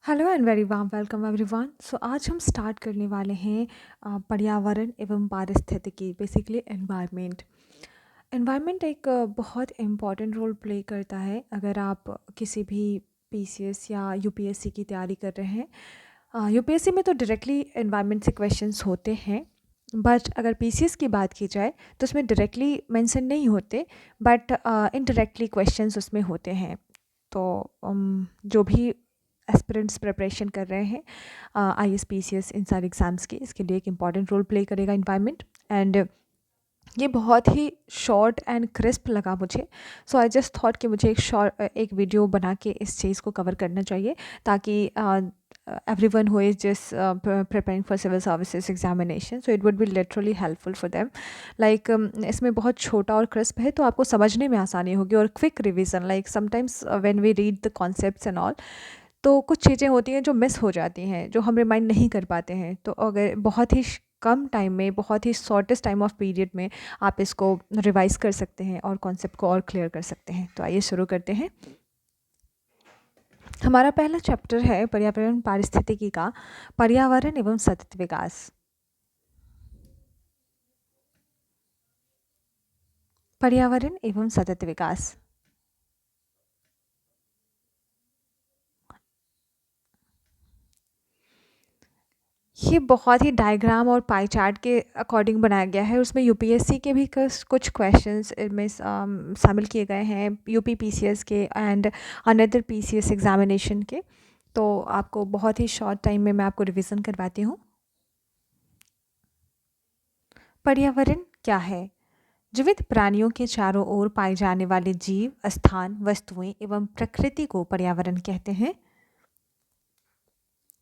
Hello and very warm welcome everyone. So आज हम start करने वाले हैं पर्यावरण एवं पारिस्थितिकी, बेसिकली एनवायरनमेंट। एनवायरनमेंट एक बहुत इम्पॉर्टेंट रोल प्ले करता है अगर आप किसी भी पीसीएस या यूपीएससी की तैयारी कर रहे हैं। यूपीएससी में तो डायरेक्टली एनवायरनमेंट से क्वेश्चंस होते हैं, बट अगर पीसीएस की बात की जाए तो उसमें डायरेक्टली मेंशन नहीं होते, बट इनडायरेक्टली क्वेश्चंस उसमें होते हैं। तो जो भी एस्पिरेंट्स प्रिपरेशन कर रहे हैं I S P C S इन सारे एग्ज़ाम्स के, इसके लिए एक इम्पॉर्टेंट रोल प्ले करेगा इन्वायरमेंट। एंड ये बहुत ही शॉर्ट एंड क्रिस्प लगा मुझे। सो आई जस्ट थॉट कि मुझे एक वीडियो बना के इस चीज़ को कवर करना चाहिए, ताकि everyone who is just preparing for civil services examination, so it would be literally helpful for them. like इसमें बहुत छोटा और क्रिस्प है तो आपको समझने में आसानी होगी, और quick revision, like sometimes when we read the concepts and all, तो कुछ चीज़ें होती हैं जो मिस हो जाती हैं, जो हम रिमाइंड नहीं कर पाते हैं। तो अगर बहुत ही कम टाइम में, बहुत ही शॉर्टेस्ट टाइम ऑफ पीरियड में आप इसको रिवाइज कर सकते हैं और कॉन्सेप्ट को और क्लियर कर सकते हैं। तो आइए शुरू करते हैं। हमारा पहला चैप्टर है पर्यावरण पारिस्थितिकी का, पर्यावरण एवं सतत विकास। पर्यावरण एवं सतत विकास। ये बहुत ही डायग्राम और पाई चार्ट के अकॉर्डिंग बनाया गया है। उसमें यूपीएससी के भी कुछ क्वेश्चंस इनमें शामिल किए गए हैं, यूपी पीसीएस के एंड अनदर पीसीएस एग्जामिनेशन के। तो आपको बहुत ही शॉर्ट टाइम में मैं आपको रिवीजन करवाती हूँ। पर्यावरण क्या है? जीवित प्राणियों के चारों ओर पाए जाने वाले जीव, स्थान, वस्तुएं एवं प्रकृति को पर्यावरण कहते हैं।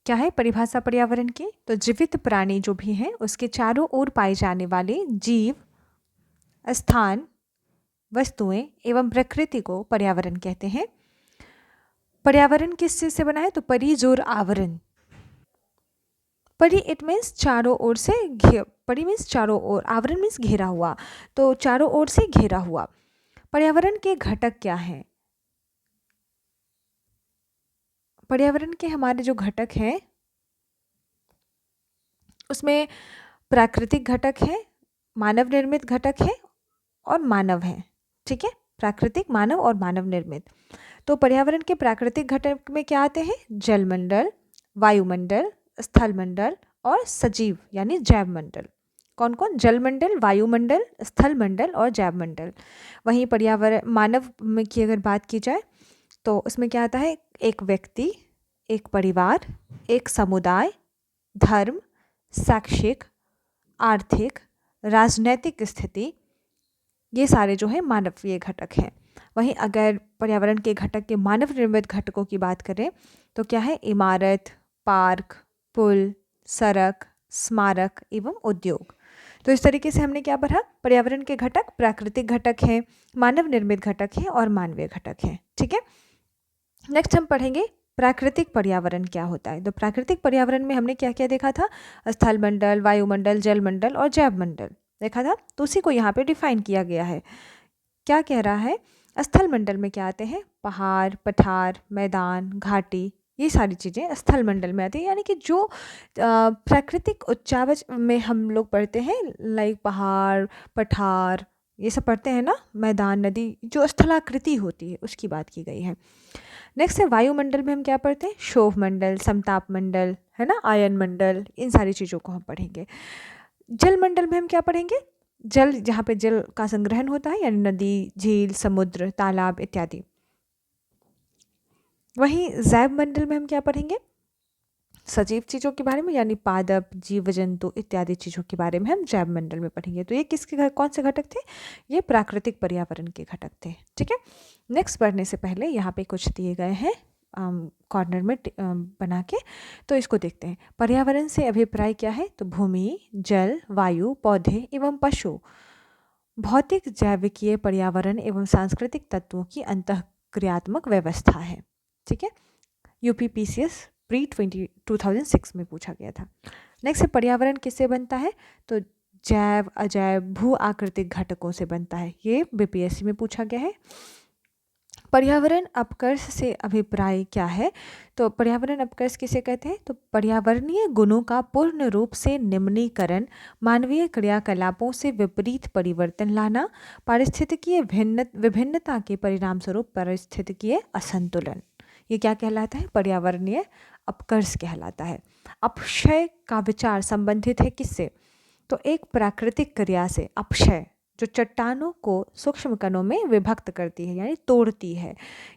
क्या है परिभाषा पर्यावरण की? तो जीवित प्राणी जो भी हैं उसके चारों ओर पाए जाने वाले जीव, स्थान, वस्तुएं एवं प्रकृति को पर्यावरण कहते हैं। पर्यावरण किस चीज से बना है? तो परिजोर आवरण। परि इट मीन्स चारों ओर से परि मीन्स चारों ओर, आवरण मीन्स घेरा हुआ, तो चारों ओर से घेरा हुआ। पर्यावरण के घटक क्या हैं? पर्यावरण के हमारे जो घटक हैं उसमें प्राकृतिक घटक है, मानव निर्मित घटक है और मानव है। ठीक है, प्राकृतिक, मानव और मानव निर्मित। तो पर्यावरण के प्राकृतिक घटक में क्या आते हैं? जलमंडल, वायुमंडल, स्थलमंडल और सजीव यानी जैव मंडल। कौन कौन? जलमंडल, वायुमंडल, स्थलमंडल और जैव मंडल। वहीं पर्यावरण मानव में की अगर बात की जाए तो उसमें क्या आता है? एक व्यक्ति, एक परिवार, एक समुदाय, धर्म, शैक्षिक, आर्थिक, राजनैतिक स्थिति, ये सारे जो है मानवीय घटक हैं। वहीं अगर पर्यावरण के घटक के मानव निर्मित घटकों की बात करें तो क्या है? इमारत, पार्क, पुल, सड़क, स्मारक एवं उद्योग। तो इस तरीके से हमने क्या पढ़ा? पर्यावरण के घटक प्राकृतिक घटक हैं, मानव निर्मित घटक हैं और मानवीय घटक हैं। ठीक है, नेक्स्ट हम पढ़ेंगे प्राकृतिक पर्यावरण क्या होता है। तो प्राकृतिक पर्यावरण में हमने क्या क्या देखा था? स्थल मंडल, वायुमंडल, जलमंडल और जैव मंडल देखा था। तो उसी को यहाँ पे डिफाइन किया गया है। क्या कह रहा है? स्थल मंडल में क्या आते हैं? पहाड़, पठार, मैदान, घाटी, ये सारी चीज़ें स्थल मंडल में आती है। यानी कि जो प्राकृतिक उच्चावच में हम लोग पढ़ते हैं, लाइक पहाड़, पठार, ये सब पढ़ते हैं ना, मैदान, नदी, जो स्थलाकृति होती है उसकी बात की गई है। नेक्स्ट है वायुमंडल में हम क्या पढ़ते हैं? क्षोभ मंडल, समताप मंडल, है ना, आयन मंडल, इन सारी चीज़ों को हम पढ़ेंगे। जल मंडल में हम क्या पढ़ेंगे? जल, जहाँ पे जल का संग्रहण होता है, यानी नदी, झील, समुद्र, तालाब इत्यादि। वहीं जैव मंडल में हम क्या पढ़ेंगे? सजीव चीज़ों के बारे में, यानी पादप, जीव जंतु इत्यादि चीज़ों के बारे में हम जैव मंडल में पढ़ेंगे। तो ये कौन से घटक थे? ये प्राकृतिक पर्यावरण के घटक थे। ठीक है, नेक्स्ट पढ़ने से पहले यहाँ पे कुछ दिए गए हैं कॉर्नर में बना के, तो इसको देखते हैं। पर्यावरण से अभिप्राय क्या है? तो भूमि, जल, वायु, पौधे एवं पशु, भौतिक, जैविकीय, पर्यावरण एवं सांस्कृतिक तत्वों की अंतःक्रियात्मक व्यवस्था है। ठीक है, यूपीपीसीएस प्री 2006 में पूछा गया था। नेक्स्ट है पर्यावरण किससे बनता है? तो जैव, अजैव, भू आकृतिक घटकों से बनता है। ये बीपीएससी में पूछा गया है। पर्यावरण अपकर्ष से अभिप्राय क्या है? तो पर्यावरण अपकर्ष किसे कहते हैं? तो पर्यावरणीय गुणों का पूर्ण रूप से निम्नीकरण, मानवीय क्रियाकलापों से विपरीत परिवर्तन लाना, पारिस्थितिकीय विभिन्नता के परिणाम स्वरूप पारिस्थितिकीय असंतुलन। ये क्या कहलाता है? पर्यावरणीय अपकर्ष कहलाता है। अपक्षय का विचार संबंधित है किससे? तो एक प्राकृतिक क्रिया से। अपक्षय जो चट्टानों को सूक्ष्म कणों में विभक्त करती है यानी तोड़ती है।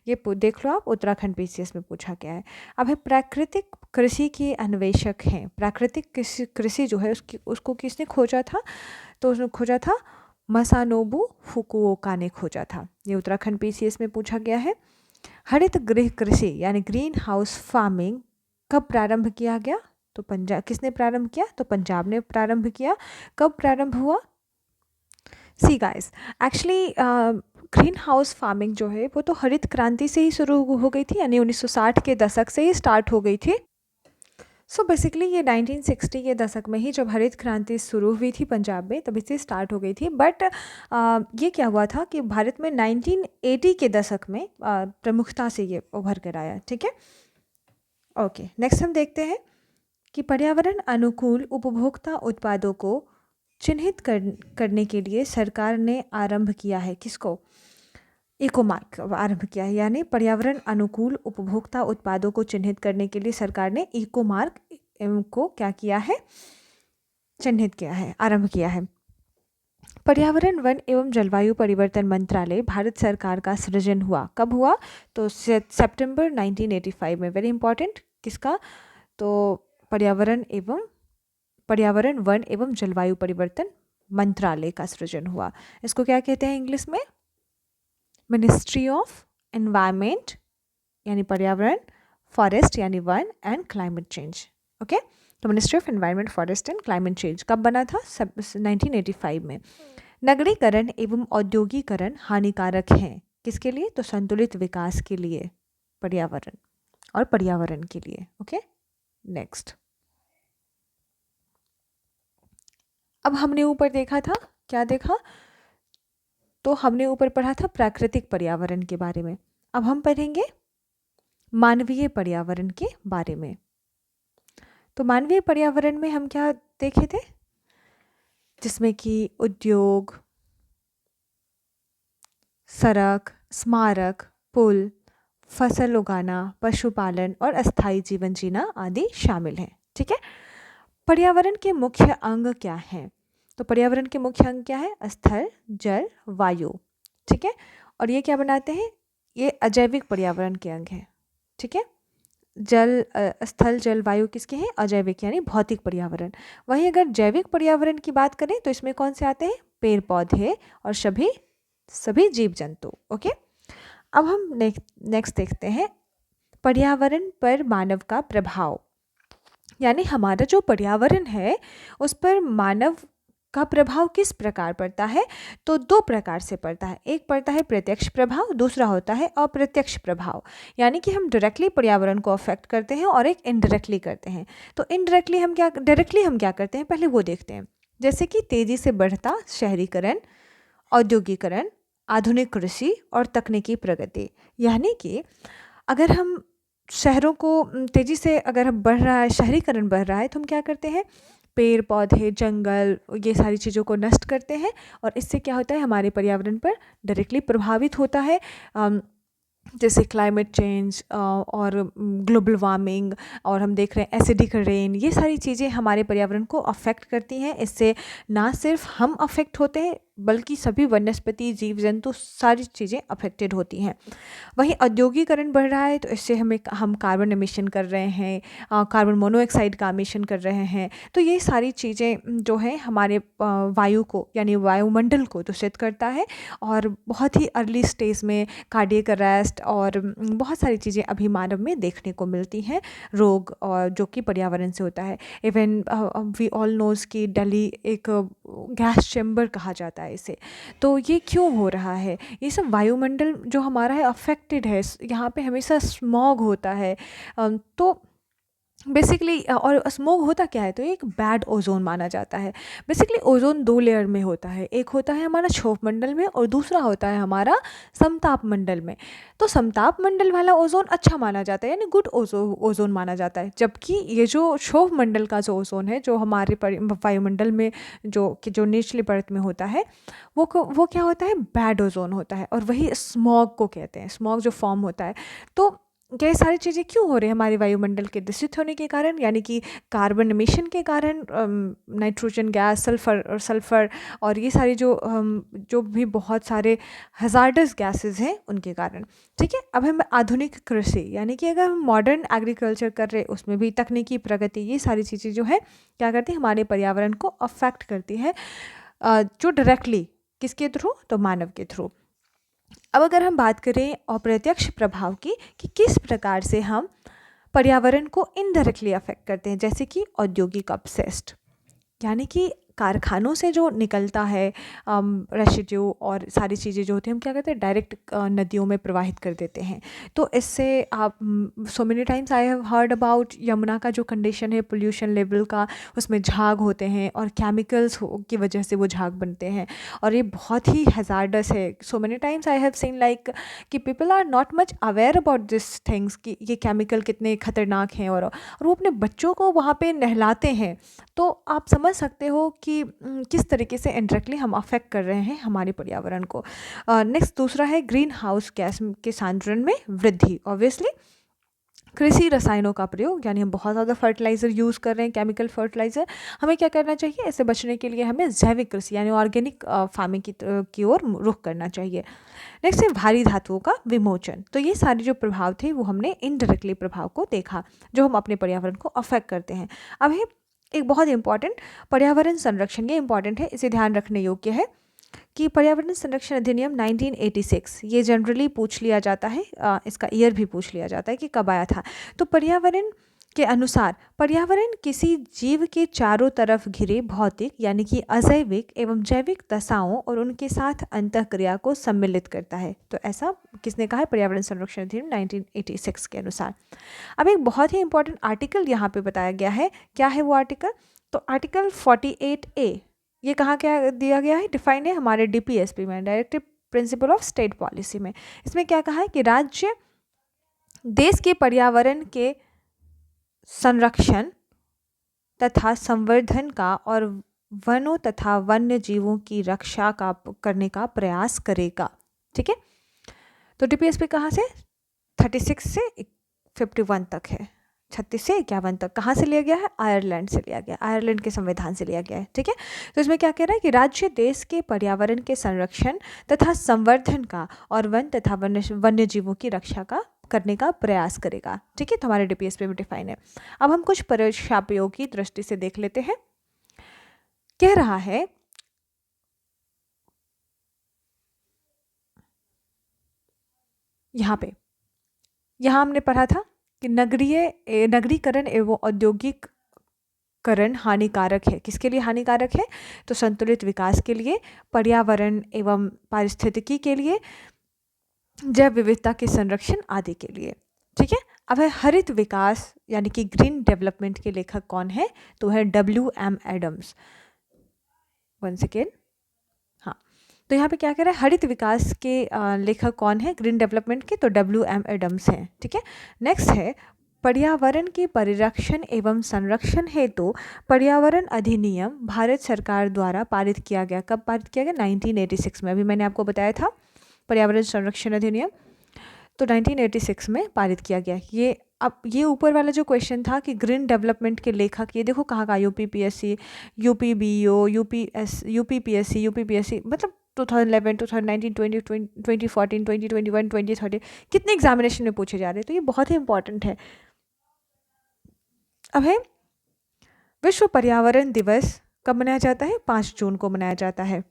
ये देख लो आप, उत्तराखंड पीसीएस में पूछा गया है। अब है प्राकृतिक कृषि के अन्वेषक हैं। प्राकृतिक कृषि जो है उसको किसने खोजा था? तो उसने खोजा था मसानोबु फुकुओका ने खोजा था। ये उत्तराखंड पीसीएस में पूछा गया है। हरित गृह कृषि यानी ग्रीन हाउस फार्मिंग कब प्रारंभ किया गया? तो पंजाब किसने प्रारंभ किया? तो पंजाब ने प्रारंभ किया। कब प्रारंभ हुआ? See guys, actually green house farming जो है वो तो हरित क्रांति से ही शुरू हो गई थी, यानी 1960 के दशक से ही स्टार्ट हो गई थी। सो बेसिकली ये 1960 के दशक में ही जब हरित क्रांति शुरू हुई थी पंजाब में, तभी से स्टार्ट हो गई थी। बट ये क्या हुआ था कि भारत में 1980 के दशक में प्रमुखता से ये उभर कर आया। ठीक है, ओके। नेक्स्ट हम देखते हैं कि पर्यावरण अनुकूल उपभोक्ता उत्पादों को चिन्हित करने के लिए सरकार ने आरंभ किया है किसको? इको मार्क आरंभ किया है, यानी पर्यावरण अनुकूल उपभोक्ता उत्पादों को चिन्हित करने के लिए सरकार ने इको मार्क को क्या किया है? चिन्हित किया है, आरंभ किया है। पर्यावरण, वन एवं जलवायु परिवर्तन मंत्रालय भारत सरकार का सृजन हुआ। कब हुआ? तो सितंबर 1985 में। वेरी इंपॉर्टेंट, किसका? तो पर्यावरण वन एवं जलवायु परिवर्तन मंत्रालय का सृजन हुआ। इसको क्या कहते हैं इंग्लिश में? मिनिस्ट्री ऑफ एनवायरमेंट यानी पर्यावरण, फॉरेस्ट यानी वन, एंड क्लाइमेट चेंज। ओके, तो ministry of environment, forest and climate change कब बना था? 1985 में। नगरीकरण एवं औद्योगिकरण हानिकारक हैं किसके लिए? तो संतुलित विकास के लिए, पर्यावरण और पर्यावरण के लिए। Okay, next. अब हमने ऊपर देखा था, क्या देखा? तो हमने ऊपर पढ़ा था प्राकृतिक पर्यावरण के बारे में। अब हम पढ़ेंगे मानवीय पर्यावरण के बारे में। तो मानवीय पर्यावरण में हम क्या देखे थे? जिसमें कि उद्योग, सड़क, स्मारक, पुल, फसल उगाना, पशुपालन और अस्थायी जीवन जीना आदि शामिल हैं। ठीक है, पर्यावरण के मुख्य अंग क्या हैं? तो पर्यावरण के मुख्य अंग क्या है? स्थल, जल, वायु। ठीक है, और ये क्या बनाते हैं? ये अजैविक पर्यावरण के अंग हैं। ठीक है, जल, स्थल, जल, वायु किसके हैं? अजैविक यानी भौतिक पर्यावरण। वहीं अगर जैविक पर्यावरण की बात करें तो इसमें कौन से आते हैं? पेड़ पौधे और सभी जीव जंतु। ओके, अब हम नेक्स्ट देखते हैं पर्यावरण पर मानव का प्रभाव, यानी हमारा जो पर्यावरण है उस पर मानव का प्रभाव किस प्रकार पड़ता है? तो दो प्रकार से पड़ता है। एक पड़ता है प्रत्यक्ष प्रभाव, दूसरा होता है अप्रत्यक्ष प्रभाव। यानी कि हम डायरेक्टली पर्यावरण को अफेक्ट करते हैं और एक इनडायरेक्टली करते हैं। तो डायरेक्टली हम क्या करते हैं, पहले वो देखते हैं। जैसे कि तेजी से बढ़ता शहरीकरण, औद्योगिकरण, आधुनिक कृषि और तकनीकी प्रगति। यानी कि अगर हम शहरों को तेज़ी से अगर हम बढ़ रहा है, शहरीकरण बढ़ रहा है, तो हम क्या करते हैं? पेड़ पौधे, जंगल, ये सारी चीज़ों को नष्ट करते हैं और इससे क्या होता है? हमारे पर्यावरण पर डायरेक्टली प्रभावित होता है। जैसे क्लाइमेट चेंज और ग्लोबल वार्मिंग, और हम देख रहे हैं एसिडिक रेन, ये सारी चीज़ें हमारे पर्यावरण को अफेक्ट करती हैं। इससे ना सिर्फ हम अफेक्ट होते हैं बल्कि सभी वनस्पति, जीव जंतु, सारी चीज़ें अफेक्टेड होती हैं। वहीं औद्योगिकरण बढ़ रहा है तो इससे हम कार्बन एमिशन कर रहे हैं, कार्बन मोनोऑक्साइड का एमिशन कर रहे हैं। तो ये सारी चीज़ें जो हैं हमारे वायु को यानी वायुमंडल को दूषित करता है और बहुत ही अर्ली स्टेज में कार्डियक अरेस्ट और बहुत सारी चीज़ें अभी मानव में देखने को मिलती हैं, रोग, और जो कि पर्यावरण से होता है। इवन वी ऑल नोज कि दिल्ली एक गैस चैम्बर कहा जाता है इसे। तो ये क्यों हो रहा है? ये सब वायुमंडल जो हमारा है अफेक्टेड है, यहाँ पे हमेशा स्मॉग होता है। तो बेसिकली और स्मॉग होता क्या है, तो ये एक बैड ओजोन माना जाता है। बेसिकली ओजोन दो लेयर में होता है, एक होता है हमारा क्षोभ मंडल में और दूसरा होता है हमारा समताप मंडल में। तो समताप मंडल वाला ओजोन अच्छा माना जाता है, यानी गुड ओजोन माना जाता है, जबकि ये जो क्षोभ मंडल का जो ओजोन है, जो हमारे वायुमंडल में जो निचली परत में होता है, वो क्या होता है, बैड ओजोन होता है, और वही स्मॉग को कहते हैं, स्मॉग जो फॉर्म होता है। तो ये सारी चीज़ें क्यों हो रही है, हमारे वायुमंडल के दूषित होने के कारण, यानी कि कार्बन एमिशन के कारण, नाइट्रोजन गैस, सल्फ़र और ये सारी जो भी बहुत सारे हज़ार्डस गैसेस हैं उनके कारण। ठीक है, अब हम आधुनिक कृषि, यानी कि अगर हम मॉडर्न एग्रीकल्चर कर रहे हैं, उसमें भी तकनीकी प्रगति, ये सारी चीज़ें जो है क्या करती है, हमारे पर्यावरण को अफेक्ट करती है, जो डायरेक्टली किसके थ्रू, तो मानव के थ्रू। अब अगर हम बात करें अप्रत्यक्ष प्रभाव की, कि किस प्रकार से हम पर्यावरण को इनडायरेक्टली अफेक्ट करते हैं, जैसे कि औद्योगिक अपशिष्ट, यानी कि कारखानों से जो निकलता है रेसिड्यू और सारी चीज़ें जो होती हैं, हम क्या करते हैं, डायरेक्ट नदियों में प्रवाहित कर देते हैं। तो इससे आप सो many times I have heard about Yamuna का जो कंडीशन है पोल्यूशन लेवल का, उसमें झाग होते हैं और केमिकल्स की वजह से वो झाग बनते हैं, और ये बहुत ही हैज़ार्डस है। So many times I have seen like कि people are not much aware about this things, कि ये केमिकल कितने खतरनाक हैं, और वो अपने बच्चों को वहाँ पे नहलाते हैं। तो आप समझ सकते हो कि किस तरीके से इनडायरेक्टली हम अफेक्ट कर रहे हैं हमारे पर्यावरण को। नेक्स्ट दूसरा है ग्रीन हाउस गैस के सांद्रण में वृद्धि। ऑब्वियसली कृषि रसायनों का प्रयोग, यानी हम बहुत ज़्यादा फर्टिलाइज़र यूज़ कर रहे हैं, केमिकल फर्टिलाइज़र, हमें क्या करना चाहिए, इससे बचने के लिए हमें जैविक कृषि यानी ऑर्गेनिक फार्मिंग की ओर रुख करना चाहिए। नेक्स्ट है भारी धातुओं का विमोचन। तो ये सारे जो प्रभाव थे वो हमने इनडायरेक्टली प्रभाव को देखा, जो हम अपने पर्यावरण को अफेक्ट करते हैं। अब है एक बहुत इंपॉर्टेंट पर्यावरण संरक्षण, ये इंपॉर्टेंट है, इसे ध्यान रखने योग्य है कि पर्यावरण संरक्षण अधिनियम 1986, ये जनरली पूछ लिया जाता है, इसका ईयर भी पूछ लिया जाता है कि कब आया था। तो पर्यावरण के अनुसार पर्यावरण किसी जीव के चारों तरफ घिरे भौतिक यानी कि अजैविक एवं जैविक दशाओं और उनके साथ अंतःक्रिया को सम्मिलित करता है। तो ऐसा किसने कहा है, पर्यावरण संरक्षण अधिनियम 1986 के अनुसार। अब एक बहुत ही इंपॉर्टेंट आर्टिकल यहाँ पे बताया गया है, क्या है वो आर्टिकल, तो आर्टिकल 48A, ये कहाँ क्या दिया गया है, डिफाइन है हमारे DPSP में, directive principle of state policy में। इसमें क्या कहा है कि राज्य देश के पर्यावरण के संरक्षण तथा संवर्धन का और वनों तथा वन्य जीवों की रक्षा का करने का प्रयास करेगा। ठीक है, तो DPSP कहाँ से 36 से 51 तक है, 36 से 51 तक कहाँ से लिया गया है, आयरलैंड से लिया गया, आयरलैंड के संविधान से लिया गया है। ठीक है, तो इसमें क्या कह रहा है कि राज्य देश के पर्यावरण के संरक्षण तथा संवर्धन का और वन तथा वन्य जीवों की रक्षा का करने का प्रयास करेगा। ठीक है, तो हमारे DPSP में डिफाइन है। अब हम कुछ परीक्षापयोगी दृष्टि से देख लेते हैं। कह रहा है यहाँ हमने पढ़ा था कि नगरीकरण एवं औद्योगिकरण हानिकारक है। किसके लिए हानिकारक है, तो संतुलित विकास के लिए, पर्यावरण एवं पारिस्थितिकी के लिए, जैव विविधता के संरक्षण आदि के लिए। ठीक है, अब है हरित विकास यानी कि ग्रीन डेवलपमेंट के लेखक कौन है, तो है WM एडम्स। वन सेकेंड, हाँ, तो यहाँ पे क्या कह रहा है, हरित विकास के लेखक कौन है ग्रीन डेवलपमेंट के, तो WM एडम्स हैं। ठीक है, नेक्स्ट है पर्यावरण के परिरक्षण एवं संरक्षण हेतु पर्यावरण अधिनियम भारत सरकार द्वारा पारित किया गया। कब पारित किया गया, 1986 में। अभी मैंने आपको बताया था पर्यावरण संरक्षण अधिनियम, तो 1986 में पारित किया गया। ये अब ये ऊपर वाला जो क्वेश्चन था कि ग्रीन डेवलपमेंट के लेखक, ये देखो कहाँ का, UPPSC, UPBO, UPPSC, मतलब 2011, 2019, 2014, 2021, 2030 कितने एग्जामिनेशन में पूछे जा रहे हैं, तो ये बहुत ही इंपॉर्टेंट है। अब है विश्व पर्यावरण दिवस कब मनाया जाता है, 5 जून को मनाया जाता है।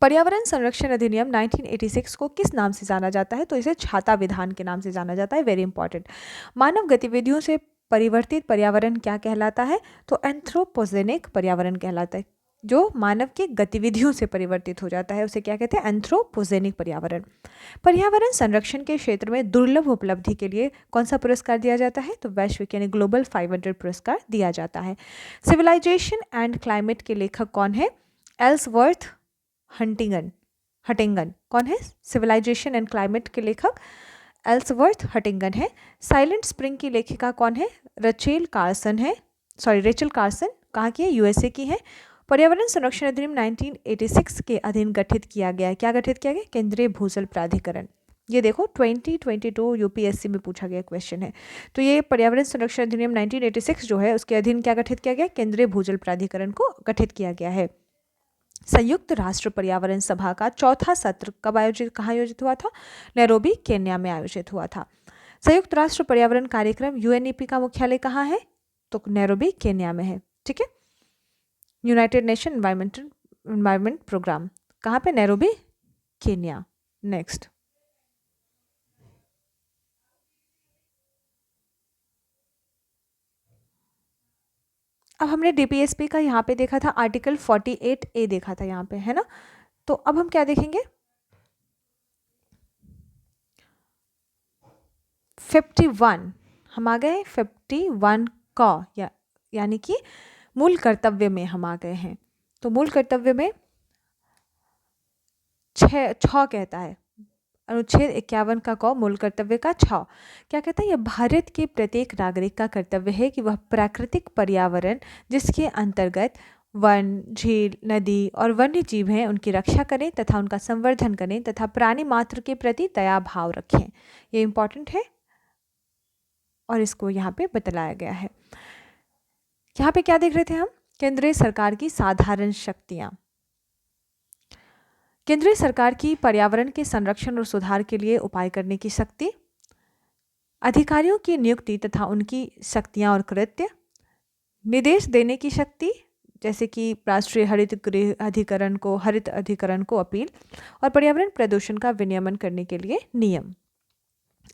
पर्यावरण संरक्षण अधिनियम 1986 को किस नाम से जाना जाता है, तो इसे छाता विधान के नाम से जाना जाता है। Very important. मानव गतिविधियों से परिवर्तित पर्यावरण क्या कहलाता है, तो एंथ्रोपोजेनिक पर्यावरण कहलाता है। जो मानव की गतिविधियों से परिवर्तित हो जाता है उसे क्या कहते हैं? एंथ्रोपोजेनिक पर्यावरण। पर्यावरण संरक्षण के क्षेत्र में दुर्लभ उपलब्धि के लिए कौन सा पुरस्कार दिया जाता है? तो वैश्विक यानी ग्लोबल 500 पुरस्कार दिया जाता है। सिविलाइजेशन एंड क्लाइमेट के लेखक कौन है? एल्सवर्थ हटिंगन कौन है? सिविलाइजेशन एंड क्लाइमेट के लेखक एल्सवर्थ हटिंगन है। साइलेंट स्प्रिंग की लेखिका कौन है? रेचल कार्सन कहाँ की है? यूएसए की है। पर्यावरण संरक्षण अधिनियम 1986 के अधीन गठित किया गया है। क्या गठित किया गया? केंद्रीय भूजल प्राधिकरण। ये देखो 2022 यूपीएससी में पूछा गया क्वेश्चन है। तो ये पर्यावरण संरक्षण अधिनियम 1986 जो है उसके अधीन क्या गठित किया गया? केंद्रीय भूजल प्राधिकरण को गठित किया गया है। संयुक्त राष्ट्र पर्यावरण सभा का चौथा सत्र कहाँ आयोजित हुआ था? नैरोबी केन्या में आयोजित हुआ था। संयुक्त राष्ट्र पर्यावरण कार्यक्रम यूएनईपी का मुख्यालय कहाँ है? तो नैरोबी केन्या में है। ठीक है, यूनाइटेड नेशन एनवायरमेंट प्रोग्राम कहाँ पे? Nairobi Kenya. नेक्स्ट, अब हमने डीपीएसपी का यहाँ पे देखा था, आर्टिकल 48A देखा था यहाँ पे, है ना। तो अब हम क्या देखेंगे? 51 हम आ गए 51 का यानी कि मूल कर्तव्य में हम आ गए हैं। तो मूल कर्तव्य में 6 कहता है, अनुच्छेद 51 का क मूल कर्तव्य का 6 क्या कहता है? यह भारत के प्रत्येक नागरिक का कर्तव्य है कि वह प्राकृतिक पर्यावरण जिसके अंतर्गत वन, झील, नदी और वन्य जीव हैं उनकी रक्षा करें तथा उनका संवर्धन करें तथा प्राणी मात्र के प्रति दया भाव रखें। ये इंपॉर्टेंट है और इसको यहाँ पे बतलाया गया है। यहाँ पे क्या देख रहे थे हम? केंद्रीय सरकार की साधारण शक्तियाँ। केंद्रीय सरकार की पर्यावरण के संरक्षण और सुधार के लिए उपाय करने की शक्ति, अधिकारियों की नियुक्ति तथा उनकी शक्तियाँ और कृत्य, निर्देश देने की शक्ति जैसे कि राष्ट्रीय हरित अधिकरण को अपील और पर्यावरण प्रदूषण का विनियमन करने के लिए नियम।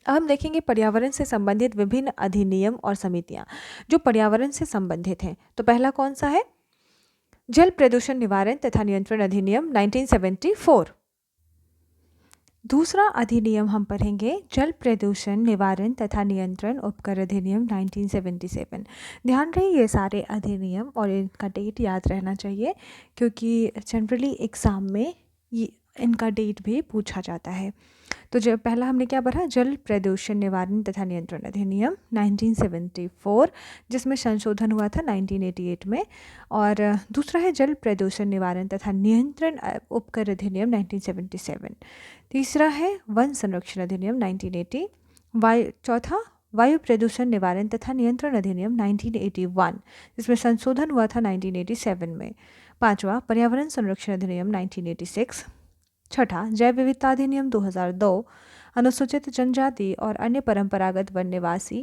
अब हम देखेंगे पर्यावरण से संबंधित विभिन्न अधिनियम और समितियां जो पर्यावरण से संबंधित हैं। तो पहला कौन सा है? जल प्रदूषण निवारण तथा नियंत्रण अधिनियम 1974। दूसरा अधिनियम हम पढ़ेंगे जल प्रदूषण निवारण तथा नियंत्रण उपकर अधिनियम 1977। ध्यान रहे ये सारे अधिनियम और इनका डेट याद रहना चाहिए क्योंकि जनरली एग्ज़ाम में इनका डेट भी पूछा जाता है। तो जो पहला हमने क्या पढ़ा? जल प्रदूषण निवारण तथा नियंत्रण अधिनियम 1974 जिसमें संशोधन हुआ था 1988 में। और दूसरा है जल प्रदूषण निवारण तथा नियंत्रण उपकर अधिनियम 1977। तीसरा है वन संरक्षण अधिनियम 1980। चौथा वायु प्रदूषण निवारण तथा नियंत्रण अधिनियम 1981 जिसमें संशोधन हुआ था 1987 में। पांचवा पर्यावरण संरक्षण अधिनियम 1986। छठा जैव विविधता अधिनियम 2002। अनुसूचित जनजाति और अन्य परंपरागत वन निवासी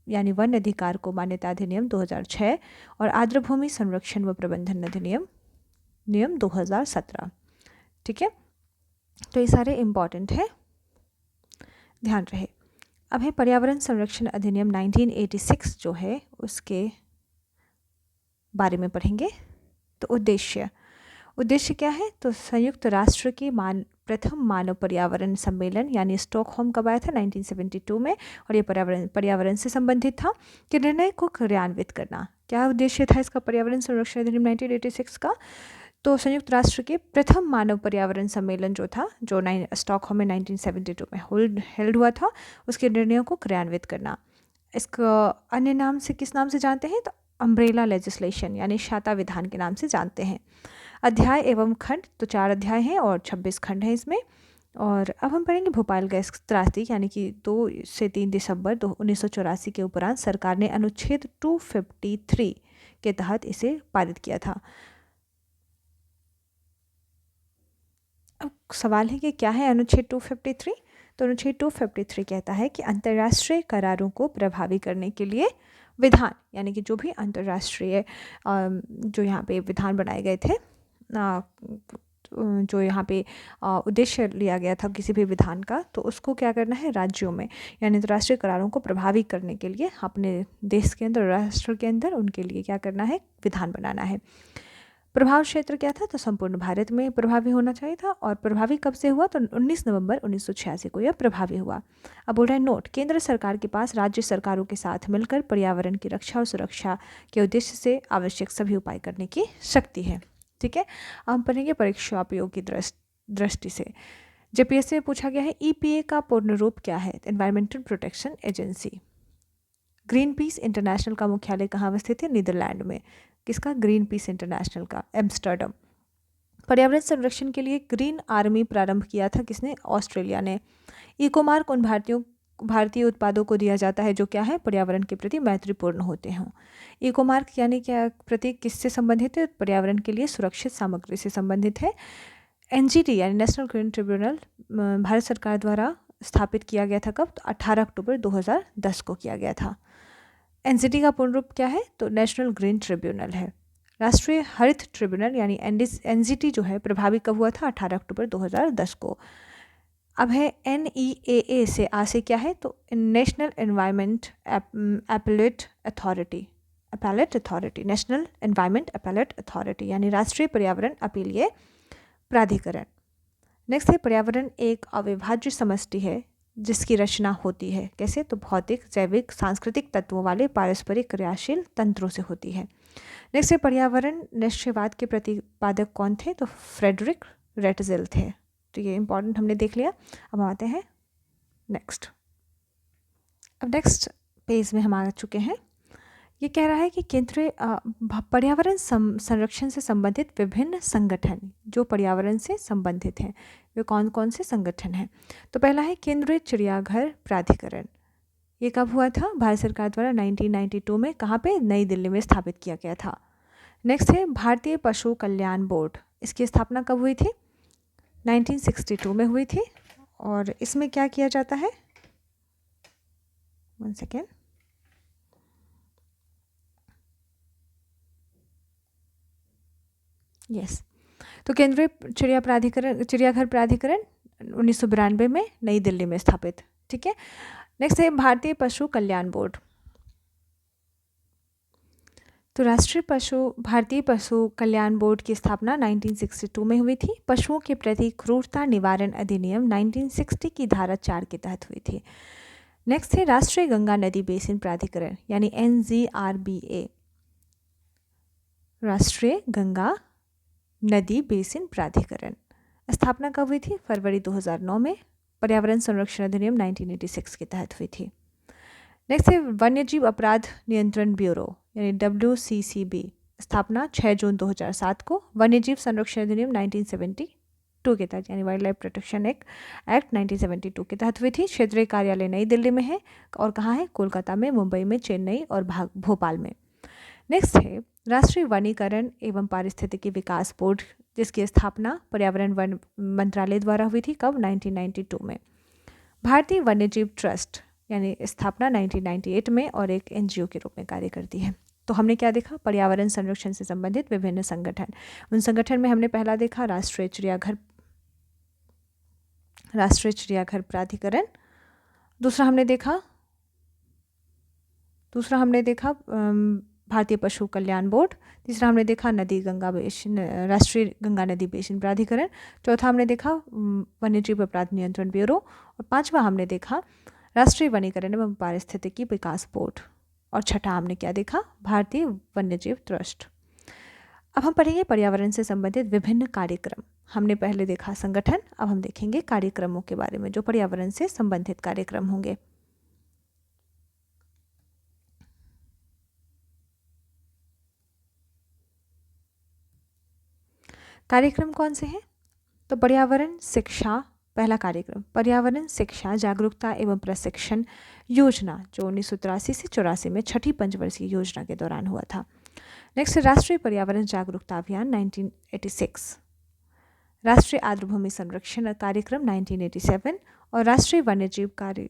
यानी वन अधिकार को मान्यता अधिनियम 2006 और आर्द्रभूमि संरक्षण व प्रबंधन अधिनियम 2017। ठीक है, तो ये सारे इम्पॉर्टेंट है, ध्यान रहे। अब है पर्यावरण संरक्षण अधिनियम 1986 जो है उसके बारे में पढ़ेंगे। तो उद्देश्य क्या है? तो संयुक्त राष्ट्र की प्रथम मानव पर्यावरण सम्मेलन यानी स्टॉकहोम कब आया था? 1972 में। और ये पर्यावरण से संबंधित था कि निर्णय को क्रियान्वित करना। क्या उद्देश्य था इसका पर्यावरण संरक्षण अधिनियम 1986 का? तो संयुक्त राष्ट्र के प्रथम मानव पर्यावरण सम्मेलन जो था जो स्टॉकहोम में 1972 में हेल्ड हुआ था उसके निर्णयों को क्रियान्वित करना। इसको अन्य नाम से किस नाम से जानते हैं? तो अम्ब्रेला लेजिस्लेशन यानी छाता विधान के नाम से जानते हैं। अध्याय एवं खंड तो 4 अध्याय हैं और 26 खंड हैं इसमें। और अब हम पढ़ेंगे भोपाल गैस त्रासदी यानी कि 2 से 3 दिसंबर 1984 के उपरांत सरकार ने अनुच्छेद 253 के तहत इसे पारित किया था। अब सवाल है कि क्या है अनुच्छेद 253? तो अनुच्छेद 253 कहता है कि अंतर्राष्ट्रीय करारों को प्रभावी करने के लिए विधान यानी कि जो भी अंतर्राष्ट्रीय जो यहाँ पे विधान बनाए गए थे जो यहाँ पे उद्देश्य लिया गया था किसी भी विधान का, तो उसको क्या करना है? राज्यों में यानी अंतर्राष्ट्रीय करारों को प्रभावी करने के लिए अपने देश के अंदर राष्ट्र के अंदर उनके लिए क्या करना है? विधान बनाना है। प्रभाव क्षेत्र क्या था, तो संपूर्ण भारत में प्रभावी होना चाहिए था। और प्रभावी कब से हुआ, तो 19 नवंबर 1986 को यह प्रभावी हुआ। अब बोल रहे हैं नोट, केंद्र सरकार के पास राज्य सरकारों के साथ मिलकर पर्यावरण की रक्षा और सुरक्षा के उद्देश्य से आवश्यक सभी उपाय करने की शक्ति है। ठीक है, अब हम पढ़ेंगे परीक्षा उपयोग की दृष्टि से। जेपीएससी में पूछा गया है, ईपीए का पूर्ण रूप क्या है, environmental protection agency. Green peas international का मुख्यालय कहाँ अवस्थित है, नीदरलैंड में। किसका, ग्रीन पीस इंटरनेशनल का, एम्स्टर्डम। पर्यावरण संरक्षण के लिए ग्रीन आर्मी प्रारंभ किया था किसने, ऑस्ट्रेलिया ने। इकोमार्क उन भारतीय उत्पादों को दिया जाता है जो क्या है, पर्यावरण के प्रति मैत्रीपूर्ण होते हों। इकोमार्क यानी क्या प्रतीक किससे संबंधित है, पर्यावरण के लिए सुरक्षित सामग्री से संबंधित है। एनजीटी यानी नेशनल ग्रीन ट्रिब्यूनल भारत सरकार द्वारा स्थापित किया गया था कब, तो 18 अक्टूबर 2010 को किया गया था। एनजीटी का पूर्ण रूप क्या है, तो नेशनल ग्रीन ट्रिब्यूनल है। राष्ट्रीय हरित ट्रिब्यूनल यानी एनजीटी जो है प्रभावी कब हुआ था, 18 अक्टूबर 2010 को। अब है NEAA से आ से क्या है, तो national environment appellate authority, national environment appellate authority यानी राष्ट्रीय पर्यावरण अपीलीय प्राधिकरण। नेक्स्ट है, पर्यावरण एक अविभाज्य समष्टि है जिसकी रचना होती है कैसे, तो भौतिक, जैविक, सांस्कृतिक तत्वों वाले पारस्परिक क्रियाशील तंत्रों से होती है। नेक्स्ट है, पर्यावरण निश्चयवाद के प्रतिपादक कौन थे, तो फ्रेडरिक रेटजेल थे। तो ये इंपॉर्टेंट हमने देख लिया। अब आते हैं नेक्स्ट। अब नेक्स्ट पेज में हम आ चुके हैं। ये कह रहा है कि केंद्रीय पर्यावरण संरक्षण से संबंधित विभिन्न संगठन जो पर्यावरण से संबंधित हैं, वे कौन कौन से संगठन हैं। तो पहला है केंद्रीय चिड़ियाघर प्राधिकरण। ये कब हुआ था, भारत सरकार द्वारा 1992 में कहाँ पे, नई दिल्ली में स्थापित किया गया था। नेक्स्ट है भारतीय पशु कल्याण बोर्ड। इसकी स्थापना कब हुई थी, 1962 में हुई थी। और इसमें क्या किया जाता है, 1 सेकेंड, यस, तो केंद्रीय चिड़ियाघर प्राधिकरण 1992 में नई दिल्ली में स्थापित। ठीक है, नेक्स्ट है भारतीय पशु कल्याण बोर्ड। तो भारतीय पशु कल्याण बोर्ड की स्थापना 1962 में हुई थी। पशुओं के प्रति क्रूरता निवारण अधिनियम 1960 की धारा 4 के तहत हुई थी। नेक्स्ट है राष्ट्रीय गंगा नदी बेसिन प्राधिकरण यानी NGRBA, राष्ट्रीय गंगा नदी बेसिन प्राधिकरण। स्थापना कब हुई थी, फरवरी 2009 में। पर्यावरण संरक्षण अधिनियम 1986 के तहत हुई थी। नेक्स्ट है वन्यजीव अपराध नियंत्रण ब्यूरो यानी WCCB। स्थापना 6 जून 2007 को। वन्यजीव संरक्षण अधिनियम 1972 के तहत यानी वाइल्ड लाइफ प्रोटेक्शन एक्ट 1972 के तहत हुई थी। क्षेत्रीय कार्यालय नई दिल्ली में है और कहाँ है, कोलकाता में, मुंबई में, चेन्नई और भोपाल में। नेक्स्ट है राष्ट्रीय वनीकरण एवं पारिस्थितिकी विकास बोर्ड, जिसकी स्थापना पर्यावरण वन मंत्रालय द्वारा हुई थी कब, 1992 में। भारतीय वन्यजीव ट्रस्ट यानी स्थापना 1998 में और एक NGO के रूप में कार्य करती है। तो हमने क्या देखा, पर्यावरण संरक्षण से संबंधित विभिन्न संगठन। उन संगठन में हमने पहला देखा राष्ट्रीय चिड़ियाघर प्राधिकरण। दूसरा हमने देखा भारतीय पशु कल्याण बोर्ड। तीसरा हमने देखा राष्ट्रीय गंगा नदी बेसिन प्राधिकरण। चौथा हमने देखा वन्यजीव अपराध नियंत्रण ब्यूरो। और पांचवा हमने देखा राष्ट्रीय वनीकरण एवं पारिस्थितिकी विकास बोर्ड। और छठा हमने क्या देखा, भारतीय वन्यजीव ट्रस्ट। अब हम पढ़ेंगे पर्यावरण से संबंधित विभिन्न कार्यक्रम। हमने पहले देखा संगठन, अब हम देखेंगे कार्यक्रमों के बारे में जो पर्यावरण से संबंधित कार्यक्रम होंगे। कार्यक्रम कौन से हैं, तो पर्यावरण शिक्षा, पहला कार्यक्रम पर्यावरण शिक्षा जागरूकता एवं प्रशिक्षण योजना जो 1983 से 84 में छठी पंचवर्षीय योजना के दौरान हुआ था। नेक्स्ट राष्ट्रीय पर्यावरण जागरूकता अभियान 1986, राष्ट्रीय आर्द्रभूमि संरक्षण कार्यक्रम 1987 और राष्ट्रीय वन्यजीव कार्य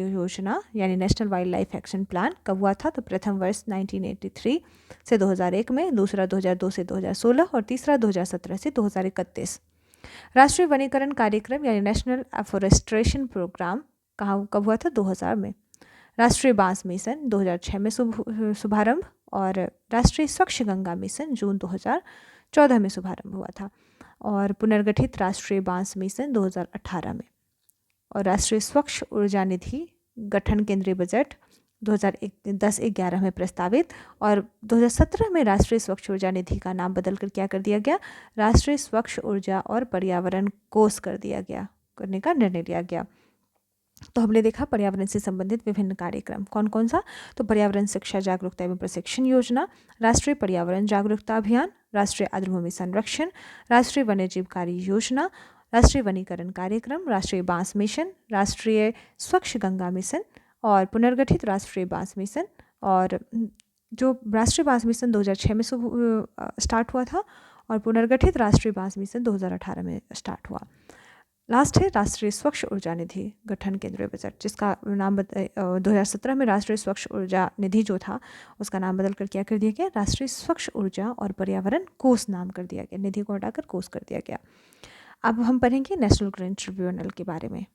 योजना यानी national wild life action plan कब हुआ था, तो प्रथम वर्ष 1983 से 2001 में, दूसरा 2002 से 2016 और तीसरा 2017 से 2031। राष्ट्रीय वनीकरण कार्यक्रम यानी नेशनल एफोरेस्ट्रेशन प्रोग्राम कब हुआ था, 2000 में। राष्ट्रीय बांस मिशन 2006 में शुभारंभ, और राष्ट्रीय स्वच्छ गंगा मिशन जून 2014 में शुभारंभ हुआ था, और पुनर्गठित राष्ट्रीय बांस मिशन 2018 में, और राष्ट्रीय स्वच्छ ऊर्जा निधि गठन केंद्रीय बजट 2010-11 में प्रस्तावित, और 2017 में राष्ट्रीय स्वच्छ ऊर्जा निधि का नाम बदलकर क्या कर दिया गया, राष्ट्रीय स्वच्छ ऊर्जा और पर्यावरण कोष कर दिया गया, करने का निर्णय लिया गया। तो हमने देखा पर्यावरण से संबंधित विभिन्न कार्यक्रम कौन कौन सा, तो पर्यावरण शिक्षा जागरूकता एवं प्रशिक्षण योजना, राष्ट्रीय पर्यावरण जागरूकता अभियान, राष्ट्रीय आर्द्रभूमि संरक्षण, राष्ट्रीय वन्यजीव कार्य योजना, राष्ट्रीय वनीकरण कार्यक्रम, राष्ट्रीय बांस मिशन, राष्ट्रीय स्वच्छ गंगा मिशन, और पुनर्गठित राष्ट्रीय बांस मिशन, और जो राष्ट्रीय बांस मिशन 2006 में स्टार्ट हुआ था, और पुनर्गठित राष्ट्रीय बांस मिशन 2018 में स्टार्ट हुआ। लास्ट है राष्ट्रीय स्वच्छ ऊर्जा निधि गठन केंद्रीय बजट, जिसका नाम 2017 में राष्ट्रीय स्वच्छ ऊर्जा निधि जो था उसका नाम बदलकर क्या कर दिया गया, राष्ट्रीय स्वच्छ ऊर्जा और पर्यावरण कोष नाम कर दिया गया, निधि को हटाकर कोष कर दिया गया। अब हम पढ़ेंगे नेशनल ग्रीन ट्रिब्यूनल के बारे में।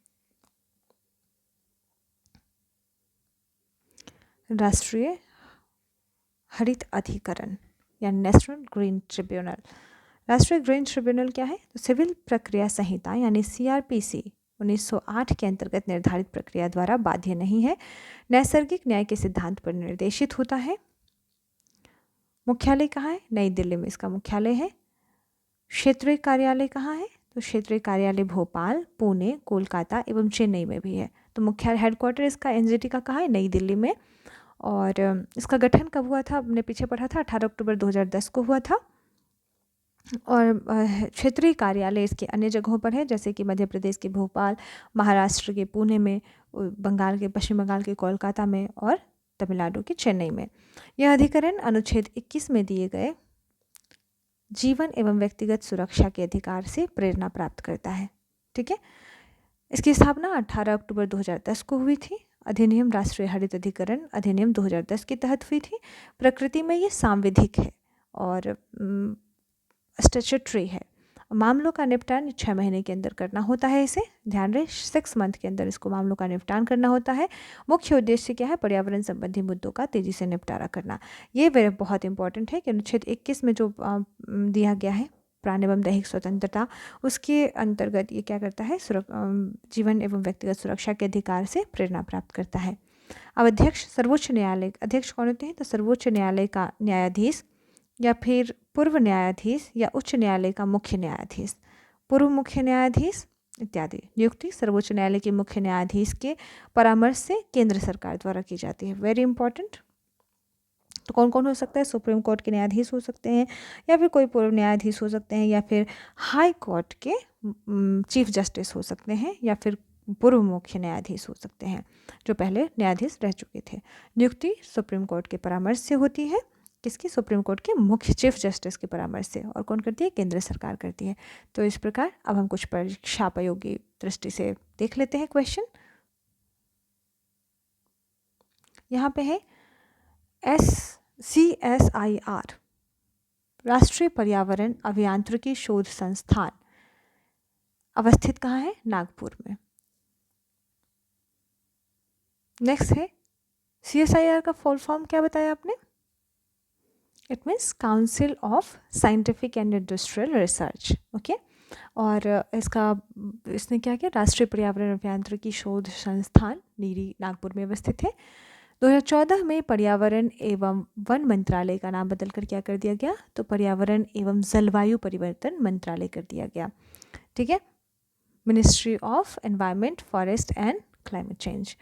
राष्ट्रीय हरित अधिकरण या नेशनल ग्रीन ट्रिब्यूनल। राष्ट्रीय ग्रीन ट्रिब्यूनल क्या है, तो सिविल प्रक्रिया संहिता यानी CRPC 1908 के अंतर्गत निर्धारित प्रक्रिया द्वारा बाध्य नहीं है, नैसर्गिक न्याय के सिद्धांत पर निर्देशित होता है। मुख्यालय कहाँ है, नई दिल्ली में इसका मुख्यालय है। क्षेत्रीय कार्यालय कहाँ है, तो क्षेत्रीय कार्यालय भोपाल, पुणे, कोलकाता एवं चेन्नई में भी है। तो मुख्यालय हेडक्वार्टर इसका NGT का कहाँ है, नई दिल्ली में। और इसका गठन कब हुआ था, हमने पीछे पढ़ा था, 18 अक्टूबर 2010 को हुआ था। और क्षेत्रीय कार्यालय इसके अन्य जगहों पर है, जैसे कि मध्य प्रदेश के भोपाल, महाराष्ट्र के पुणे में, पश्चिम बंगाल के कोलकाता में, और तमिलनाडु के चेन्नई में। यह अधिकरण अनुच्छेद 21 में दिए गए जीवन एवं व्यक्तिगत सुरक्षा के अधिकार से प्रेरणा प्राप्त करता है। ठीक है, इसकी स्थापना 18 अक्टूबर 2010 को हुई थी। अधिनियम राष्ट्रीय हरित अधिकरण अधिनियम 2010 के तहत हुई थी। प्रकृति में ये सांविधिक है और स्टैट्यूटरी है। मामलों का निपटान 6 महीने के अंदर करना होता है। इसे ध्यान रहे, 6 मंथ के अंदर इसको मामलों का निपटान करना होता है। मुख्य उद्देश्य क्या है, पर्यावरण संबंधी मुद्दों का तेजी से निपटारा करना। ये बहुत इंपॉर्टेंट है कि अनुच्छेद 21 में जो दिया गया है प्राण एवं दैहिक स्वतंत्रता, उसके अंतर्गत ये क्या करता है, जीवन एवं व्यक्तिगत सुरक्षा के अधिकार से प्रेरणा प्राप्त करता है। अब अध्यक्ष, सर्वोच्च न्यायालय अध्यक्ष कौन होते हैं, तो सर्वोच्च न्यायालय का न्यायाधीश या फिर पूर्व न्यायाधीश या उच्च न्यायालय का मुख्य न्यायाधीश, पूर्व मुख्य न्यायाधीश इत्यादि। नियुक्ति सर्वोच्च न्यायालय के मुख्य न्यायाधीश के परामर्श से केंद्र सरकार द्वारा की जाती है। Very important. तो कौन कौन हो सकता है, सुप्रीम कोर्ट के न्यायाधीश हो सकते हैं, या फिर कोई पूर्व न्यायाधीश हो सकते हैं, या फिर हाई कोर्ट के चीफ जस्टिस हो सकते हैं, या फिर पूर्व मुख्य न्यायाधीश हो सकते हैं जो पहले न्यायाधीश रह चुके थे। नियुक्ति सुप्रीम कोर्ट के परामर्श से होती है। किसकी, सुप्रीम कोर्ट के मुख्य चीफ जस्टिस के परामर्श से। और कौन करती है, केंद्र सरकार करती है। तो इस प्रकार अब हम कुछ परीक्षापयोगी दृष्टि से देख लेते हैं क्वेश्चन। यहाँ पे है CSIR राष्ट्रीय पर्यावरण अभियांत्रिकी शोध संस्थान अवस्थित कहाँ है, नागपुर में। नेक्स्ट है CSIR का फुल फॉर्म क्या बताया आपने, it means council of scientific and industrial research. Okay, और इसने क्या किया, राष्ट्रीय पर्यावरण अभियांत्रिकी शोध संस्थान नीरी नागपुर में अवस्थित है। 2014 में पर्यावरण एवं वन मंत्रालय का नाम बदलकर क्या कर दिया गया, तो पर्यावरण एवं जलवायु परिवर्तन मंत्रालय कर दिया गया। ठीक है, ministry of environment, forest and climate change.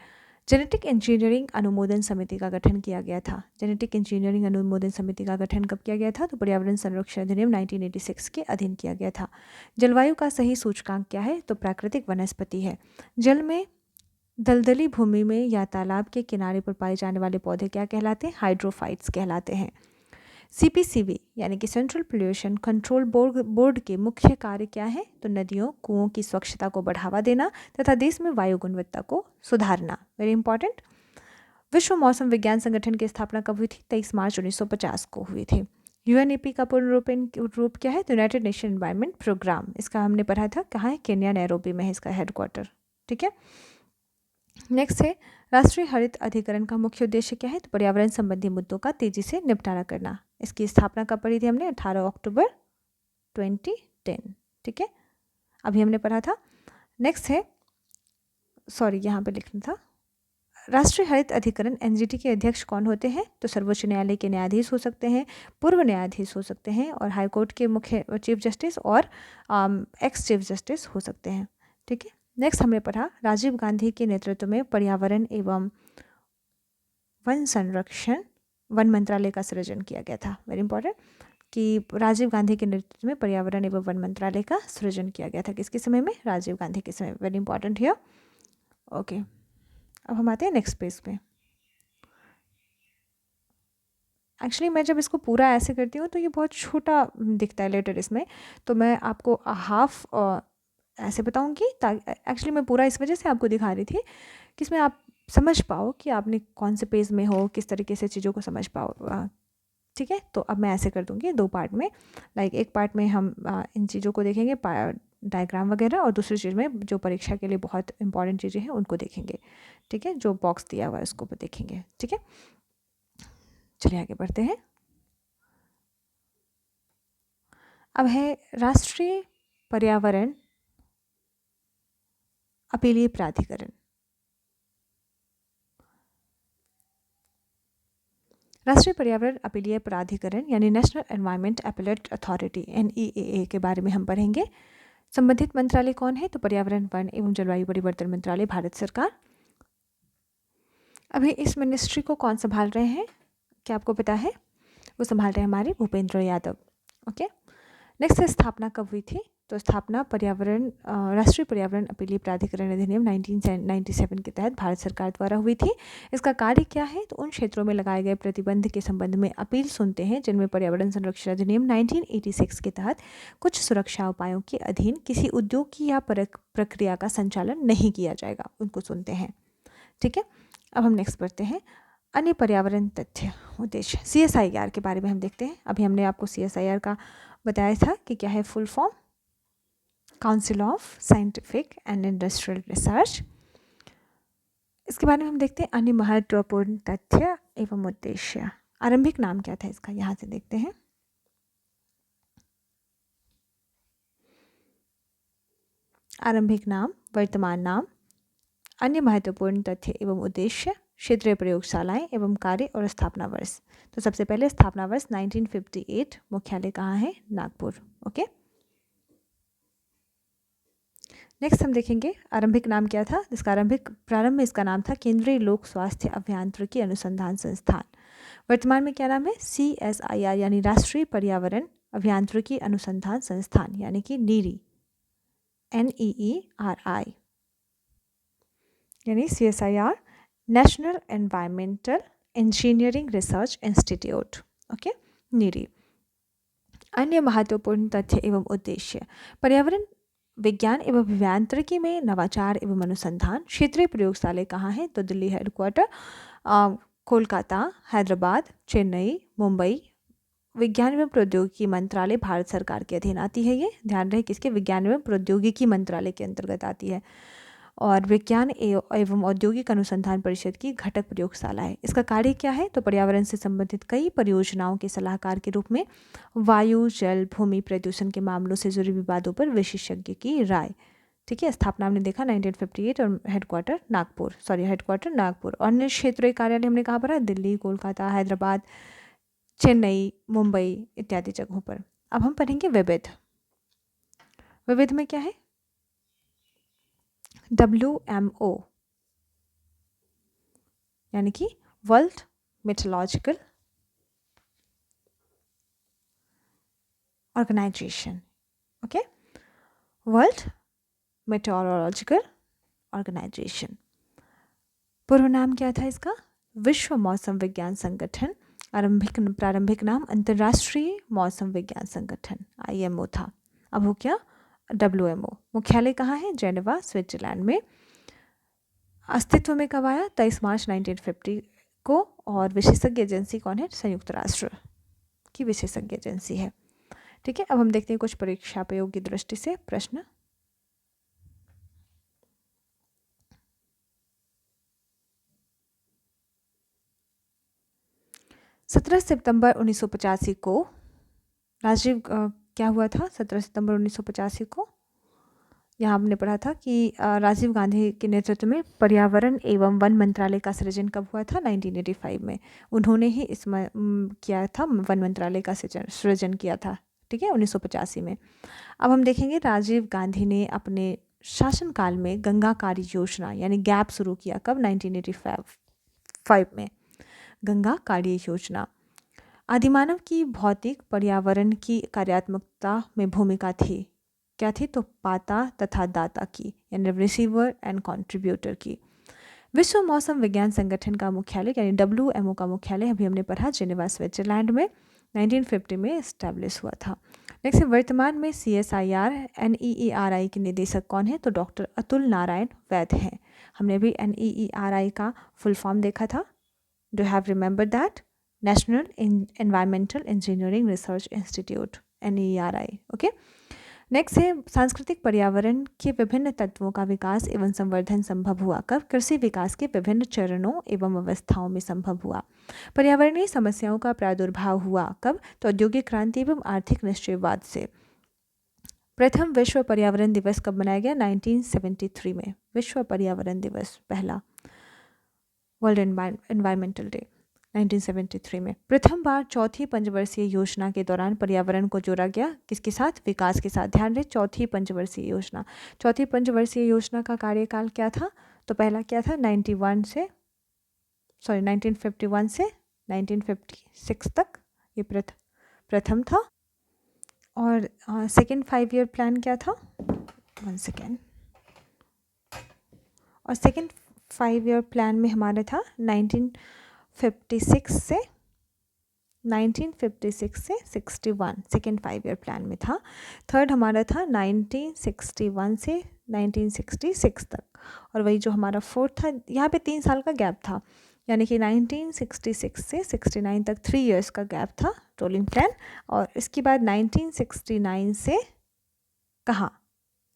Genetic engineering अनुमोदन समिति का गठन किया गया था। जेनेटिक इंजीनियरिंग अनुमोदन समिति का गठन कब किया गया था, तो पर्यावरण संरक्षण अधिनियम 1986 के अधीन किया गया था। जलवायु का सही सूचकांक क्या है, तो प्राकृतिक वनस्पति है। जल में दलदली भूमि में या तालाब के किनारे पर पाए जाने वाले पौधे क्या कहलाते हैं, हाइड्रोफाइट्स कहलाते हैं। CPCB यानी कि सेंट्रल पोल्यूशन कंट्रोल बोर्ड के मुख्य कार्य क्या है, तो नदियों कुओं की स्वच्छता को बढ़ावा देना तथा देश में वायु गुणवत्ता को सुधारना। Very important. विश्व मौसम विज्ञान संगठन की स्थापना कब हुई थी, 23 मार्च 1950 को हुई थी। UNEP का पूर्ण रूप क्या है, तो यूनाइटेड नेशन एनवायरनमेंट प्रोग्राम। इसका हमने पढ़ा था, कहाँ है, केन्या नैरोबी में है इसका हेडक्वार्टर। ठीक है, नेक्स्ट है राष्ट्रीय हरित अधिकरण का मुख्य उद्देश्य क्या है, तो पर्यावरण संबंधी मुद्दों का तेजी से निपटारा करना। इसकी स्थापना कब पढ़ी थी हमने, 18 अक्टूबर 2010। ठीक है, अभी हमने पढ़ा था। नेक्स्ट है, सॉरी यहाँ पे लिखना था, राष्ट्रीय हरित अधिकरण एनजीटी के अध्यक्ष कौन होते हैं, तो सर्वोच्च न्यायालय के न्यायाधीश हो सकते हैं, पूर्व न्यायाधीश हो सकते हैं, और हाईकोर्ट के मुख्य चीफ जस्टिस और एक्स चीफ जस्टिस हो सकते हैं। ठीक है, नेक्स्ट हमने पढ़ा राजीव गांधी के नेतृत्व में पर्यावरण एवं वन संरक्षण वन मंत्रालय का सृजन किया गया था। वेरी इंपॉर्टेंट कि राजीव गांधी के नेतृत्व में पर्यावरण एवं वन मंत्रालय का सृजन किया गया था। किसके समय में, राजीव गांधी के समय। Very important here. ओके, अब हम आते हैं नेक्स्ट पेज पे। एक्चुअली मैं जब इसको पूरा ऐसे करती हूँ तो ये बहुत छोटा दिखता है लेटर इसमें, तो मैं आपको हाफ ऐसे बताऊँगी, ताकि एक्चुअली मैं पूरा इस वजह से आपको दिखा रही थी कि इसमें आप समझ पाओ कि आपने कौन से पेज में हो, किस तरीके से चीज़ों को समझ पाओ। ठीक है, तो अब मैं ऐसे कर दूँगी 2 पार्ट में। लाइक एक पार्ट में हम इन चीज़ों को देखेंगे, डायग्राम वगैरह, और दूसरी चीज़ में जो परीक्षा के लिए बहुत इंपॉर्टेंट चीज़ें हैं उनको देखेंगे। ठीक है, जो बॉक्स दिया हुआ है उसको देखेंगे। ठीक है, चलिए आगे बढ़ते हैं। अब है राष्ट्रीय पर्यावरण अपीलीय प्राधिकरण। राष्ट्रीय पर्यावरण अपीलीय प्राधिकरण यानी national environment appellate authority NEAA के बारे में हम पढ़ेंगे। संबंधित मंत्रालय कौन है, तो पर्यावरण वन एवं जलवायु परिवर्तन मंत्रालय, भारत सरकार। अभी इस मिनिस्ट्री को कौन संभाल रहे हैं, क्या आपको पता है, वो संभाल रहे हैं हमारे भूपेंद्र यादव। ओके, नेक्स्ट है स्थापना कब हुई थी, तो स्थापना राष्ट्रीय पर्यावरण अपीलीय प्राधिकरण अधिनियम 1997 के तहत भारत सरकार द्वारा हुई थी। इसका कार्य क्या है, तो उन क्षेत्रों में लगाए गए प्रतिबंध के संबंध में अपील सुनते हैं जिनमें पर्यावरण संरक्षण अधिनियम 1986 के तहत कुछ सुरक्षा उपायों के अधीन किसी उद्योग की या प्रक्रिया का संचालन नहीं किया जाएगा, उनको सुनते हैं। ठीक है, अब हम नेक्स्ट बढ़ते हैं। अन्य पर्यावरण तथ्य उद्देश्य, CSIR के बारे में हम देखते हैं। अभी हमने आपको CSIR का बताया था कि क्या है, full form council of scientific and industrial research. इसके बारे में हम देखते हैं अन्य महत्वपूर्ण तथ्य एवं उद्देश्य। आरंभिक नाम क्या था इसका, यहाँ से देखते हैं। आरंभिक नाम, वर्तमान नाम, अन्य महत्वपूर्ण तथ्य एवं उद्देश्य, क्षेत्रीय प्रयोगशालाएं एवं कार्य और स्थापना वर्ष। तो सबसे पहले स्थापना वर्ष 1958, मुख्यालय कहाँ है, नागपुर। ओके, नेक्स्ट हम देखेंगे आरंभिक नाम क्या था, जिसका प्रारंभ में इसका नाम था केंद्रीय लोक स्वास्थ्य अभियांत्रिकी अनुसंधान संस्थान। वर्तमान में क्या नाम है, CSIR यानी राष्ट्रीय पर्यावरण अभियांत्रिकी अनुसंधान संस्थान, यानी कि नीरी, NEERI, यानी CSIR national environmental engineering research institute. Okay, NEERI. अन्य महत्वपूर्ण तथ्य एवं उद्देश्य, पर्यावरण विज्ञान एवं अभियांत्रिकी में नवाचार एवं अनुसंधान। क्षेत्रीय प्रयोगशालाएं कहाँ हैं, तो दिल्ली हेडक्वार्टर, कोलकाता, हैदराबाद, चेन्नई, मुंबई। विज्ञान एवं प्रौद्योगिकी मंत्रालय भारत सरकार के अधीन आती है, ये ध्यान रहे, किसके, विज्ञान एवं प्रौद्योगिकी मंत्रालय के अंतर्गत आती है। और विज्ञान एवं औद्योगिक अनुसंधान परिषद की घटक प्रयोगशाला है। इसका कार्य क्या है, तो पर्यावरण से संबंधित कई परियोजनाओं के सलाहकार के रूप में वायु, जल, भूमि प्रदूषण के मामलों से जुड़े विवादों पर विशेषज्ञ की राय। ठीक है, स्थापना हमने देखा 1958 और हेडक्वार्टर नागपुर। अन्य क्षेत्रीय कार्यालय हमने कहाँ पर, दिल्ली, कोलकाता, हैदराबाद, चेन्नई, मुंबई इत्यादि जगहों पर। अब हम पढ़ेंगे विविध में क्या है, WMO यानी कि world meteorological organisation. Okay, world meteorological organisation. पूर्व नाम क्या था इसका, विश्व मौसम विज्ञान संगठन। प्रारंभिक नाम अंतर्राष्ट्रीय मौसम विज्ञान संगठन, IMO था। अब हो क्या, WMO। मुख्यालय कहाँ है, जेनेवा, स्विट्जरलैंड में। अस्तित्व में कब आया, 23 मार्च 1950 को। और विशेषज्ञ एजेंसी कौन है, संयुक्त राष्ट्र की विशेषज्ञ एजेंसी है। ठीक है, अब हम देखते हैं कुछ परीक्षा प्रयोग की दृष्टि से प्रश्न। 17 सितंबर 1985 को क्या हुआ था 17 सितंबर 1985 को? यहाँ हमने पढ़ा था कि राजीव गांधी के नेतृत्व में पर्यावरण एवं वन मंत्रालय का सृजन कब हुआ था? 1985 में। उन्होंने ही किया था, वन मंत्रालय का सृजन किया था, ठीक है, 1985 में। अब हम देखेंगे राजीव गांधी ने अपने शासनकाल में गंगा कार्य योजना यानी गैप शुरू किया कब? 1985 में। गंगा कार्य योजना आदिमानव की भौतिक पर्यावरण की कार्यात्मकता में भूमिका थी। क्या थी? तो पाता तथा दाता की, यानी रिसीवर एंड कंट्रीब्यूटर की। विश्व मौसम विज्ञान संगठन का मुख्यालय यानी WMO का मुख्यालय अभी हमने पढ़ा जेनेवा स्विट्जरलैंड में 1950 में इस्टेब्लिश हुआ था। नेक्स्ट, वर्तमान में CSIR NEERI के निदेशक कौन है? तो डॉक्टर अतुल नारायण वैद्य हैं। हमने भी NEERI का फुल फॉर्म देखा था। Do have remember that? National environmental engineering research institute, NEERI। Okay, next है सांस्कृतिक पर्यावरण के विभिन्न तत्वों का विकास एवं संवर्धन संभव हुआ कब? कृषि विकास के विभिन्न चरणों एवं अवस्थाओं में संभव हुआ। पर्यावरणीय समस्याओं का प्रादुर्भाव हुआ कब? तो औद्योगिक क्रांति एवं आर्थिक निश्चयवाद से। प्रथम विश्व पर्यावरण दिवस कब मनाया गया? 1973 में। विश्व पर्यावरण दिवस पहला, वर्ल्ड एनवायरमेंटल डे 1973 में। प्रथम बार चौथी पंचवर्षीय योजना के दौरान पर्यावरण को जोड़ा गया किसके साथ? विकास के साथ। ध्यान रहे, चौथी पंचवर्षीय योजना। चौथी पंचवर्षीय योजना का कार्यकाल क्या था? तो पहला क्या था? 1951 से 1956 तक, ये प्रथम था। और सेकेंड 5 ईयर प्लान क्या था? 1 सेकेंड। और सेकेंड 5 ईयर प्लान में हमारा था 1956 से 61, सेकेंड 5 ईयर प्लान में था। थर्ड हमारा था 1961 से 1966 तक। और वही जो हमारा फोर्थ था, यहाँ पे 3 साल का गैप था, यानी कि 1966 से 69 तक 3 इयर्स का गैप था रोलिंग प्लान। और इसके बाद 1969 से कहाँ?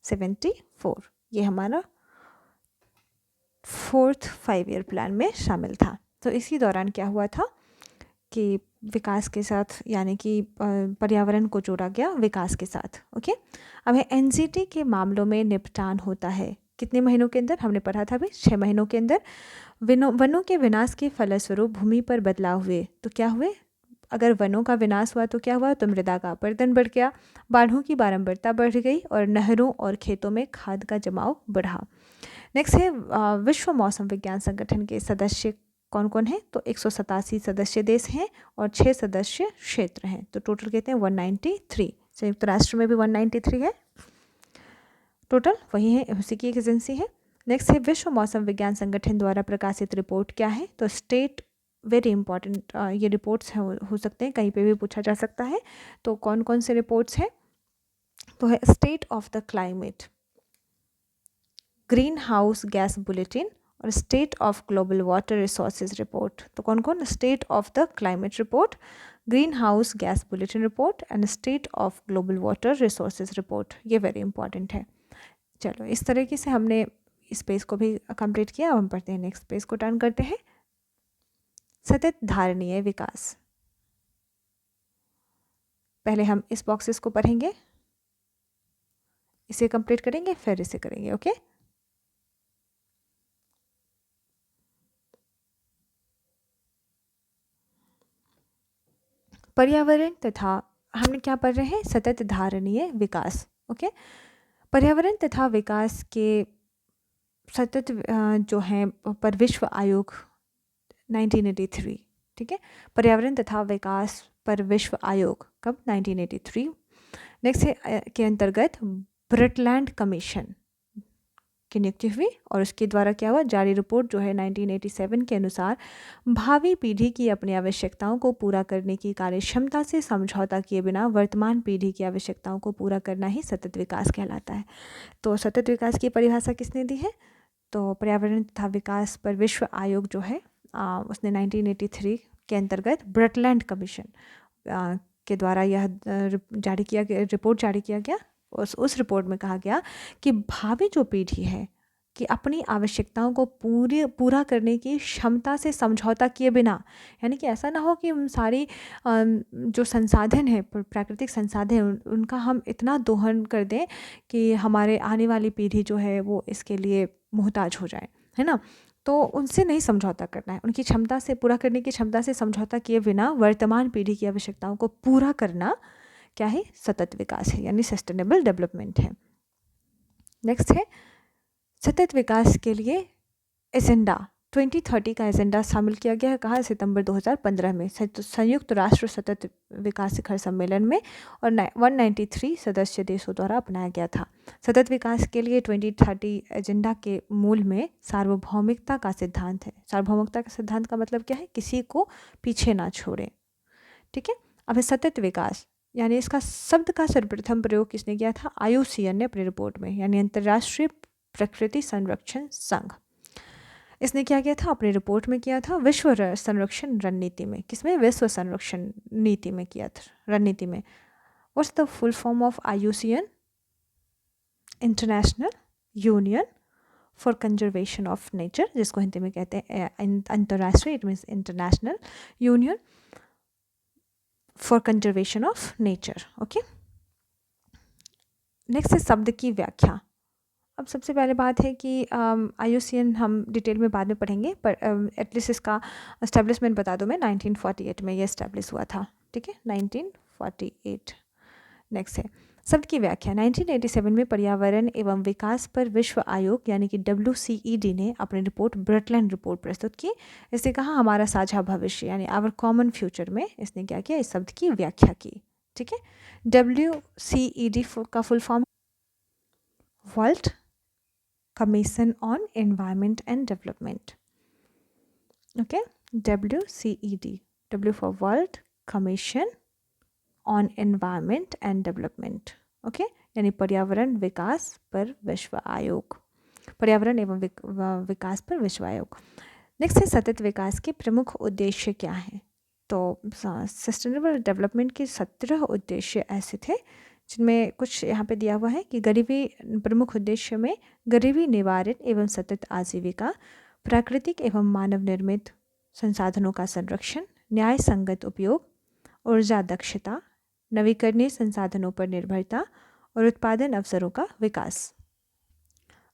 74, ये हमारा फोर्थ 5 ईयर प्लान में शामिल था। तो इसी दौरान क्या हुआ था कि विकास के साथ, यानी कि पर्यावरण को जोड़ा गया विकास के साथ। ओके, अब है NGT के मामलों में निपटान होता है कितने महीनों के अंदर? हमने पढ़ा था अभी 6 महीनों के अंदर। वनों के विनाश के फलस्वरूप भूमि पर बदलाव हुए तो क्या हुए? अगर वनों का विनाश हुआ तो क्या हुआ? तो मृदा का अपरदन बढ़ गया, बाढ़ों की बारंबारता बढ़ गई और नहरों और खेतों में खाद का जमाव बढ़ा। नेक्स्ट है विश्व मौसम विज्ञान संगठन के सदस्य कौन कौन है? तो 187 सदस्य देश हैं और 6 सदस्य क्षेत्र हैं, तो टोटल कहते हैं 193। संयुक्त राष्ट्र में भी 193 है टोटल, वही है, उसी की एक एजेंसी है। नेक्स्ट है विश्व मौसम विज्ञान संगठन द्वारा प्रकाशित रिपोर्ट क्या है? तो स्टेट, वेरी इंपॉर्टेंट, ये रिपोर्ट्स हो सकते हैं, कहीं पे भी पूछा जा सकता है। तो कौन कौन से रिपोर्ट्स हैं? तो है state of the climate, greenhouse gas bulletin और state of global water resources report. तो कौन कौन? State of the climate report, greenhouse gas bulletin report and state of global water resources report, ये very important है। चलो, इस तरीके से हमने इस पेज को भी कंप्लीट किया। अब हम पढ़ते हैं नेक्स्ट पेज को, टर्न करते हैं। सतत धारणीय विकास, पहले हम इस बॉक्सेस को पढ़ेंगे, इसे कंप्लीट करेंगे, फिर इसे करेंगे। ओके, पर्यावरण तथा, हमने क्या पढ़ रहे हैं? सतत धारणीय विकास। ओके, पर्यावरण तथा विकास के सतत जो है पर विश्व आयोग 1983, ठीक है, पर्यावरण तथा विकास पर विश्व आयोग कब? 1983। नेक्स्ट है के अंतर्गत ब्रटलैंड कमीशन की नियुक्ति हुई और उसके द्वारा क्या हुआ? जारी रिपोर्ट जो है 1987 के अनुसार भावी पीढ़ी की अपनी आवश्यकताओं को पूरा करने की कार्यक्षमता से समझौता किए बिना वर्तमान पीढ़ी की आवश्यकताओं को पूरा करना ही सतत विकास कहलाता है। तो सतत विकास की परिभाषा किसने दी है? तो पर्यावरण तथा विकास पर विश्व आयोग जो है उसने 1983 के अंतर्गत ब्रटलैंड कमीशन के द्वारा यह जारी किया गया, रिपोर्ट जारी किया गया। उस रिपोर्ट में कहा गया कि भावी जो पीढ़ी है कि अपनी आवश्यकताओं को पूरा करने की क्षमता से समझौता किए बिना, यानी कि ऐसा ना हो कि हम सारी जो संसाधन है, प्राकृतिक संसाधन उनका हम इतना दोहन कर दें कि हमारे आने वाली पीढ़ी जो है वो इसके लिए मोहताज हो जाए, है ना। तो उनसे नहीं समझौता करना है, उनकी क्षमता से पूरा करने की क्षमता से समझौता किए बिना वर्तमान पीढ़ी की आवश्यकताओं को पूरा करना क्या है, सतत विकास है, यानी सस्टेनेबल डेवलपमेंट है। नेक्स्ट है सतत विकास के लिए एजेंडा 2030 का एजेंडा शामिल किया गया है, कहा, सितंबर 2015 में संयुक्त राष्ट्र सतत विकास शिखर सम्मेलन में, और 193 सदस्य देशों द्वारा अपनाया गया था। सतत विकास के लिए 2030 एजेंडा के मूल में सार्वभौमिकता का सिद्धांत है। सार्वभौमिकता का सिद्धांत का मतलब क्या है, किसी को पीछे ना छोड़े, ठीक है। अब सतत विकास यानी इसका शब्द का सर्वप्रथम प्रयोग किसने किया था, IUCN ने अपनी रिपोर्ट में, यानी अंतर्राष्ट्रीय प्रकृति संरक्षण संघ, इसने क्या किया था, अपनी रिपोर्ट में किया था विश्व संरक्षण रणनीति में। किसमें, विश्व संरक्षण नीति में किया था, रणनीति में। What's the full form of IUCN, international union for conservation of nature, जिसको हिंदी में कहते हैं अंतर्राष्ट्रीय, it means international union for conservation of nature. Okay, next है शब्द की व्याख्या। अब सबसे पहले बात है कि IUCN हम डिटेल में बाद में पढ़ेंगे, पर एटलीस्ट इसका एस्टेब्लिशमेंट बता दूँ मैं, 1948 में ये एस्टेब्लिश हुआ था, ठीक है, 1948। नेक्स्ट है शब्द की व्याख्या। 1987 में पर्यावरण एवं विकास पर विश्व आयोग यानी कि WCED ने अपनी रिपोर्ट ब्रटलैंड रिपोर्ट प्रस्तुत की। इसने कहा हमारा साझा भविष्य यानी आवर कॉमन फ्यूचर में इसने क्या किया, इस शब्द की व्याख्या की, ठीक है। WCED का full form world commission on environment and development, okay, WCED, W for world commission on environment and development, okay, यानी पर्यावरण विकास पर विश्व आयोग, पर्यावरण एवं विकास पर विश्व आयोग। नेक्स्ट है सतत विकास के प्रमुख उद्देश्य क्या हैं। तो सस्टेनेबल डेवलपमेंट के 17 उद्देश्य ऐसे थे, जिनमें कुछ यहाँ पे दिया हुआ है कि गरीबी, प्रमुख उद्देश्य में गरीबी निवारण एवं सतत आजीविका, प्राकृतिक एवं मानव निर्मित संसाधनों का संरक्षण, न्याय संगत उपयोग, ऊर्जा दक्षता, नवीकरणीय संसाधनों पर निर्भरता और उत्पादन अवसरों का विकास।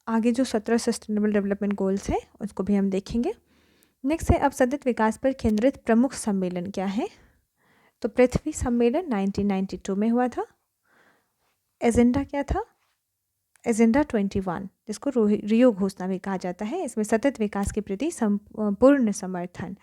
आगे जो 17 सस्टेनेबल डेवलपमेंट गोल्स हैं उसको भी हम देखेंगे। नेक्स्ट है अब सतत विकास पर केंद्रित प्रमुख सम्मेलन क्या है। तो पृथ्वी सम्मेलन 1992 में हुआ था। एजेंडा क्या था, एजेंडा 21, जिसको रियो घोषणा भी कहा जाता है। इसमें सतत विकास के प्रति पूर्ण समर्थन।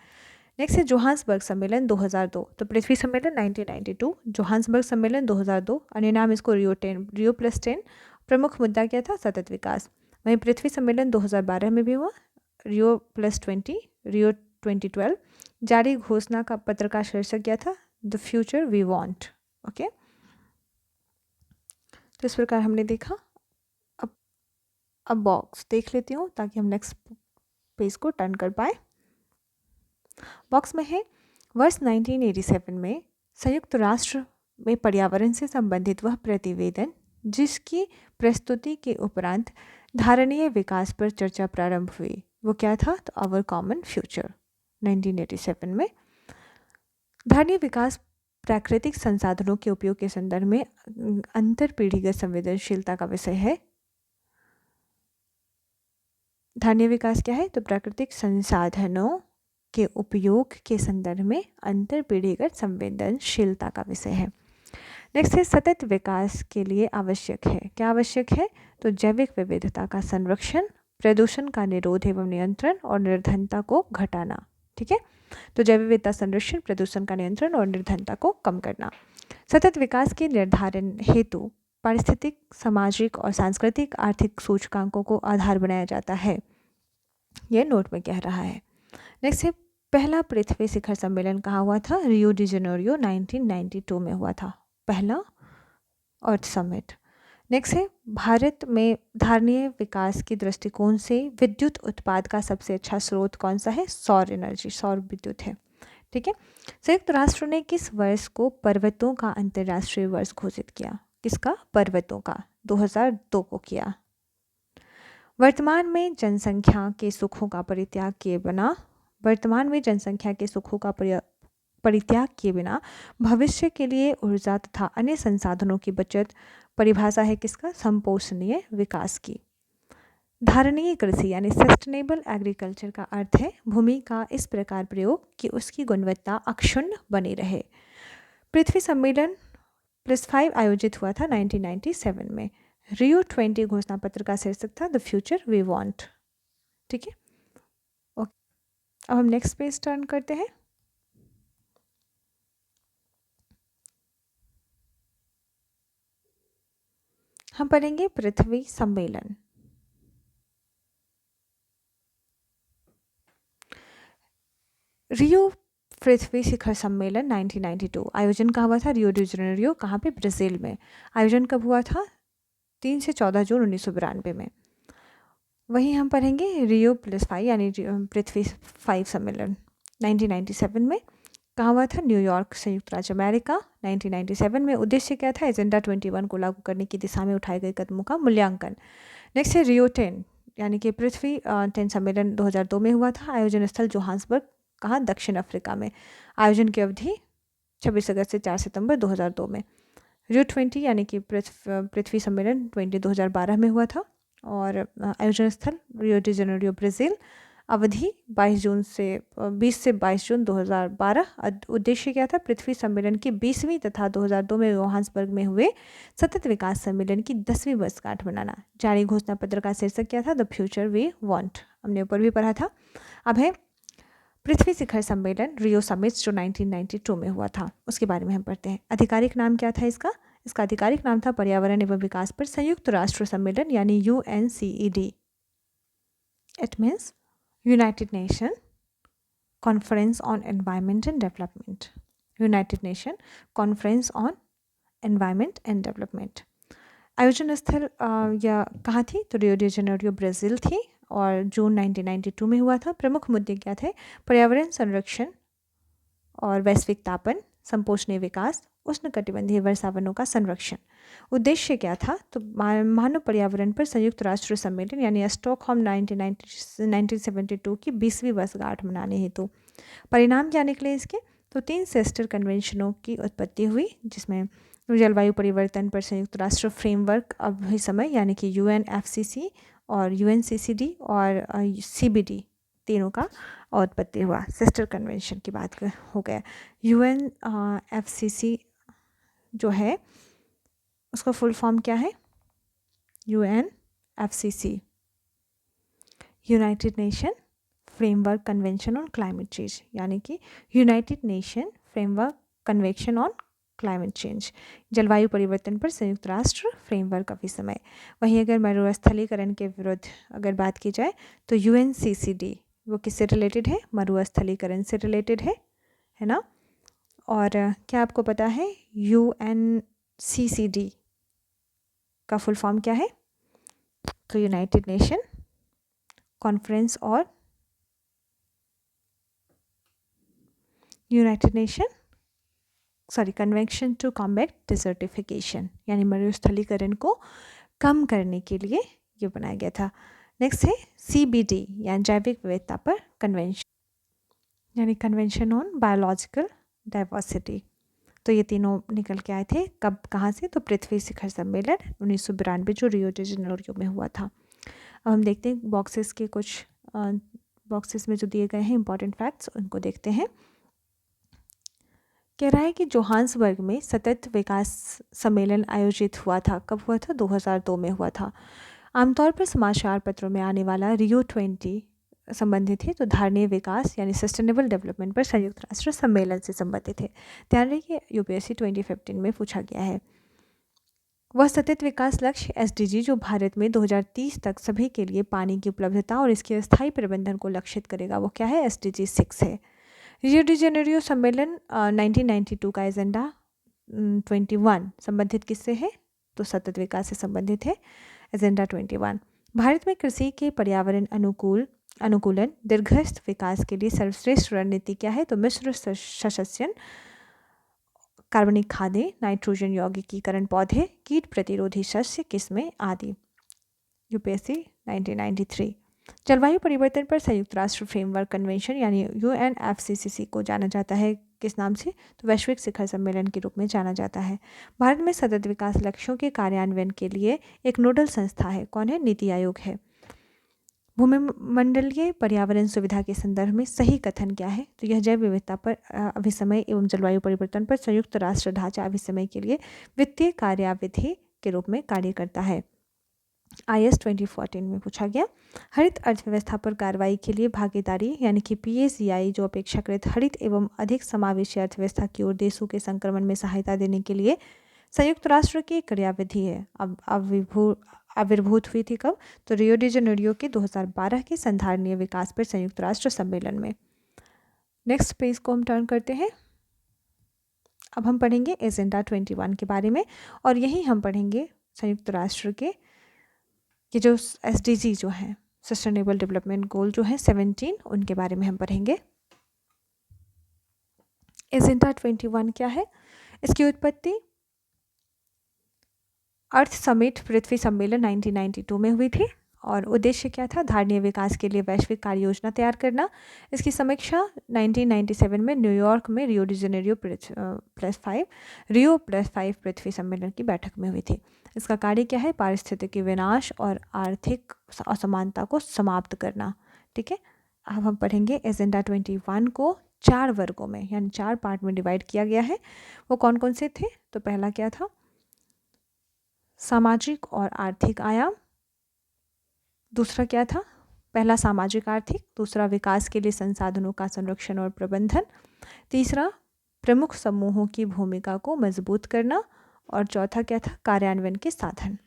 नेक्स्ट है जोहान्सबर्ग सम्मेलन 2002। तो पृथ्वी सम्मेलन 1992, जोहान्सबर्ग सम्मेलन 2002, अन्य नाम इसको रियो प्लस 10। प्रमुख मुद्दा क्या था, सतत विकास। वहीं पृथ्वी सम्मेलन 2012 में भी हुआ, रियो प्लस 20, रियो 2012। जारी घोषणा का पत्र का शीर्षक क्या था, the future we want, okay. तो इस प्रकार हमने देखा। अब बॉक्स देख लेती हूँ ताकि हम नेक्स्ट पेज को टर्न कर पाए। बॉक्स में है वर्ष 1987 में संयुक्त राष्ट्र में पर्यावरण से संबंधित वह प्रतिवेदन जिसकी प्रस्तुति के उपरांत धारणीय विकास पर चर्चा प्रारंभ हुई, वो क्या था, तो आवर कॉमन फ्यूचर। 1987 में धारणीय विकास प्राकृतिक संसाधनों के उपयोग के संदर्भ में अंतर पीढ़ीगत संवेदनशीलता का विषय है। धारणीय विकास क्या है, तो प्राकृतिक संसाधनों के उपयोग के संदर्भ में अंतर पीढ़ीगत संवेदनशीलता का विषय है। नेक्स्ट है सतत विकास के लिए आवश्यक है, क्या आवश्यक है, तो जैविक विविधता का संरक्षण, प्रदूषण का निरोध एवं नियंत्रण और निर्धनता को घटाना, ठीक है। तो जैव विविधता संरक्षण, प्रदूषण का नियंत्रण और निर्धनता को कम करना। सतत विकास के निर्धारण हेतु पारिस्थितिक, सामाजिक और सांस्कृतिक आर्थिक सूचकांकों को आधार बनाया जाता है, यह नोट में कह रहा है। नेक्स्ट है पहला पृथ्वी शिखर सम्मेलन कहाँ हुआ था, रियो डी जेनेरियो 1992 में हुआ था, पहला अर्थ समिट। नेक्स्ट है भारत में धारणीय विकास के दृष्टिकोण से विद्युत उत्पाद का सबसे अच्छा स्रोत कौन सा है, सौर एनर्जी, सौर विद्युत है, ठीक है। संयुक्त राष्ट्र ने किस वर्ष को पर्वतों का अंतर्राष्ट्रीय वर्ष घोषित किया, किसका, पर्वतों का, 2002 को किया। वर्तमान में जनसंख्या के सुखों का परित्याग किए बिना भविष्य के लिए ऊर्जा तथा अन्य संसाधनों की बचत परिभाषा है किसका? संपोषणीय विकास की। धारणीय कृषि यानी सस्टेनेबल एग्रीकल्चर का अर्थ है भूमि का इस प्रकार प्रयोग कि उसकी गुणवत्ता अक्षुण्ण बनी रहे। पृथ्वी सम्मेलन +5 आयोजित हुआ था 1997 में। रियो 20 घोषणा पत्र का शीर्षक था द फ्यूचर वी वांट। ठीक है, ओके, अब हम नेक्स्ट पेज टर्न करते हैं। हम पढ़ेंगे पृथ्वी सम्मेलन। रियो पृथ्वी शिखर सम्मेलन 1992 आयोजन कहाँ हुआ था? रियो डी जेनेरियो, कहाँ पे? ब्राज़ील में। आयोजन कब हुआ था? 3 से 14 जून 1992 में। वहीं हम पढ़ेंगे रियो +5 यानी पृथ्वी 5 सम्मेलन 1997 में। कहाँ हुआ था? न्यूयॉर्क, संयुक्त राज्य अमेरिका। 1997 में उद्देश्य क्या था? एजेंडा 21 को लागू करने की दिशा में उठाए गए कदमों का मूल्यांकन। नेक्स्ट है रियो 10 यानी कि पृथ्वी 10 सम्मेलन 2002 में हुआ था। आयोजन स्थल जोहान्सबर्ग, कहाँ? दक्षिण अफ्रीका में। आयोजन की अवधि 26 अगस्त से 4 सितंबर 2002 में। रियो 20 यानी कि पृथ्वी सम्मेलन 20 2012 में हुआ था और आयोजन स्थल रियो डी जेनेरियो, ब्राज़ील। अवधि 20 से 22 जून 2012। उद्देश्य क्या था? पृथ्वी सम्मेलन की 20वीं तथा 2002 में जोहान्सबर्ग में हुए सतत विकास सम्मेलन की 10वीं वर्षगांठ मनाना। जारी घोषणा पत्र का शीर्षक क्या था? The future we want. हमने ऊपर भी पढ़ा था। अब है पृथ्वी शिखर सम्मेलन रियो समिट जो 1992 में हुआ था, उसके बारे में हम पढ़ते हैं। आधिकारिक नाम क्या था इसका? इसका आधिकारिक नाम था पर्यावरण एवं विकास पर संयुक्त राष्ट्र सम्मेलन यानी UNCED। It means United nation conference on environment and development. United nation conference on environment and development. आयोजन स्थल या कहाँ थी? तो रियो डी जेनेरियो, ब्राज़ील थी और जून 1992 में हुआ था। प्रमुख मुद्दे क्या थे? पर्यावरण संरक्षण और वैश्विक तापन, संपोषणीय विकास, उष्णकटिबंधीय वर्षावनों का संरक्षण। उद्देश्य क्या था? तो मानव पर्यावरण पर संयुक्त राष्ट्र सम्मेलन यानी स्टॉकहोम 1972 की 20वीं वर्षगांठ मनाने हेतु। परिणाम क्या निकले इसके? तो 3 सिस्टर कन्वेंशनों की उत्पत्ति हुई जिसमें जलवायु परिवर्तन पर संयुक्त राष्ट्र फ्रेमवर्क अभी समय यानी कि UNFCCC और UNCCD और CBD तीनों का उत्पत्ति हुआ। सिस्टर कन्वेंशन की बात हो गया। UNFCCC जो है उसका फुल फॉर्म क्या है? UNFCCC, United nation framework convention on climate change, यानी कि United nation framework convention on climate change, जलवायु परिवर्तन पर संयुक्त राष्ट्र फ्रेमवर्क अभी समय। वहीं अगर मरुस्थलीकरण के विरुद्ध अगर बात की जाए तो UNCCD वो किससे रिलेटेड है? मरुस्थलीकरण से रिलेटेड है ना। और क्या आपको पता है UNCCD का फुल फॉर्म क्या है? तो यूनाइटेड नेशन कॉन्फ्रेंस और कन्वेंशन टू कॉम्बैट डिसर्टिफिकेशन, यानी मरुस्थलीकरण को कम करने के लिए ये बनाया गया था। नेक्स्ट है CBD यानी जैविक विविधता पर कन्वेंशन, यानी कन्वेंशन ऑन बायोलॉजिकल डाइवर्सिटी। तो ये तीनों निकल के आए थे कब, कहाँ से? तो पृथ्वी शिखर सम्मेलन 1992 जो रियो डी जेनेरियो में हुआ था। अब हम देखते हैं बॉक्सेस के कुछ बॉक्सेस में जो दिए गए हैं इंपॉर्टेंट फैक्ट्स, उनको देखते हैं। कह रहा है कि जोहान्सबर्ग में सतत विकास सम्मेलन आयोजित हुआ था। कब हुआ था? 2002 में हुआ था। आमतौर पर समाचार पत्रों में आने वाला रियो 20 संबंधित है तो धारणीय विकास यानी सस्टेनेबल डेवलपमेंट पर संयुक्त राष्ट्र सम्मेलन से संबंधित है। ध्यान रखिए UPSC 2015 में पूछा गया है। वह सतत विकास लक्ष्य SDG जो भारत में 2030 तक सभी के लिए पानी की उपलब्धता और इसके स्थायी प्रबंधन को लक्षित करेगा, वो क्या है? SDG 6 है। रियो डी जेनेरियो सम्मेलन 1992 का एजेंडा 21 संबंधित किससे है? तो सतत विकास से संबंधित है एजेंडा 21। भारत में कृषि के पर्यावरण अनुकूलन दीर्घस्थ विकास के लिए सर्वश्रेष्ठ रणनीति क्या है? तो मिश्र सस्यन, कार्बनिक खादें, नाइट्रोजन यौगिकीकरण पौधे, कीट प्रतिरोधी शस्य किस्में आदि। UPSC 1993। जलवायु परिवर्तन पर संयुक्त राष्ट्र फ्रेमवर्क कन्वेंशन यानी UNFCCC को जाना जाता है किस नाम से? तो वैश्विक शिखर सम्मेलन के रूप में जाना जाता है। भारत में सतत विकास लक्ष्यों के कार्यान्वयन के लिए एक नोडल संस्था है। कौन है? नीति आयोग है। भूमंडलीय पर्यावरण सुविधा के संदर्भ में सही कथन क्या है? तो यह जैव विविधता पर अभिसमय एवं जलवायु परिवर्तन पर संयुक्त राष्ट्र ढांचा अभिसमय के लिए वित्तीय कार्याविधि के रूप में कार्य करता है। IS 2014 में पूछा गया। हरित अर्थव्यवस्था पर कार्रवाई के लिए भागीदारी यानी कि PACI जो अपेक्षाकृत हरित एवं अधिक समावेशी अर्थव्यवस्था की ओर देशों के संक्रमण में सहायता देने के लिए संयुक्त राष्ट्र की कार्याविधि है। अब आविर्भूत हुई थी कब? तो रियो डी जेनेरियो के 2012 के संधारणीय विकास पर संयुक्त राष्ट्र सम्मेलन में। नेक्स्ट पेज को हम टर्न करते हैं। अब हम पढ़ेंगे एजेंडा 21 के बारे में और यही हम पढ़ेंगे संयुक्त राष्ट्र के ये जो SDG जो हैं सस्टेनेबल डेवलपमेंट गोल जो है 17 उनके बारे में हम पढ़ेंगे। एजेंडा 21 क्या है? इसकी उत्पत्ति अर्थ समिट पृथ्वी सम्मेलन 1992 में हुई थी और उद्देश्य क्या था? धारणीय विकास के लिए वैश्विक कार्य योजना तैयार करना। इसकी समीक्षा 1997 में न्यूयॉर्क में रियो +5 पृथ्वी सम्मेलन की बैठक में हुई थी। इसका कार्य क्या है? पारिस्थितिकी विनाश और आर्थिक असमानता को समाप्त करना। ठीक है, अब हम पढ़ेंगे एजेंडा 21 को 4 वर्गों में यानी 4 पार्ट में डिवाइड किया गया है। वो कौन कौन से थे? तो पहला क्या था? सामाजिक और आर्थिक आयाम। दूसरा क्या था? पहला सामाजिक आर्थिक, दूसरा विकास के लिए संसाधनों का संरक्षण और प्रबंधन, तीसरा प्रमुख समूहों की भूमिका को मजबूत करना और चौथा क्या था? कार्यान्वयन के साधन।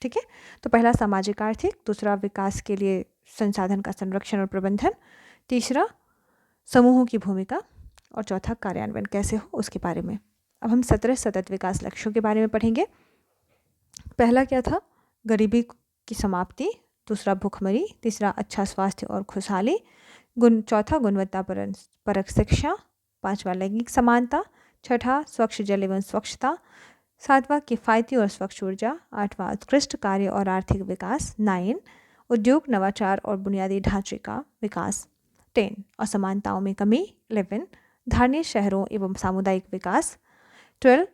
ठीक है, तो पहला सामाजिक आर्थिक, दूसरा विकास के लिए संसाधन का संरक्षण और प्रबंधन, तीसरा समूहों की भूमिका और चौथा कार्यान्वयन कैसे हो उसके बारे में। अब हम 17 सतत विकास लक्ष्यों के बारे में पढ़ेंगे। पहला क्या था? गरीबी की समाप्ति, दूसरा भूखमरी, तीसरा अच्छा स्वास्थ्य और खुशहाली, चौथा गुणवत्ता परक शिक्षा, पांचवा लैंगिक समानता, छठा स्वच्छ जल एवं स्वच्छता, सातवां किफ़ायती और स्वच्छ ऊर्जा, आठवां उत्कृष्ट कार्य और आर्थिक विकास, 9 उद्योग नवाचार और बुनियादी ढांचे का विकास, 10 असमानताओं में कमी, 11 धारणीय शहरों एवं सामुदायिक विकास, 12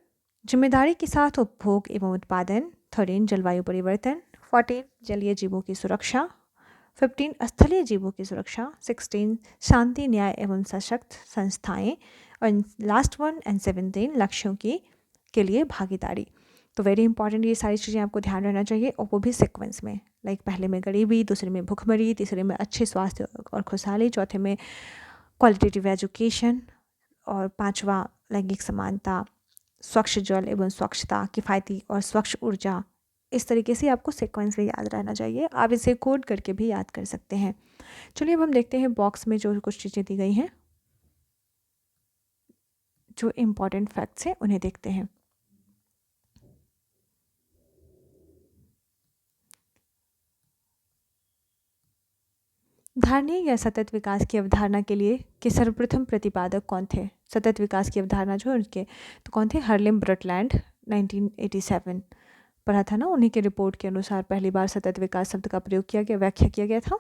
जिम्मेदारी के साथ उपभोग एवं उत्पादन, 13 जलवायु परिवर्तन, 14 जलीय जीवों की सुरक्षा, 15 स्थलीय जीवों की सुरक्षा, 16 शांति न्याय एवं सशक्त संस्थाएं और लास्ट वन एंड 17 लक्ष्यों के लिए भागीदारी। तो वेरी इंपॉर्टेंट ये सारी चीज़ें आपको ध्यान रहना चाहिए और वो भी सीक्वेंस में, लाइक पहले में गरीबी, दूसरे में भूखमरी, तीसरे में अच्छे स्वास्थ्य और खुशहाली, चौथे में क्वालिटेटिव एजुकेशन और पांचवा लैंगिक समानता, स्वच्छ जल एवं स्वच्छता, किफ़ायती और स्वच्छ ऊर्जा। इस तरीके से आपको सीक्वेंस में याद रहना चाहिए। आप इसे कोड करके भी याद कर सकते हैं। चलिए अब हम देखते हैं बॉक्स में जो कुछ चीज़ें दी गई हैं, जो इम्पॉर्टेंट फैक्ट्स हैं उन्हें देखते हैं। धारणीय या सतत विकास की अवधारणा के लिए के सर्वप्रथम प्रतिपादक कौन थे? सतत विकास की अवधारणा जो है उनके तो कौन थे? हर्लिम ब्रटलैंड 1987 पढ़ा था ना, उन्हीं के रिपोर्ट के अनुसार पहली बार सतत विकास शब्द का प्रयोग किया गया, व्याख्या किया गया था।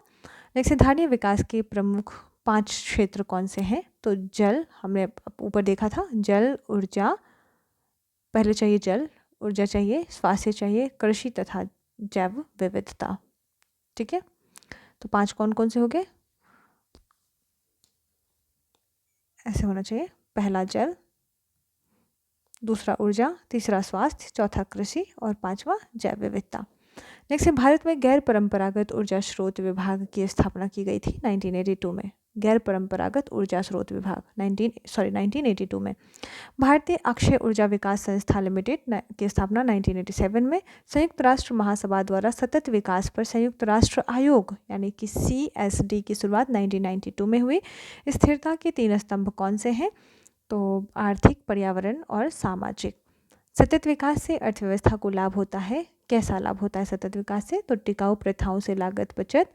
नेक्स्ट धारणीय विकास के प्रमुख 5 क्षेत्र कौन से हैं? तो जल, हमने ऊपर देखा था, जल, ऊर्जा, पहले चाहिए जल, ऊर्जा चाहिए, स्वास्थ्य चाहिए, कृषि तथा जैव विविधता। ठीक है, तो 5 कौन कौन से हो गए? ऐसे होना चाहिए, पहला जल, दूसरा ऊर्जा, तीसरा स्वास्थ्य, चौथा कृषि और पांचवा जैव विविधता। नेक्स्ट है भारत में गैर परंपरागत ऊर्जा स्रोत विभाग की स्थापना की गई थी 1982 में। गैर परंपरागत ऊर्जा स्रोत विभाग 1982 में। भारतीय अक्षय ऊर्जा विकास संस्था लिमिटेड की स्थापना 1987 में। संयुक्त राष्ट्र महासभा द्वारा सतत विकास पर संयुक्त राष्ट्र आयोग यानी कि CSD की शुरुआत 1992 में हुई। स्थिरता के 3 स्तंभ कौन से हैं? तो आर्थिक, पर्यावरण और सामाजिक। सतत विकास से अर्थव्यवस्था को लाभ होता है। कैसा लाभ होता है सतत विकास से? तो टिकाऊ प्रथाओं से लागत बचत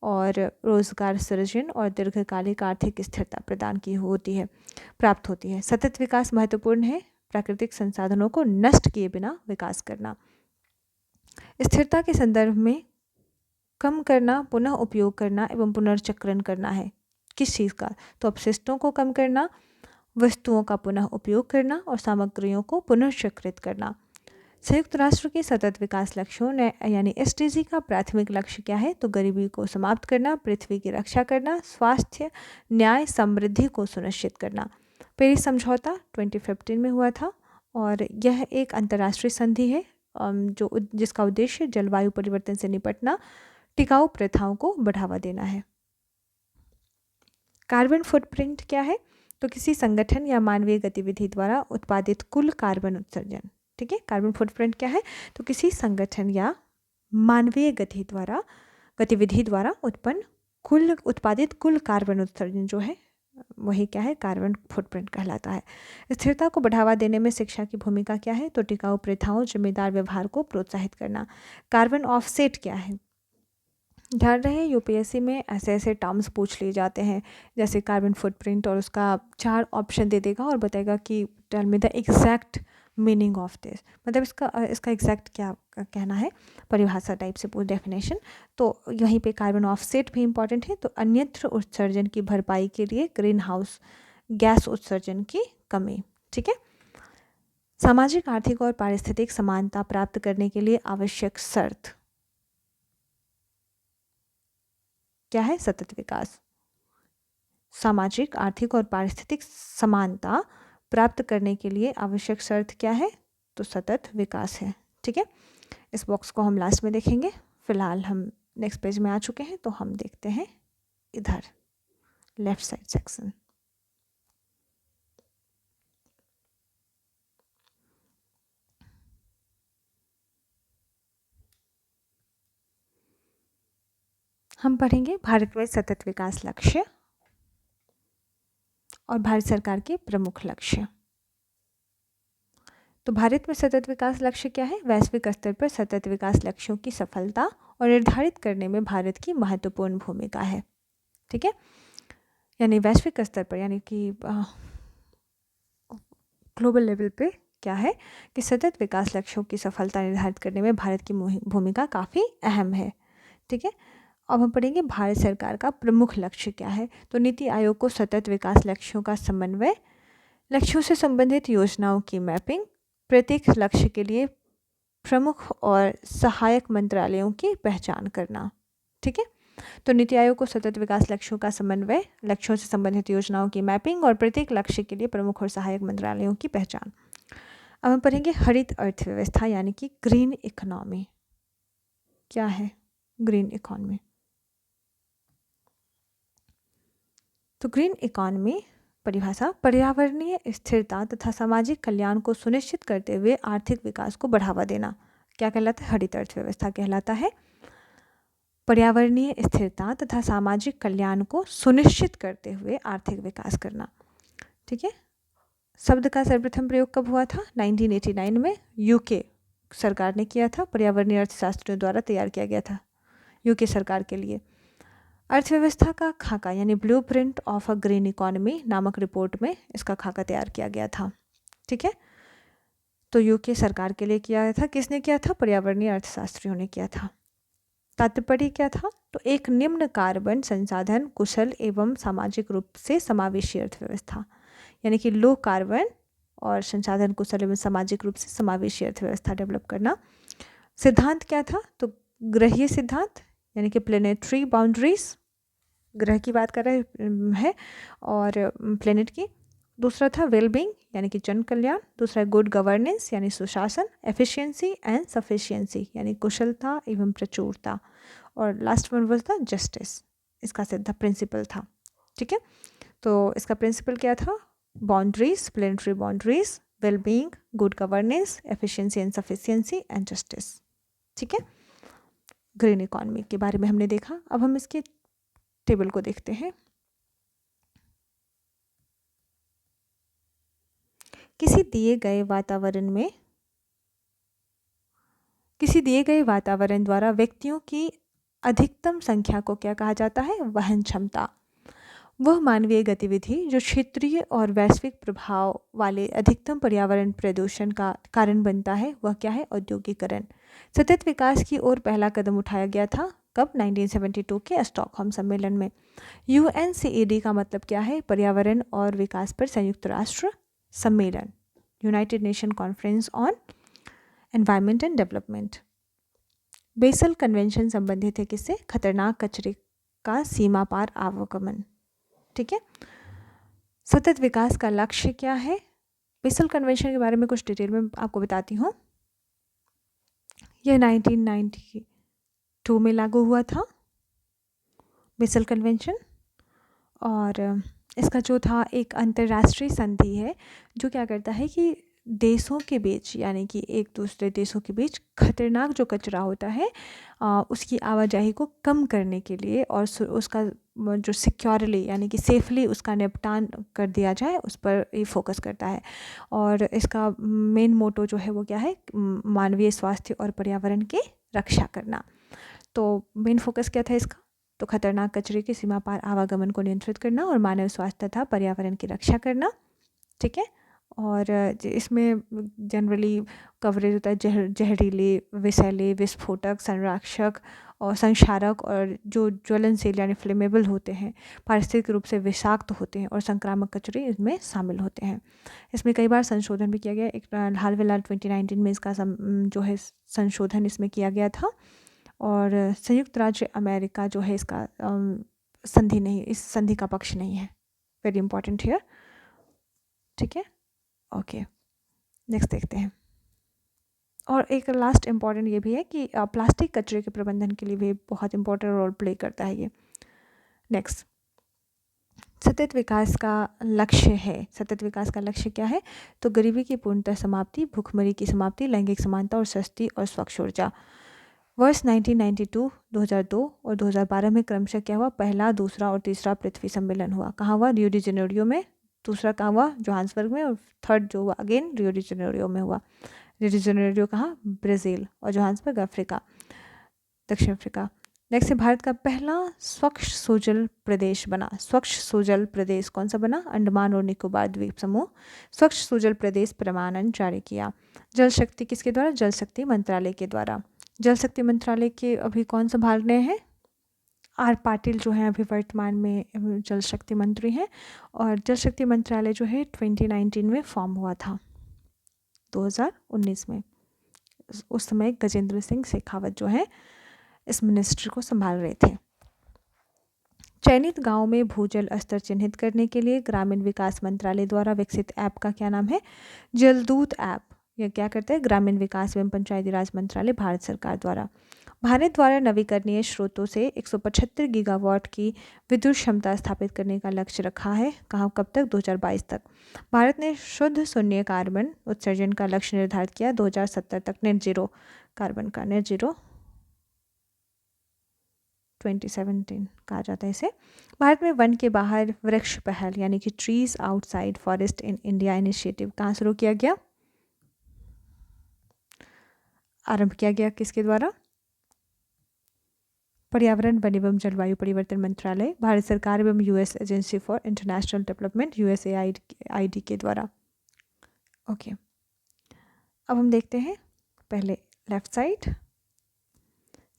और रोजगार सृजन और दीर्घकालिक आर्थिक स्थिरता प्रदान की होती है, प्राप्त होती है। सतत विकास महत्वपूर्ण है प्राकृतिक संसाधनों को नष्ट किए बिना विकास करना। स्थिरता के संदर्भ में कम करना, पुनः उपयोग करना एवं पुनर्चक्रण करना है। किस चीज़ का? तो अपशिष्टों को कम करना, वस्तुओं का पुनः उपयोग करना और सामग्रियों को पुनर्चक्रित करना। संयुक्त राष्ट्र के सतत विकास लक्ष्यों ने यानी SDG का प्राथमिक लक्ष्य क्या है? तो गरीबी को समाप्त करना, पृथ्वी की रक्षा करना, स्वास्थ्य, न्याय, समृद्धि को सुनिश्चित करना। पेरिस समझौता 2015 में हुआ था और यह एक अंतर्राष्ट्रीय संधि है जिसका उद्देश्य जलवायु परिवर्तन से निपटना, टिकाऊ प्रथाओं को बढ़ावा देना है। कार्बन फुटप्रिंट क्या है? तो किसी संगठन या मानवीय गतिविधि द्वारा उत्पादित कुल कार्बन उत्सर्जन। ठीक है, कार्बन फुटप्रिंट क्या है? तो किसी संगठन या मानवीय गतिविधि द्वारा उत्पादित कुल कार्बन उत्सर्जन जो है वही क्या है? कार्बन फुटप्रिंट कहलाता है। स्थिरता को बढ़ावा देने में शिक्षा की भूमिका क्या है? तो टिकाऊ प्रथाओं, जिम्मेदार व्यवहार को प्रोत्साहित करना। कार्बन ऑफसेट क्या है? ध्यान रहे UPSC में ऐसे टर्म्स पूछ लिए जाते हैं जैसे कार्बन फुटप्रिंट और उसका 4 ऑप्शन दे देगा और बताएगा कि tell me the exact meaning of this, मतलब इसका एग्जैक्ट क्या कहना है, परिभाषा टाइप से पूरी डेफिनेशन। तो यहीं पे कार्बन ऑफसेट भी इंपॉर्टेंट है। तो अन्यत्र उत्सर्जन की भरपाई के लिए ग्रीन हाउस गैस उत्सर्जन की कमी। ठीक है, सामाजिक, आर्थिक और पारिस्थितिक समानता प्राप्त करने के लिए आवश्यक शर्त क्या है? सतत विकास। सामाजिक, आर्थिक और पारिस्थितिक समानता प्राप्त करने के लिए आवश्यक शर्त क्या है? तो सतत विकास है। ठीक है, इस बॉक्स को हम लास्ट में देखेंगे। फिलहाल हम नेक्स्ट पेज में आ चुके हैं, तो हम देखते हैं इधर लेफ्ट साइड सेक्शन। हम पढ़ेंगे भारत में सतत विकास लक्ष्य और भारत सरकार के प्रमुख लक्ष्य। तो भारत में सतत विकास लक्ष्य क्या है? वैश्विक स्तर पर सतत विकास लक्ष्यों की सफलता और निर्धारित करने में भारत की महत्वपूर्ण भूमिका है। ठीक है, यानी वैश्विक स्तर पर यानी कि ग्लोबल लेवल पे क्या है कि सतत विकास लक्ष्यों की सफलता निर्धारित करने में भारत की भूमिका काफ़ी अहम है। ठीक है, अब हम पढ़ेंगे भारत सरकार का प्रमुख लक्ष्य क्या है। तो नीति आयोग को सतत विकास लक्ष्यों का समन्वय, लक्ष्यों से संबंधित योजनाओं की मैपिंग, प्रत्येक लक्ष्य के लिए प्रमुख और सहायक मंत्रालयों की पहचान करना। ठीक है, तो नीति आयोग को सतत विकास लक्ष्यों का समन्वय, लक्ष्यों से संबंधित योजनाओं की मैपिंग और प्रत्येक लक्ष्य के लिए प्रमुख और सहायक मंत्रालयों की पहचान। अब हम पढ़ेंगे हरित अर्थव्यवस्था यानी कि ग्रीन इकोनॉमी। क्या है ग्रीन इकोनॉमी? तो ग्रीन इकोनॉमी परिभाषा पर्यावरणीय स्थिरता तथा सामाजिक कल्याण को सुनिश्चित करते हुए आर्थिक विकास को बढ़ावा देना। क्या कहलाता है? हरित अर्थव्यवस्था कहलाता है। पर्यावरणीय स्थिरता तथा सामाजिक कल्याण को सुनिश्चित करते हुए आर्थिक विकास करना। ठीक है, शब्द का सर्वप्रथम प्रयोग कब हुआ था? 1989 में UK सरकार ने किया था। पर्यावरणीय अर्थशास्त्रियों द्वारा तैयार किया गया था UK सरकार के लिए। अर्थव्यवस्था का खाका यानी blueprint of a green economy नामक रिपोर्ट में इसका खाका तैयार किया गया था। ठीक है, तो UK सरकार के लिए किया था। किसने किया था? पर्यावरणीय अर्थशास्त्रियों ने किया था। तात्पर्य क्या था? तो एक निम्न कार्बन संसाधन कुशल एवं सामाजिक रूप से समावेशी अर्थव्यवस्था, यानी कि लो कार्बन और संसाधन कुशल एवं सामाजिक रूप से समावेशी अर्थव्यवस्था डेवलप करना। सिद्धांत क्या था? तो ग्रहीय सिद्धांत यानी कि प्लेनेटरी बाउंड्रीज, ग्रह की बात कर रहे हैं और प्लेनेट की। दूसरा था वेलबींग यानी कि जन कल्याण। दूसरा है गुड गवर्नेंस यानी सुशासन। एफिशिएंसी एंड सफिशिएंसी यानी कुशलता एवं प्रचुरता। और last one was the justice, इसका सिद्धांत प्रिंसिपल था। ठीक है, तो इसका प्रिंसिपल क्या था? Boundaries, planetary boundaries, wellbeing, good governance, efficiency and sufficiency and justice. ठीक है, ग्रीन इकोनॉमी के बारे में हमने देखा। अब हम इसके टेबल को देखते हैं। किसी दिए गए वातावरण द्वारा व्यक्तियों की अधिकतम संख्या को क्या कहा जाता है? वहन क्षमता। वह मानवीय गतिविधि जो क्षेत्रीय और वैश्विक प्रभाव वाले अधिकतम पर्यावरण प्रदूषण का कारण बनता है, वह क्या है? औद्योगिकरण। सतत विकास की ओर पहला कदम उठाया गया था कब? 1972 के स्टॉकहोम सम्मेलन में। UNCED का मतलब क्या है? पर्यावरण और विकास पर संयुक्त राष्ट्र सम्मेलन, United nation conference on environment and development. Basal convention संबंधित है किससे? खतरनाक कचरे का सीमा पार आवागमन। ठीक है। सतत विकास का लक्ष्य क्या है? बेसल कन्वेंशन के बारे में कुछ डिटेल में आपको बताती हूँ। यह 1992 में लागू हुआ था बेसल कन्वेंशन, और इसका जो था एक अंतर्राष्ट्रीय संधि है जो क्या करता है कि देशों के बीच, यानी कि एक दूसरे देशों के बीच खतरनाक जो कचरा होता है उसकी आवाजाही को कम करने के लिए और उसका जो सिक्योरली यानी कि सेफली उसका निपटान कर दिया जाए उस पर ये फोकस करता है। और इसका मेन मोटो जो है वो क्या है? मानवीय स्वास्थ्य और पर्यावरण की रक्षा करना। तो मेन फोकस क्या था इसका? तो खतरनाक कचरे की सीमा पार आवागमन को नियंत्रित करना और मानव स्वास्थ्य तथा पर्यावरण की रक्षा करना। ठीक है। और इसमें जनरली कवरेज होता है जहरीले, विषैले, विस्फोटक, संरक्षक और संक्षारक और जो ज्वलनशील यानी फ्लेमेबल होते हैं, पारिस्थितिक रूप से विषाक्त होते हैं और संक्रामक कचरे इसमें शामिल होते हैं। इसमें कई बार संशोधन भी किया गया। एक हाल फिलहाल 2019 में इसका जो है संशोधन इसमें किया गया था। और संयुक्त राज्य अमेरिका जो है इसका संधि नहीं, इस संधि का पक्ष नहीं है। Very important here. ठीक है। ओके, नेक्स्ट देखते हैं। और एक लास्ट इम्पॉर्टेंट ये भी है कि प्लास्टिक कचरे के प्रबंधन के लिए भी बहुत इंपॉर्टेंट रोल प्ले करता है ये। नेक्स्ट, सतत विकास का लक्ष्य है। सतत विकास का लक्ष्य क्या है? तो गरीबी की पूर्णतः समाप्ति, भूखमरी की समाप्ति, लैंगिक समानता और सस्ती और स्वच्छ ऊर्जा। वर्ष 1992, 2002 और 2012 में क्रमशः क्या हुआ? पहला, दूसरा और तीसरा पृथ्वी सम्मेलन हुआ। कहाँ हुआ? रियो डी जेनेरियो में। दूसरा कहाँ हुआ? जोहान्सबर्ग में। और थर्ड जो हुआ अगेन रियो डी जेनेरियो में हुआ। रियो डी जेनेरियो कहाँ? ब्राज़ील। और जोहान्सबर्ग अफ्रीका, दक्षिण अफ्रीका। नेक्स्ट है, भारत का पहला स्वच्छ सोजल प्रदेश बना। स्वच्छ सोजल प्रदेश कौन सा बना? अंडमान और निकोबार द्वीप समूह स्वच्छ सोजल प्रदेश प्रमाणन जारी किया। जल शक्ति किसके द्वारा? जल शक्ति मंत्रालय के द्वारा। जल शक्ति मंत्रालय के अभी कौन संभाल रहे हैं? आर पाटिल जो है अभी वर्तमान में जल शक्ति मंत्री हैं। और जल शक्ति मंत्रालय जो है 2019 में फॉर्म हुआ था, 2019 में। उस समय गजेंद्र सिंह शेखावत जो है इस मिनिस्ट्री को संभाल रहे थे। चयनित गांव में भूजल स्तर चिन्हित करने के लिए ग्रामीण विकास मंत्रालय द्वारा विकसित ऐप का क्या नाम है? जलदूत ऐप। यह क्या करता है? ग्रामीण विकास एवं पंचायती राज मंत्रालय, भारत सरकार द्वारा। भारत द्वारा नवीकरणीय स्रोतों से 175 गीगावाट की विद्युत क्षमता स्थापित करने का लक्ष्य रखा है। कहाँ, कब तक? 2022 तक। भारत ने शुद्ध शून्य कार्बन उत्सर्जन का लक्ष्य निर्धारित किया 2070 तक। नेट जीरो कार्बन का, नेट जीरो 2017 कहा जाता है इसे। भारत में वन के बाहर वृक्ष पहल यानी कि trees outside forest in India initiative कहाँ शुरू किया गया? आरंभ किया गया किसके द्वारा? पर्यावरण, वन एवं जलवायु परिवर्तन मंत्रालय, भारत सरकार एवं US agency for international development USAID के द्वारा। ओके, अब हम देखते हैं पहले लेफ्ट साइड।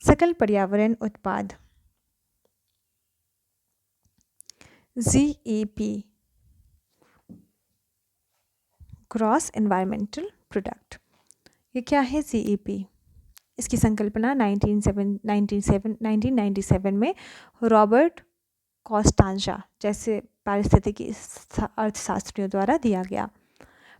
सकल पर्यावरण उत्पाद GEP, ग्रॉस एनवायरमेंटल प्रोडक्ट। ये क्या है GEP? इसकी संकल्पना 1997 में रॉबर्ट कॉस्टांजा जैसे पारिस्थितिकी अर्थशास्त्रियों द्वारा दिया गया।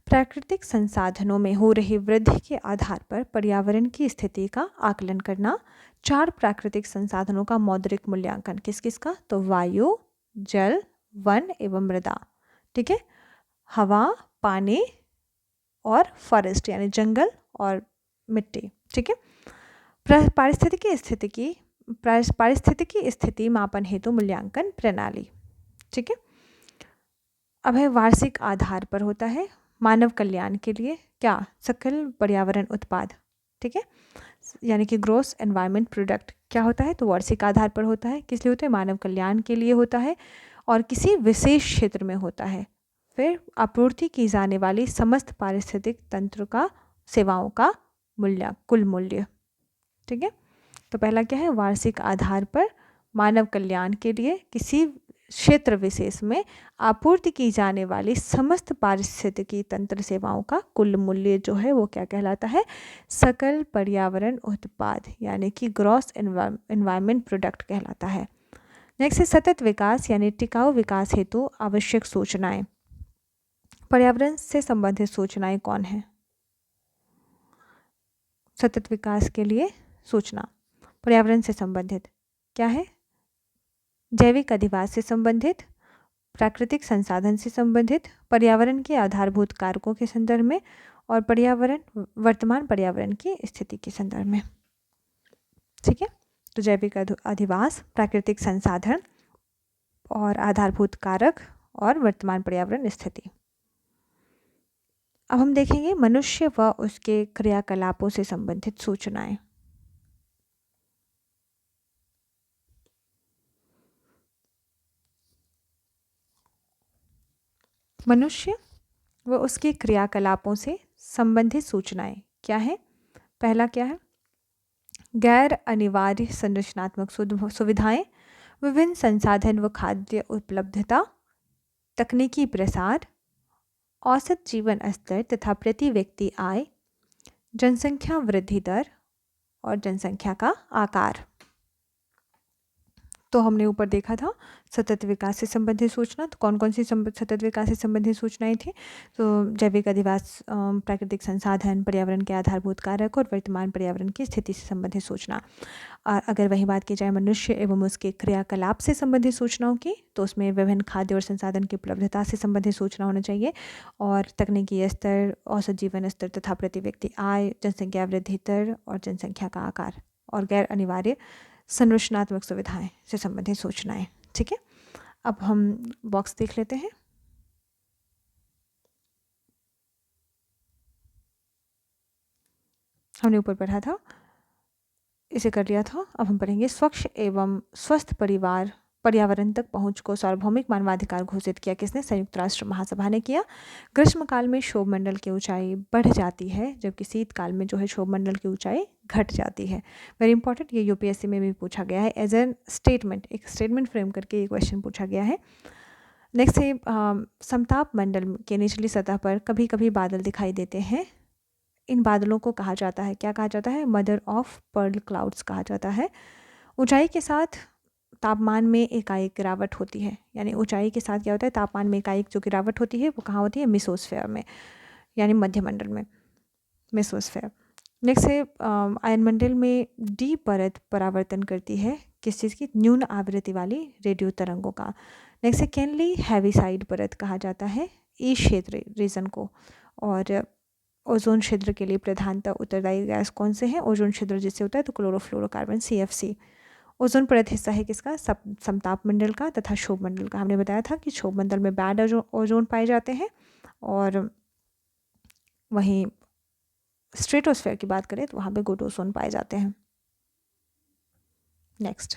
प्राकृतिक संसाधनों में हो रही वृद्धि के आधार पर पर्यावरण की स्थिति का आकलन करना। 4 प्राकृतिक संसाधनों का मौद्रिक मूल्यांकन किस किस का? तो वायु, जल, वन एवं मृदा। ठीक है, हवा, पानी और फॉरेस्ट यानी जंगल और मिट्टी। ठीक है, पारिस्थितिकी स्थिति मापन हेतु मूल्यांकन प्रणाली। ठीक है, अब है वार्षिक आधार पर होता है मानव कल्याण के लिए क्या? सकल पर्यावरण उत्पाद। ठीक है, यानी कि ग्रॉस एनवायरमेंट प्रोडक्ट क्या होता है? तो वार्षिक आधार पर होता है। किस लिए होता है? मानव कल्याण के लिए होता है और किसी विशेष क्षेत्र में होता है। फिर आपूर्ति की जाने वाली समस्त पारिस्थितिक तंत्र का सेवाओं का कुल मूल्य। ठीक है, तो पहला क्या है, वार्षिक आधार पर मानव कल्याण के लिए किसी क्षेत्र विशेष में आपूर्ति की जाने वाली समस्त पारिस्थितिकी तंत्र सेवाओं का कुल मूल्य जो है वो क्या कहलाता है, सकल पर्यावरण उत्पाद यानी कि ग्रॉस एनवायरनमेंट प्रोडक्ट कहलाता है। नेक्स्ट है सतत विकास यानी टिकाऊ विकास हेतु आवश्यक सूचनाएं। पर्यावरण से संबंधित सूचनाएं कौन है? सतत विकास के लिए सूचना पर्यावरण से संबंधित क्या है? जैविक अधिवास से संबंधित, प्राकृतिक संसाधन से संबंधित, पर्यावरण के आधारभूत कारकों के संदर्भ में और पर्यावरण वर्तमान पर्यावरण की स्थिति के संदर्भ में। ठीक है, तो जैविक अधिवास, प्राकृतिक संसाधन और आधारभूत कारक और वर्तमान पर्यावरण स्थिति। अब हम देखेंगे मनुष्य व उसके क्रियाकलापों से संबंधित सूचनाएं। मनुष्य व उसके क्रियाकलापों से संबंधित सूचनाएं क्या है? पहला क्या है, गैर अनिवार्य संरचनात्मक सुविधाएं, विभिन्न संसाधन व खाद्य उपलब्धता, तकनीकी प्रसार, औसत जीवन स्तर तथा प्रति व्यक्ति आय, जनसंख्या वृद्धि दर और जनसंख्या का आकार। तो हमने ऊपर देखा था सतत विकास से संबंधित सूचना, तो कौन कौन सी सतत विकास से संबंधित सूचनाएं थी? तो जैविक अधिवास, प्राकृतिक संसाधन, पर्यावरण के आधारभूत कारक और वर्तमान पर्यावरण की स्थिति से संबंधित सूचना। और अगर वही बात की जाए मनुष्य एवं उसके क्रियाकलाप से संबंधित सूचनाओं की, तो उसमें विभिन्न खाद्य और संसाधन की उपलब्धता से संबंधित सूचना होना चाहिए और तकनीकी स्तर, औसत जीवन स्तर तथा प्रति व्यक्ति आय, जनसंख्या वृद्धि दर और जनसंख्या का आकार और गैर अनिवार्य संरचनात्मक सुविधाएं से संबंधित सूचनाएं। ठीक है, अब हम बॉक्स देख लेते हैं। हमने ऊपर पढ़ा था, इसे कर लिया था। अब हम पढ़ेंगे स्वच्छ एवं स्वस्थ पर्यावरण तक पहुंच को सार्वभौमिक मानवाधिकार घोषित किया किसने? संयुक्त राष्ट्र महासभा ने किया। ग्रीष्मकाल में क्षोभमंडल की ऊंचाई बढ़ जाती है जबकि शीतकाल में जो है क्षोभमंडल की ऊंचाई घट जाती है। वेरी इंपॉर्टेंट, ये यूपीएससी में भी पूछा गया है एज एन स्टेटमेंट, एक स्टेटमेंट फ्रेम करके ये क्वेश्चन पूछा गया है। नेक्स्ट है समताप मंडल के निचली सतह पर कभी कभी बादल दिखाई देते हैं। इन बादलों को कहा जाता है, क्या कहा जाता है? मदर ऑफ पर्ल क्लाउड्स कहा जाता है। ऊंचाई के साथ तापमान में एकाएक गिरावट होती है, यानी ऊंचाई के साथ क्या होता है? तापमान में एकाएक जो गिरावट होती है वो कहाँ होती है? मेसोस्फेयर में, यानी मध्यमंडल में, मेसोस्फेयर। नेक्स्ट है आयनमंडल में डी परत परावर्तन करती है किस चीज़ की? न्यून आवृत्ति वाली रेडियो तरंगों का। नेक्स्ट है कैनली हैवीसाइड परत कहा जाता है ई क्षेत्र रीजन को। और ओजोन छिद्र के लिए प्रधानतः उत्तरदायी गैस कौन से हैं? ओजोन छिद्र जिससे होता है तो क्लोरोफ्लोरोकार्बन CFC। ओजोन परत हिस्सा है किसका? समताप मंडल का तथा क्षोभ मंडल का। हमने बताया था कि क्षोभ मंडल में बैड ओजोन पाए जाते हैं और वहीं स्ट्रेटोस्फेयर की बात करें तो वहाँ पे गुड ओजोन पाए जाते हैं। नेक्स्ट,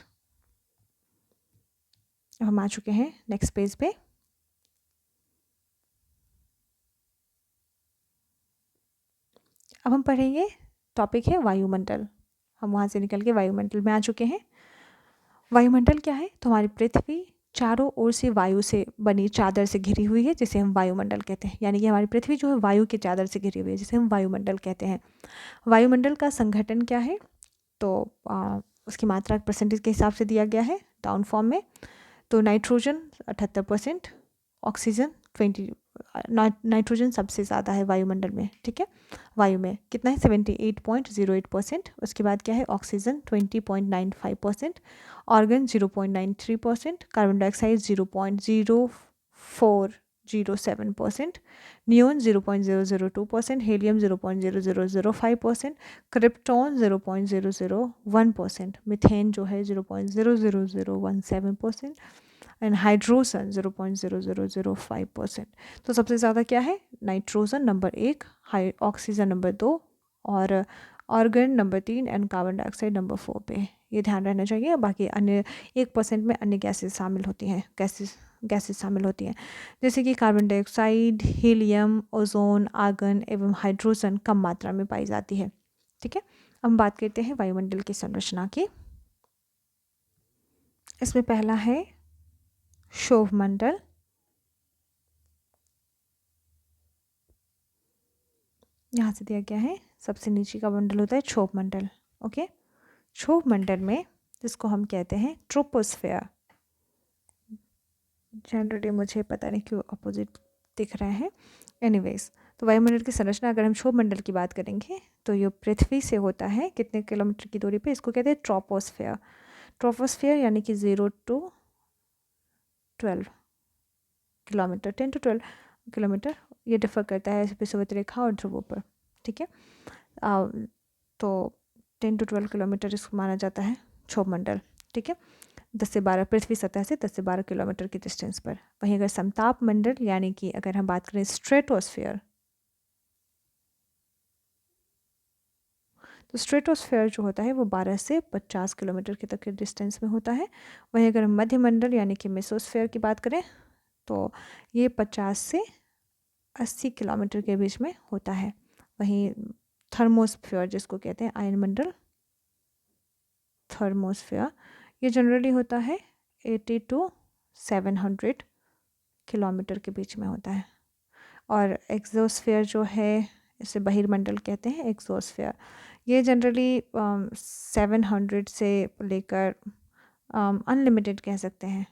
अब हम आ चुके हैं नेक्स्ट पेज पे। अब हम पढ़ेंगे, टॉपिक है वायुमंडल। हम वहाँ से निकल के वायुमंडल में आ चुके हैं। वायुमंडल क्या है? तो हमारी पृथ्वी चारों ओर से वायु से बनी चादर से घिरी हुई है जिसे हम वायुमंडल कहते हैं, यानी कि हमारी पृथ्वी जो है वायु की चादर से घिरी हुई है जिसे हम वायुमंडल कहते हैं। वायुमंडल का संघटन क्या है? तो उसकी मात्रा परसेंटेज के हिसाब से दिया गया है डाउन फॉर्म में। तो नाइट्रोजन 78%, ऑक्सीजन 20, नाइट्रोजन सबसे ज़्यादा है वायुमंडल में। ठीक है, वायु में कितना है? 78.08%। उसके बाद क्या है? Oxygen 20.95%, organ 0.93%, carbon dioxide 0.0407%, neon 0.002%, helium 0.0005%, krypton 0.001%, methane जो है 0.00017% एंड हाइड्रोजन 0.0005%। तो सबसे ज़्यादा क्या है? नाइट्रोजन नंबर 1, ऑक्सीजन नंबर 2 और organ number 3 and carbon dioxide number 4 पे। ये ध्यान रहना चाहिए। बाकी अन्य 1% में अन्य गैसेस शामिल होती हैं, गैसेस शामिल होती हैं जैसे कि carbon dioxide, helium, ozone, argon एवं हाइड्रोजन कम मात्रा में पाई जाती है। ठीक है, हम बात करते हैं वायुमंडल की संरचना की। इसमें पहला है क्षोभ मंडल। यहाँ से दिया गया है, सबसे नीचे का मंडल होता है क्षोभ मंडल। ओके, क्षोभ मंडल में जिसको हम कहते हैं ट्रोपोस्फेयर, जनरली मुझे पता नहीं क्यों अपोजिट दिख रहे हैं, एनीवेज। तो वायुमंडल की संरचना अगर हम क्षोभ मंडल की बात करेंगे तो ये पृथ्वी से होता है कितने किलोमीटर की दूरी पे, इसको कहते हैं ट्रोपोस्फेयर। ट्रोपोस्फेयर यानी कि 0 to 12 किलोमीटर, 10 to 12 किलोमीटर, ये डिफर करता है विषुवत रेखा और ध्रुवों पर। ठीक है, तो 10 to 12 किलोमीटर इसको माना जाता है क्षोभ मंडल। ठीक है, 10 से 12 पृथ्वी सतह से 10 से 12 किलोमीटर की डिस्टेंस पर। वहीं अगर समताप मंडल यानी कि अगर हम बात करें स्ट्रेटोस्फेयर, तो स्ट्रेटोस्फेयर जो होता है वो 12 से 50 किलोमीटर के तक के डिस्टेंस में होता है। वहीं अगर हम मध्य मंडल यानी कि मेसोस्फेयर की बात करें तो ये 50 से 80 किलोमीटर के बीच में होता है। वहीं थर्मोस्फेयर जिसको कहते हैं आयन मंडल, थर्मोस्फेयर, ये जनरली होता है 80 to 700 किलोमीटर के बीच में होता है। और एक्सोस्फेयर जो है, इसे बहिर्मंडल कहते हैं, एक्सोस्फेयर, ये जनरली 700 से लेकर अनलिमिटेड कह सकते हैं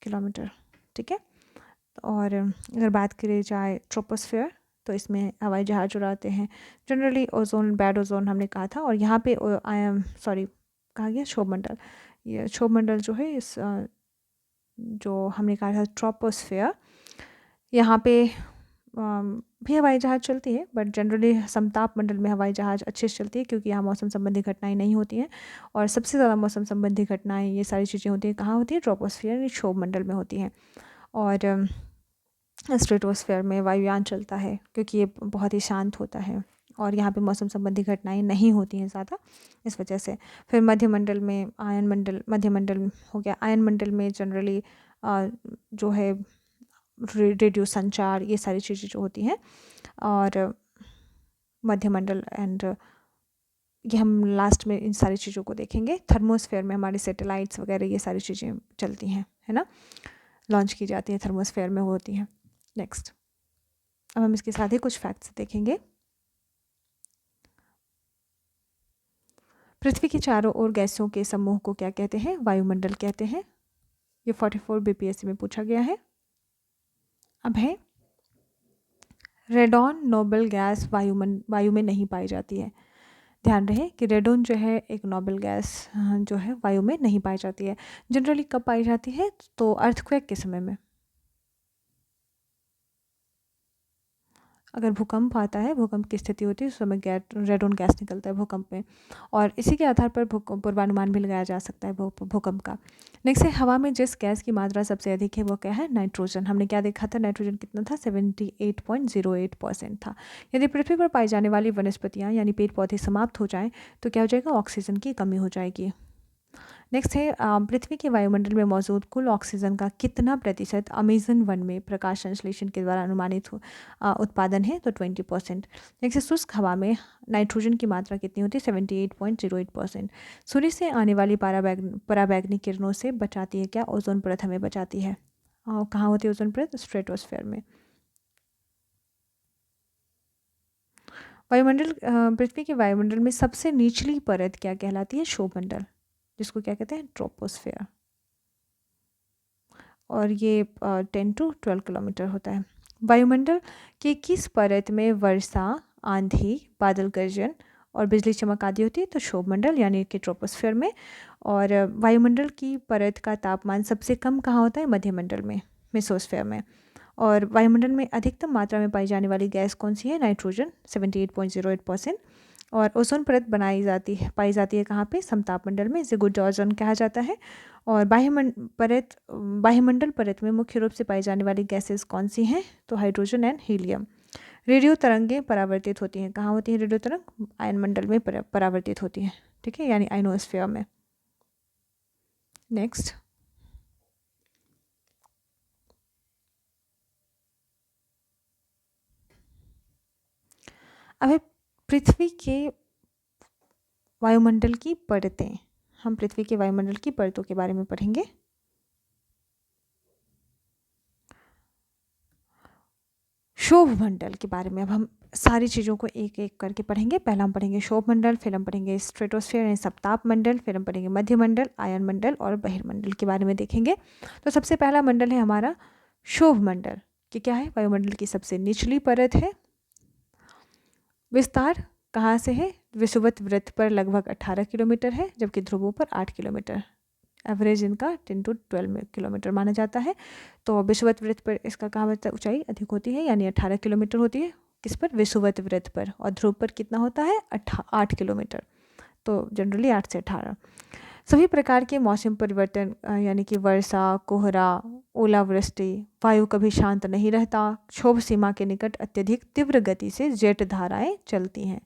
किलोमीटर। ठीक है, और अगर बात करी जाए ट्रोपोस्फेयर तो इसमें हवाई जहाज उड़ाते हैं जनरली। ओजोन, बैड ओजोन हमने कहा था, और यहाँ पे सॉरी कहा गया क्षोभ मंडल। ये क्षोभ मंडल जो है इस जो हमने कहा था ट्रोपोस्फेयर, यहाँ पे भी हवाई जहाज़ चलती है, बट जनरली समताप मंडल में हवाई जहाज़ अच्छे से चलती है क्योंकि यहाँ मौसम संबंधी घटनाएं नहीं होती हैं। और सबसे ज़्यादा मौसम संबंधी घटनाएं, ये सारी चीज़ें होती हैं कहाँ होती है, ट्रोपोस्फियर यानी क्षोभ मंडल में होती हैं। और स्ट्रेटोस्फेयर में वायुयान चलता है क्योंकि ये बहुत ही शांत होता है और यहाँ पे मौसम संबंधी घटनाएं नहीं होती हैं ज़्यादा, इस वजह से। फिर मध्य मंडल में आयन मंडल, मध्य मंडल हो गया। आयन मंडल में जनरली जो है रेडियो संचार, ये सारी चीज़ें जो होती हैं। और मध्य मंडल एंड ये हम लास्ट में इन सारी चीज़ों को देखेंगे। थर्मोस्फेयर में हमारे सैटेलाइट्स वगैरह ये सारी चीज़ें चलती हैं, है ना, लॉन्च की जाती हैं, थर्मोस्फेयर में होती हैं। नेक्स्ट, अब हम इसके साथ ही कुछ फैक्ट्स देखेंगे। पृथ्वी के चारों ओर गैसों के समूह को क्या कहते हैं, वायुमंडल कहते हैं। ये 44 बीपीएससी में पूछा गया है। अब है रेडॉन नोबल गैस वायु में नहीं पाई जाती है। ध्यान रहे कि रेडोन जो है एक नोबल गैस जो है वायु में नहीं पाई जाती है। जनरली कब पाई जाती है, तो अर्थक्वेक के समय में, अगर भूकंप आता है, भूकंप की स्थिति होती है, उस समय रेडोन गैस निकलता है भूकंप में, और इसी के आधार पर पूर्वानुमान भी लगाया जा सकता है भूकंप का। नेक्स्ट है हवा में जिस गैस की मात्रा सबसे अधिक है वो क्या है, नाइट्रोजन। हमने क्या देखा था, नाइट्रोजन कितना था, 78.08% था। यदि पृथ्वी पर पाई जाने वाली वनस्पतियाँ यानी पेड़ पौधे समाप्त हो जाएँ तो क्या हो जाएगा, ऑक्सीजन की कमी हो जाएगी। नेक्स्ट है पृथ्वी के वायुमंडल में मौजूद कुल ऑक्सीजन का कितना प्रतिशत अमेजन वन में प्रकाश संश्लेषण के द्वारा अनुमानित उत्पादन है, तो 20%। नेक्स्ट है शुष्क हवा में नाइट्रोजन की मात्रा कितनी होती है, 78.08%। सूर्य से आने वाली पराबैंगनी किरणों से बचाती है क्या, ओजोन परत हमें बचाती है। कहाँ होती है ओजोन परत, स्ट्रेटोस्फेयर में। वायुमंडल, पृथ्वी के वायुमंडल में सबसे निचली परत क्या कहलाती है, क्षोभमंडल, जिसको क्या कहते हैं, ट्रोपोस्फेयर। और ये 10 to 12 किलोमीटर होता है। वायुमंडल के किस परत में वर्षा, आंधी, बादल गर्जन और बिजली चमक आदि होती है, तो क्षोभमंडल यानी कि ट्रोपोस्फेयर में। और वायुमंडल की परत का तापमान सबसे कम कहाँ होता है, मध्यमंडल में, मेसोस्फेयर में। और वायुमंडल में अधिकतम मात्रा में पाई जाने वाली गैस कौन सी है, नाइट्रोजन, 78.08%। और ओजोन परत पाई जाती है कहाँ पे, समताप मंडल में, इसे गुड ओजोन कहा जाता है। और बाह्यमंडल परत में मुख्य रूप से पाई जाने वाली गैसेस कौन सी हैं, तो हाइड्रोजन एंड हीलियम। रेडियो तरंगें परावर्तित होती हैं, कहाँ होती हैं रेडियो तरंग, आयन मंडल में परावर्तित होती हैं, ठीक है, यानी आयनोस्फीयर में। नेक्स्ट, अब पृथ्वी के वायुमंडल की परतें, हम पृथ्वी के वायुमंडल की परतों के बारे में पढ़ेंगे। क्षोभ मंडल के बारे में अब हम सारी चीज़ों को एक एक करके पढ़ेंगे। पहला हम पढ़ेंगे क्षोभ मंडल, फिर हम पढ़ेंगे स्ट्रेटोस्फीयर यानी सप्ताप मंडल, फिर हम पढ़ेंगे मध्य मंडल, आयन मंडल और बहिर्मंडल के बारे में देखेंगे। तो सबसे पहला मंडल है हमारा क्षोभ मंडल, कि क्या है, वायुमंडल की सबसे निचली परत है। विस्तार कहाँ से है, विषुवत वृत्त पर लगभग 18 किलोमीटर है, जबकि ध्रुवों पर 8 किलोमीटर, एवरेज इनका 10 to 12 किलोमीटर माना जाता है। तो विषुवत वृत्त पर इसका कहाँ होता है, ऊंचाई अधिक होती है, यानी 18 किलोमीटर होती है। किस पर, विषुवत वृत्त पर। और ध्रुव पर कितना होता है, 8 किलोमीटर। तो जनरली 8 से 18। सभी प्रकार के मौसम परिवर्तन यानी कि वर्षा, कोहरा, ओलावृष्टि, वायु कभी शांत नहीं रहता, क्षोभ सीमा के निकट अत्यधिक तीव्र गति से जेट धाराएं चलती हैं।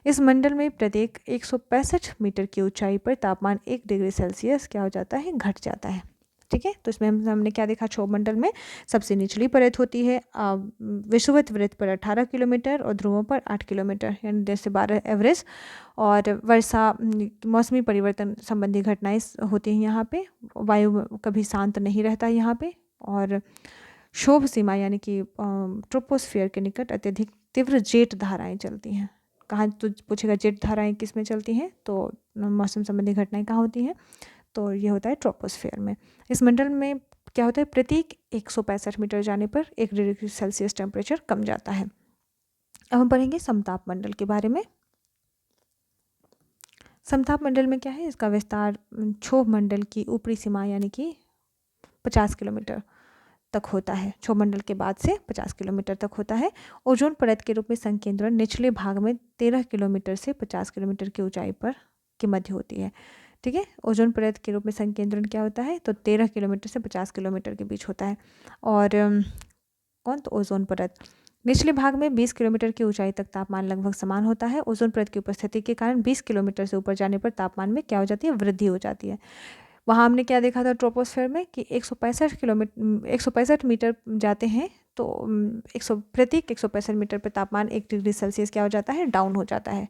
इस मंडल में प्रत्येक 165 मीटर की ऊंचाई पर तापमान 1 डिग्री सेल्सियस क्या हो जाता है, घट जाता है। ठीक है, तो इसमें हमने क्या देखा, क्षोभ मंडल में सबसे निचली परत होती है विषुवत वृत्त पर 18 किलोमीटर और ध्रुवों पर 8 किलोमीटर, यानी 10 से 12 एवरेज। और वर्षा, मौसमी परिवर्तन संबंधी घटनाएं होती हैं यहाँ पे। वायु कभी शांत नहीं रहता यहाँ पे। और क्षोभ सीमा यानी कि ट्रोपोस्फियर के निकट अत्यधिक तीव्र जेट धाराएं चलती हैं। कहाँ, तो पूछेगा जेट धाराएं किस में चलती हैं, तो मौसम संबंधी घटनाएं कहाँ होती हैं, तो ये होता है ट्रोपोस्फियर में। इस मंडल में क्या होता है, प्रत्येक 165 मीटर जाने पर 1 डिग्री सेल्सियस टेम्परेचर कम जाता है। अब हम पढ़ेंगे समताप मंडल के बारे में। समताप मंडल में क्या है, इसका विस्तार क्षोभ मंडल की ऊपरी सीमा यानी कि 50 किलोमीटर तक होता है। क्षोभ मंडल के बाद से 50 किलोमीटर तक होता है। ओजोन परत के रूप में संकेंद्रण निचले भाग में 13 किलोमीटर से 50 किलोमीटर की ऊंचाई पर के मध्य होती है। ठीक है, ओजोन परत के रूप में संकेंद्रण क्या होता है, तो 13 किलोमीटर से 50 किलोमीटर के बीच होता है। और कौन, तो ओजोन परत निचले भाग में 20 किलोमीटर की ऊंचाई तक तापमान लगभग समान होता है। ओजोन परत की उपस्थिति के कारण 20 किलोमीटर से ऊपर जाने पर तापमान में क्या हो जाती है, वृद्धि हो जाती है। वहाँ हमने क्या देखा था ट्रोपोस्फेयर में कि 165 मीटर जाते हैं तो प्रत्येक 165 मीटर पर तापमान 1 डिग्री सेल्सियस क्या हो जाता है, डाउन हो जाता है,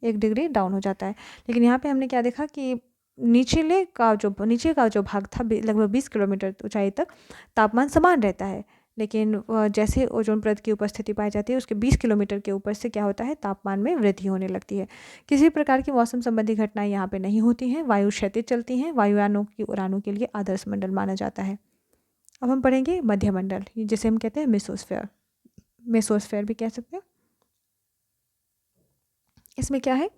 1 डिग्री डाउन हो जाता है। लेकिन यहाँ पे हमने क्या देखा कि नीचे का जो भाग था लगभग 20 किलोमीटर ऊंचाई तक तापमान समान रहता है। लेकिन जैसे ओजोन परत की उपस्थिति पाई जाती है उसके 20 किलोमीटर के ऊपर से क्या होता है, तापमान में वृद्धि होने लगती है। किसी प्रकार की मौसम संबंधी घटनाएं यहाँ पे नहीं होती हैं। वायु क्षैतिज चलती हैं। वायुयानों की उड़ानों के लिए आदर्श मंडल माना जाता है। अब हम पढ़ेंगे मध्य मंडल, जिसे हम कहते हैं मेसोस्फेयर, मेसोस्फेयर भी कह सकते हैं। इसमें क्या है,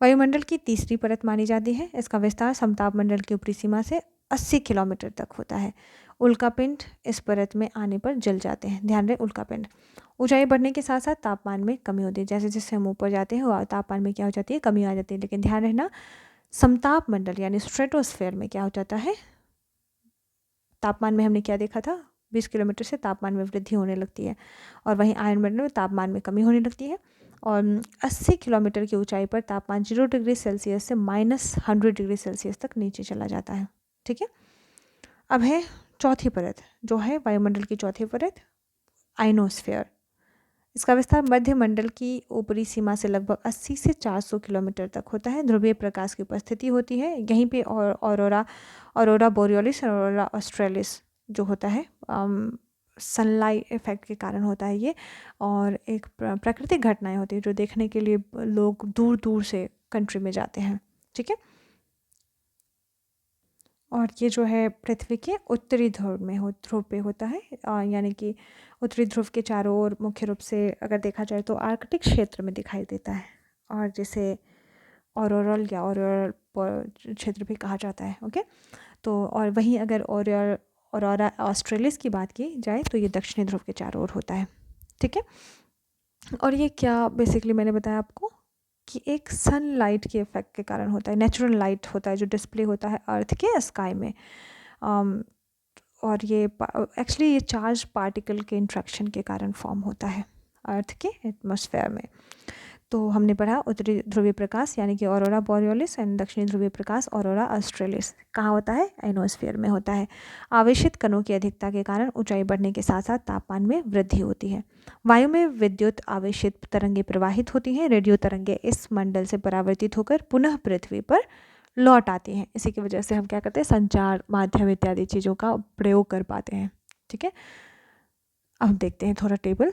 वायुमंडल की तीसरी परत मानी जाती है। इसका विस्तार समताप मंडल की ऊपरी सीमा से 80 किलोमीटर तक होता है। उल्कापिंड इस परत में आने पर जल जाते हैं। ध्यान रहे, उल्कापिंड। ऊंचाई बढ़ने के साथ साथ तापमान में कमी होती है। जैसे जैसे हम ऊपर जाते हैं तापमान में क्या हो जाती है, कमी आ जाती है। लेकिन ध्यान रखना, समताप मंडल यानी स्ट्रेटोस्फेयर में क्या हो जाता है, तापमान में हमने क्या देखा था, 20 किलोमीटर से तापमान में वृद्धि होने लगती है। और वहीं आयन मंडल में तापमान में कमी होने लगती है। और 80 किलोमीटर की ऊंचाई पर तापमान 0 डिग्री सेल्सियस से -100 डिग्री सेल्सियस तक नीचे चला जाता है। ठीक है, अब है चौथी परत, जो है वायुमंडल की चौथी परत, आइनोस्फेयर। इसका विस्तार मध्य मंडल की ऊपरी सीमा से लगभग 80 से 400 किलोमीटर तक होता है। ध्रुवीय प्रकाश की उपस्थिति होती है यहीं पे। और ऑरोरा बोरियोलिस और ऑरोरा ऑस्ट्रेलिस जो होता है सनलाइट इफेक्ट के कारण होता है ये। और एक प्राकृतिक घटनाएं होती है जो देखने के लिए लोग दूर दूर से कंट्री में जाते हैं। ठीक है, और ये जो है पृथ्वी के उत्तरी ध्रुव पे होता है। यानी कि उत्तरी ध्रुव के चारों ओर मुख्य रूप से अगर देखा जाए तो आर्कटिक क्षेत्र में दिखाई देता है, और जिसे ऑरोरल या ऑरोरल क्षेत्र भी कहा जाता है। ओके, तो और वहीं अगर ऑरोरा ऑस्ट्रेलिस की बात की जाए तो ये दक्षिणी ध्रुव के चारों ओर होता है। ठीक है, और ये क्या बेसिकली मैंने बताया आपको कि एक सनलाइट के इफेक्ट के कारण होता है। नेचुरल लाइट होता है जो डिस्प्ले होता है अर्थ के स्काई में। और ये एक्चुअली ये चार्ज पार्टिकल के इंट्रैक्शन के कारण फॉर्म होता है अर्थ के एटमॉस्फेयर में। तो हमने पढ़ा उत्तरी ध्रुवीय प्रकाश यानी कि ऑरोरा बोरियोलिस एंड दक्षिणी ध्रुवीय प्रकाश ऑरोरा ऑस्ट्रेलिस कहाँ होता है, आइनोस्फीयर में होता है। आवेशित कणों की अधिकता के कारण ऊंचाई बढ़ने के साथ साथ तापमान में वृद्धि होती है। वायु में विद्युत आवेशित तरंगें प्रवाहित होती हैं। रेडियो तरंगें इस मंडल से परावर्तित होकर पुनः पृथ्वी पर लौट आती हैं। इसी की वजह से हम क्या करते हैं, संचार माध्यम इत्यादि चीज़ों का प्रयोग कर पाते हैं। ठीक है, अब देखते हैं थोड़ा टेबल।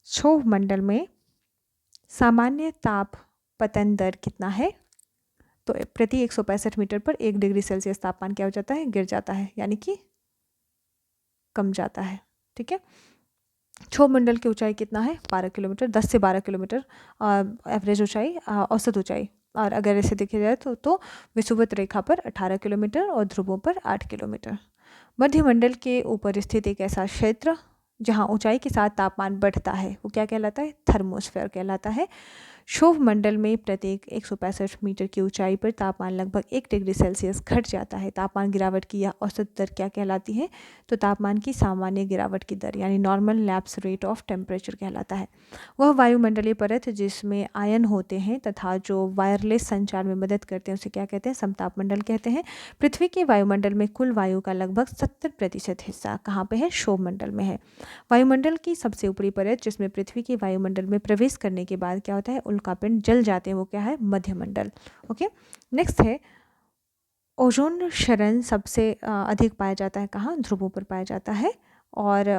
क्षोभ मंडल में सामान्य ताप पतन दर कितना है, तो प्रति 165 मीटर पर 1 डिग्री सेल्सियस तापमान क्या हो जाता है, गिर जाता है, यानी कि कम जाता है। ठीक है, क्षोभ मंडल की ऊंचाई कितना है, 12 किलोमीटर, 10 से 12 किलोमीटर एवरेज ऊंचाई, औसत ऊंचाई। और अगर ऐसे देखा जाए तो विषुवत रेखा पर 18 किलोमीटर और ध्रुवों पर 8 किलोमीटर। मध्यमंडल के ऊपर स्थित एक ऐसा क्षेत्र जहां ऊंचाई के साथ तापमान बढ़ता है वो क्या कहलाता है, थर्मोस्फेयर कहलाता है। क्षोभ मंडल में प्रत्येक 165 मीटर की ऊंचाई पर तापमान लगभग 1 डिग्री सेल्सियस घट जाता है। तापमान गिरावट की यह औसत दर क्या कहलाती है, तो तापमान की सामान्य गिरावट की दर यानी normal lapse rate of temperature कहलाता है। वह वायुमंडलीय परत जिसमें आयन होते हैं तथा जो वायरलेस संचार में मदद करते हैं उसे क्या कहते हैं, समताप मंडल कहते हैं। पृथ्वी के वायुमंडल में कुल वायु का लगभग 70% हिस्सा कहाँ पे है, क्षोभ मंडल में है। वायुमंडल की सबसे ऊपरी परत जिसमें पृथ्वी के वायुमंडल में प्रवेश करने के बाद क्या होता है, उल्कापिंड जल जाते हैं, वो क्या है, मध्यमंडल। ओके, नेक्स्ट है ओजोन क्षरण सबसे अधिक पाया जाता है कहाँ, ध्रुवों पर पाया जाता है। और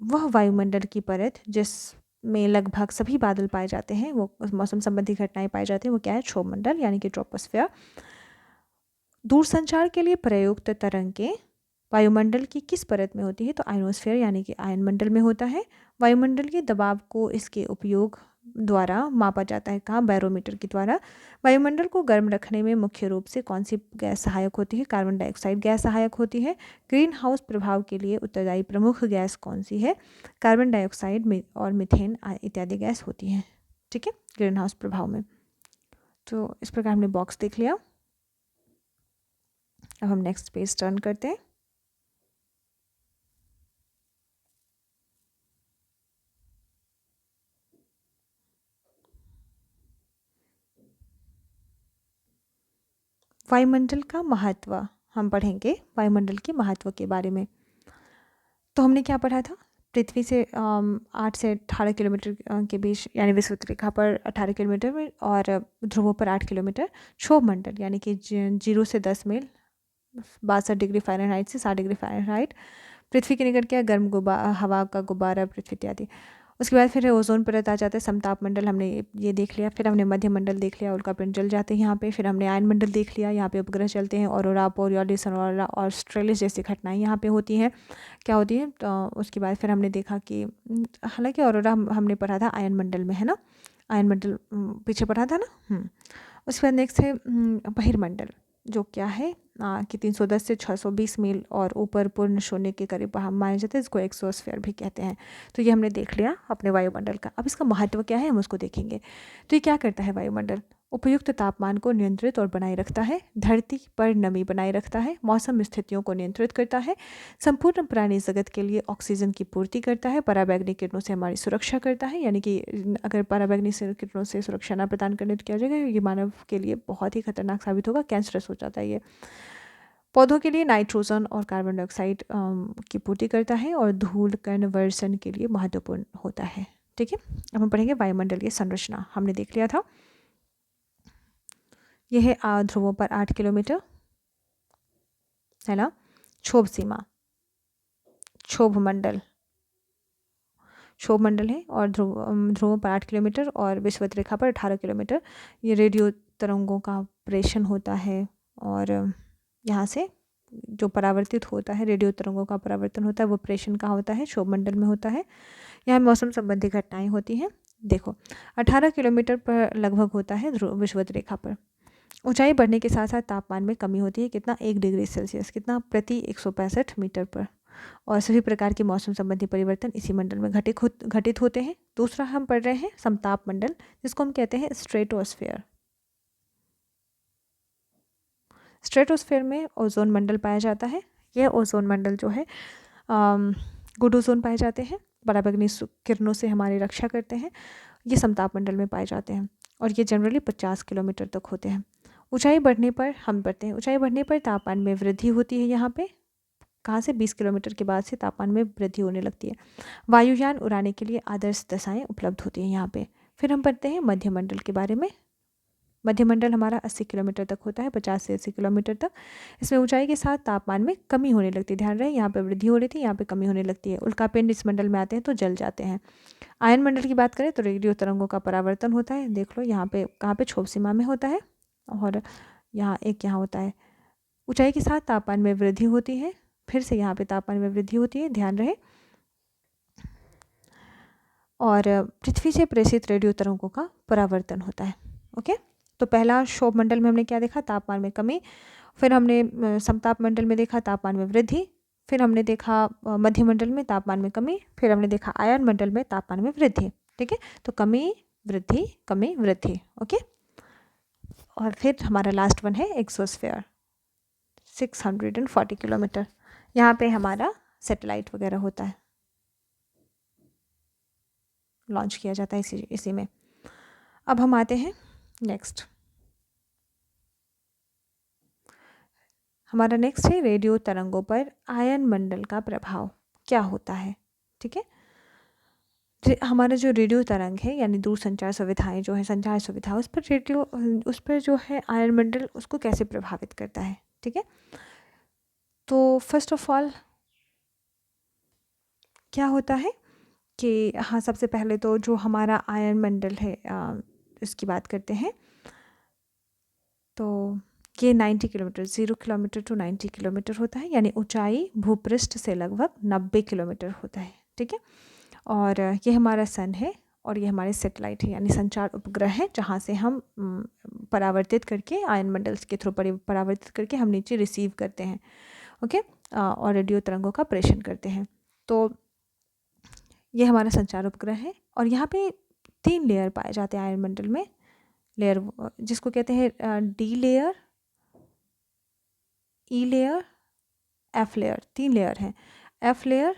वह वायुमंडल की परत जिसमें लगभग सभी बादल पाए जाते हैं, वो मौसम संबंधी घटनाएं पाई जाती हैं, वो क्या है, क्षोभ मंडल यानी कि ट्रोपोस्फियर। दूरसंचार के लिए प्रयुक्त तरंगें वायुमंडल की किस परत में होती है, तो आयनोस्फीयर यानी कि आयन मंडल में होता है। वायुमंडल के दबाव को इसके उपयोग द्वारा मापा जाता है कहाँ, बैरोमीटर के द्वारा। वायुमंडल को गर्म रखने में मुख्य रूप से कौन सी गैस सहायक होती है, कार्बन डाइऑक्साइड गैस सहायक होती है। ग्रीन हाउस प्रभाव के लिए उत्तरदायी प्रमुख गैस कौन सी है, कार्बन डाइऑक्साइड और मीथेन इत्यादि गैस होती हैं। ठीक है, ग्रीन हाउस प्रभाव में। तो इस प्रकार हमने बॉक्स देख लिया। अब हम नेक्स्ट पेज टर्न करते हैं। वायुमंडल का महत्व हम पढ़ेंगे, वायुमंडल के महत्व के बारे में। तो हमने क्या पढ़ा था, पृथ्वी से 8 से 18 किलोमीटर के बीच यानी विषुवत रेखा पर 18 किलोमीटर में और ध्रुवों पर 8 किलोमीटर क्षोभ मंडल यानी कि 0 से 10 मील 62 डिग्री फ़ारेनहाइट से 60 डिग्री फ़ारेनहाइट पृथ्वी के निकट क्या, गर्म हवा का गुब्बारा पृथ्वी इत्यादि। उसके बाद फिर ओजोन परत आ जाता है, समताप मंडल हमने ये देख लिया। फिर हमने मध्य मंडल देख लिया, उल्कापिंड जल जाते हैं यहाँ पे। फिर हमने आयन मंडल देख लिया, यहाँ पे उपग्रह चलते हैं, ऑरोरा बोरियोलिस ऑरोरा ऑस्ट्रेलिस जैसी घटनाएं यहाँ पे होती हैं, क्या होती हैं। तो उसके बाद फिर हमने देखा कि हालांकि ऑरोरा हमने पढ़ा था आयन मंडल में, है ना, आयन मंडल पीछे पढ़ा था ना। उसके बाद नेक्स्ट है बहिर्मंडल, जो क्या है कि 310 से 620 मील और ऊपर पूर्ण शून्य के करीब हम माने जाते हैं, इसको एक्सोस्फीयर भी कहते हैं। तो ये हमने देख लिया अपने वायुमंडल का। अब इसका महत्व क्या है हम उसको देखेंगे। तो ये क्या करता है, वायुमंडल उपयुक्त तापमान को नियंत्रित और बनाए रखता है, धरती पर नमी बनाए रखता है, मौसम स्थितियों को नियंत्रित करता है, संपूर्ण प्राणी जगत के लिए ऑक्सीजन की पूर्ति करता है, पराबैंगनी किरणों से हमारी सुरक्षा करता है, यानी कि अगर पराबैंगनी किरणों से सुरक्षा ना प्रदान करने तो क्या हो जाएगा, ये मानव के लिए बहुत ही खतरनाक साबित होगा, कैंसरस हो जाता है ये। पौधों के लिए नाइट्रोजन और कार्बन डाइऑक्साइड की पूर्ति करता है और धूल कण वर्षण के लिए महत्वपूर्ण होता है। ठीक है, अब हम पढ़ेंगे वायुमंडलीय संरचना। हमने देख लिया था, यह है ध्रुवों पर 8 किलोमीटर, है ना, क्षोभ सीमा, क्षोभ मंडल है और ध्रुवों पर 8 किलोमीटर और विषुवत रेखा पर 18 किलोमीटर। ये रेडियो तरंगों का प्रेषण होता है और यहाँ से जो परावर्तित होता है, रेडियो तरंगों का परावर्तन होता है, वो प्रेषण कहाँ होता है, क्षोभ मंडल में होता है। यहाँ मौसम संबंधी घटनाएं होती हैं। देखो 18 किलोमीटर पर लगभग होता है विषुवत रेखा पर। ऊंचाई बढ़ने के साथ साथ तापमान में कमी होती है, कितना, 1 डिग्री सेल्सियस, कितना, प्रति 165 मीटर पर। और सभी प्रकार के मौसम संबंधी परिवर्तन इसी मंडल में घटित होते हैं। दूसरा हम पढ़ रहे हैं समताप मंडल, जिसको हम कहते हैं स्ट्रेटोस्फेयर। स्ट्रेटोस्फेयर में ओजोन मंडल पाया जाता है। यह ओजोन मंडल जो है गुड ओजोन पाए जाते हैं। पराबैंगनी किरणों से हमारी रक्षा करते हैं। ये समताप मंडल में पाए जाते हैं और ये जनरली 50 किलोमीटर तक होते हैं। ऊंचाई बढ़ने पर हम बढ़ते हैं, ऊंचाई बढ़ने पर तापमान में वृद्धि होती है। यहाँ पे कहाँ से 20 किलोमीटर के बाद से तापमान में वृद्धि होने लगती है। वायुयान उड़ाने के लिए आदर्श दशाएं उपलब्ध होती हैं यहाँ पे। फिर हम पढ़ते हैं मध्यमंडल के बारे में। मध्यमंडल हमारा 80 किलोमीटर तक होता है, 50 से 80 किलोमीटर तक। इसमें ऊंचाई के साथ तापमान में कमी होने लगती है। ध्यान रहे, यहाँ पे वृद्धि हो रही थी, यहाँ पे कमी होने लगती है। उल्कापिंड इस मंडल में आते हैं तो जल जाते हैं। आयन मंडल की बात करें तो रेडियो तरंगों का परावर्तन होता है। देख लो यहाँ पे कहाँ पे, क्षोभ सीमा में होता है और यहाँ एक यहाँ होता है। ऊंचाई के साथ तापमान में वृद्धि होती है, फिर से यहाँ पे तापमान में वृद्धि होती है, ध्यान रहे। और पृथ्वी से प्रेषित रेडियो तरंगों का परावर्तन होता है। ओके, तो पहला क्षोभ मंडल में हमने क्या देखा, तापमान में कमी। फिर हमने समताप मंडल में देखा तापमान में वृद्धि। फिर हमने देखा मध्यमंडल में तापमान में कमी। फिर हमने देखा आयन मंडल में तापमान में वृद्धि। ठीक है, तो कमी वृद्धि कमी वृद्धि। ओके, और फिर हमारा लास्ट वन है एक्सोस्फेयर, 640 किलोमीटर। यहाँ पे हमारा सैटेलाइट वगैरह होता है, लॉन्च किया जाता है इसी में। अब हम आते हैं नेक्स्ट, हमारा नेक्स्ट है रेडियो तरंगों पर आयन मंडल का प्रभाव क्या होता है। ठीक है, हमारा जो रेडियो तरंग है यानी दूरसंचार सुविधाएं जो है, संचार सुविधा, उस पर जो है आयन मंडल उसको कैसे प्रभावित करता है। ठीक है, तो फर्स्ट ऑफ ऑल क्या होता है कि हाँ, सबसे पहले तो जो हमारा आयन मंडल है इसकी बात करते हैं। तो ये 90 किलोमीटर, 0 किलोमीटर टू 90 किलोमीटर होता है, यानी ऊंचाई भूपृष्ठ से लगभग 90 किलोमीटर होता है। ठीक है, और ये हमारा सन है और ये हमारे सैटेलाइट है, यानी संचार उपग्रह है, जहाँ से हम परावर्तित करके आयन मंडल के थ्रू परावर्तित करके हम नीचे रिसीव करते हैं। ओके, और रेडियो तरंगों का प्रेषण करते हैं। तो ये हमारा संचार उपग्रह है और यहाँ पे 3 लेयर पाए जाते हैं आयन मंडल में। लेयर जिसको कहते हैं डी लेयर, ई लेयर, एफ लेयर। 3 लेयर हैं, एफ लेयर,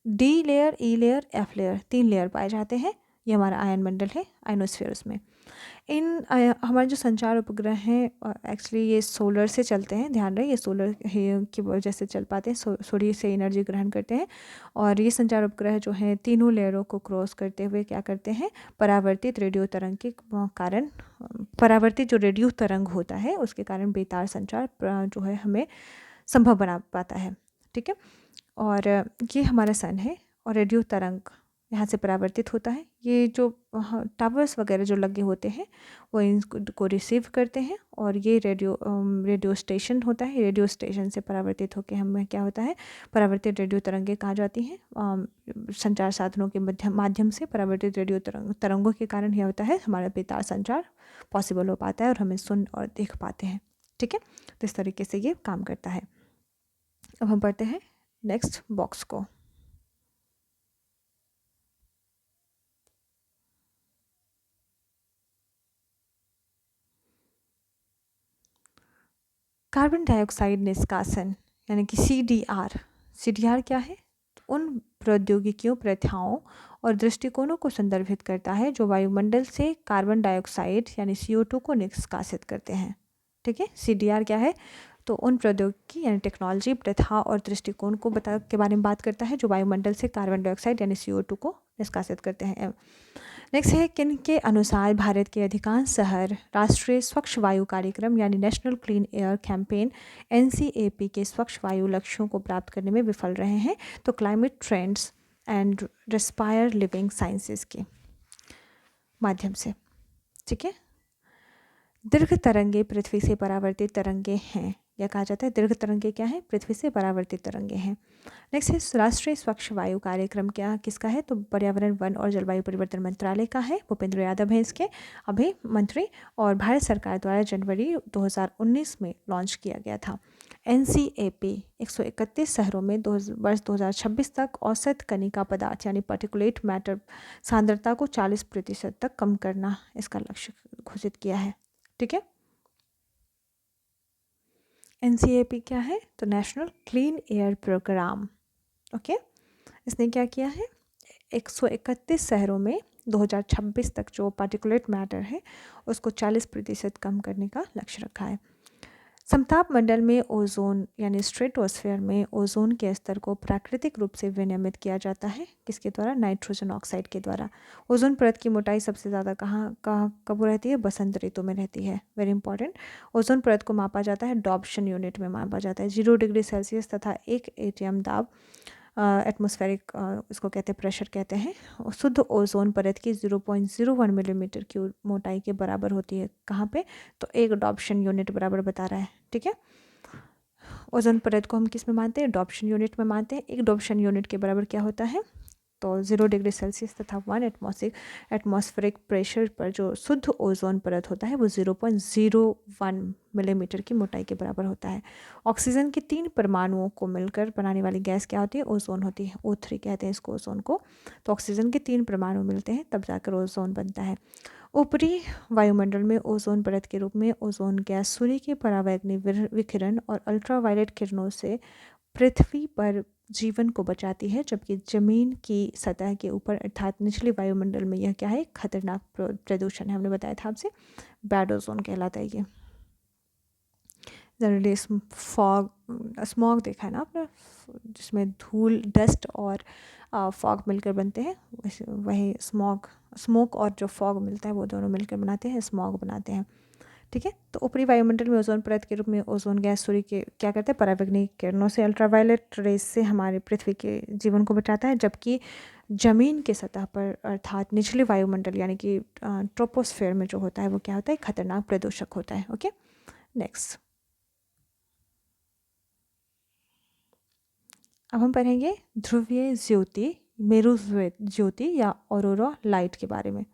डी लेयर, ई लेयर, एफ लेयर, 3 लेयर पाए जाते हैं। ये हमारा आयन मंडल है, आयनोस्फीयर। उसमें हमारे जो संचार उपग्रह हैं एक्चुअली ये सोलर से चलते हैं। ध्यान रहे, ये सोलर की वजह से चल पाते हैं, सूर्य से एनर्जी ग्रहण करते हैं। और ये संचार उपग्रह जो हैं तीनों लेयरों को क्रॉस करते हुए क्या करते हैं, परावर्तित रेडियो तरंग के कारण, परावर्तित जो रेडियो तरंग होता है उसके कारण बेतार संचार जो है हमें संभव बना पाता है। ठीक है, और ये हमारा सन है और रेडियो तरंग यहाँ से परावर्तित होता है। ये जो टावर्स वगैरह जो लगे होते हैं वो इनको रिसीव करते हैं और ये रेडियो स्टेशन होता है। रेडियो स्टेशन से परावर्तित होकर हमें क्या होता है, परावर्तित रेडियो तरंगें कहा जाती हैं। संचार साधनों के माध्यम से परावर्तित रेडियो तरंगों के कारण यह होता है हमारा बेतार संचार पॉसिबल हो पाता है और हमें सुन और देख पाते हैं। ठीक है, तो इस तरीके से ये काम करता है। अब हम पढ़ते हैं नेक्स्ट बॉक्स को। कार्बन डाइऑक्साइड निष्कासन यानी कि CDR क्या है, उन प्रौद्योगिकियों, प्रथाओं और दृष्टिकोणों को संदर्भित करता है जो वायुमंडल से कार्बन डाइऑक्साइड यानी CO2 को निष्कासित करते हैं। ठीक है, CDR क्या है, तो उन प्रौद्योगिकी यानी टेक्नोलॉजी, प्रथा और दृष्टिकोण के बारे में बात करता है जो वायुमंडल से कार्बन डाइऑक्साइड यानी CO2 को निष्कासित करते हैं। नेक्स्ट है, किन के अनुसार भारत के अधिकांश शहर राष्ट्रीय स्वच्छ वायु कार्यक्रम यानी national clean air campaign NCAP के स्वच्छ वायु लक्ष्यों को प्राप्त करने में विफल रहे हैं। तो climate trends and respire living sciences के माध्यम से। ठीक है, दीर्घ तरंगे पृथ्वी से परावर्तित तरंगे हैं, यह कहा जाता है दीर्घ तरंगे क्या है, पृथ्वी से परावर्तित तरंगे हैं। नेक्स्ट है, राष्ट्रीय स्वच्छ वायु कार्यक्रम क्या किसका है, तो पर्यावरण, वन और जलवायु परिवर्तन मंत्रालय का है। भूपेंद्र यादव हैं इसके अभी मंत्री और भारत सरकार द्वारा जनवरी 2019 में लॉन्च किया गया था। NCAP 131 शहरों में वर्ष 2026 तक औसत कणिका पदार्थ यानी पार्टिकुलेट मैटर सांद्रता को 40% तक कम करना इसका लक्ष्य घोषित किया है। ठीक है, NCAP क्या है, तो national clean air programme. Okay, इसने क्या किया है, 131 शहरों में 2026 तक जो पार्टिकुलेट मैटर है उसको 40% कम करने का लक्ष्य रखा है। समताप मंडल में ओजोन यानी स्ट्रेटोस्फेयर में ओजोन के स्तर को प्राकृतिक रूप से विनियमित किया जाता है। किसके द्वारा? नाइट्रोजन ऑक्साइड के द्वारा। ओजोन परत की मोटाई सबसे ज़्यादा कब रहती है? बसंत ऋतु में रहती है। Very important. ओजोन परत को मापा जाता है डॉप्शन यूनिट में मापा जाता है। 0 डिग्री सेल्सियस तथा 1 एटीएम दाब एटमॉस्फेरिक इसको कहते हैं प्रेशर कहते हैं। शुद्ध ओजोन परत की 0.01 मिलीमीटर की मोटाई के बराबर होती है। कहाँ पे? तो एक डॉप्शन यूनिट बराबर बता रहा है। ठीक है, ओजोन परत को हम किस में मानते हैं? डॉप्शन यूनिट में मानते हैं। एक डॉप्शन यूनिट के बराबर क्या होता है? तो 0 डिग्री सेल्सियस तथा 1 एटमॉस्फेरिक प्रेशर पर जो शुद्ध ओजोन परत होता है वो 0.01 मिलीमीटर की मोटाई के बराबर होता है। ऑक्सीजन के 3 परमाणुओं को मिलकर बनाने वाली गैस क्या होती है? ओजोन होती है। O3 कहते हैं इसको, ओजोन को। तो ऑक्सीजन के 3 परमाणु मिलते हैं तब जाकर ओजोन बनता है। ऊपरी वायुमंडल में ओजोन परत के रूप में ओजोन गैस सूर्य के परावैंगनी विकिरण और अल्ट्रावायलेट किरणों से पृथ्वी पर जीवन को बचाती है, जबकि जमीन की सतह के ऊपर अर्थात निचले वायुमंडल में यह क्या है? खतरनाक प्रदूषण है। हमने बताया था आपसे, बैड ओजोन कहलाता है ये। जनरली स्मॉग देखा है ना आपने, जिसमें धूल, डस्ट और फॉग मिलकर बनते हैं, वही स्मोक और जो फॉग मिलता है वो दोनों मिलकर बनाते हैं, स्मॉग बनाते हैं। ठीक है, तो ऊपरी वायुमंडल में ओजोन परत के रूप में ओजोन गैस सूर्य के क्या करता है? परावैंगनी किरणों से अल्ट्रावायलेट रेस से हमारे पृथ्वी के जीवन को बचाता है, जबकि जमीन के सतह पर अर्थात निचले वायुमंडल यानी कि ट्रोपोस्फेयर में जो होता है वो क्या होता है? खतरनाक प्रदूषक होता है। ओके, नेक्स्ट अब हम पढ़ेंगे ध्रुवीय ज्योति, मेरु ज्योति या ऑरोरा लाइट के बारे में।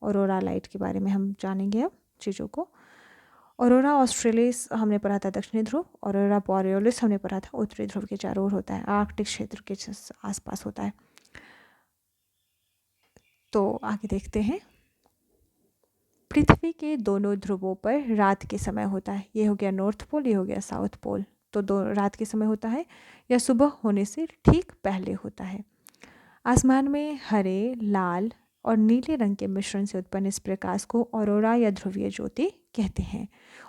ऑरोरा लाइट के बारे में हम जानेंगे अब चीज़ों को। ऑरोरा ऑस्ट्रेलिस हमने पढ़ा था दक्षिणी ध्रुव, ऑरोरा बोरियोलिस हमने पढ़ा था उत्तरी ध्रुव के चारों ओर होता है, आर्कटिक क्षेत्र के आसपास होता है। तो आगे देखते हैं। पृथ्वी के दोनों ध्रुवों पर रात के समय होता है। ये हो गया नॉर्थ पोल, ये हो गया साउथ पोल। तो दो रात के समय होता है या सुबह होने से ठीक पहले होता है। आसमान में हरे, लाल और नीले रंग के मिश्रण से उत्पन्न इस प्रकाश को ऑरोरा या ध्रुवीय ज्योति कहते हैं।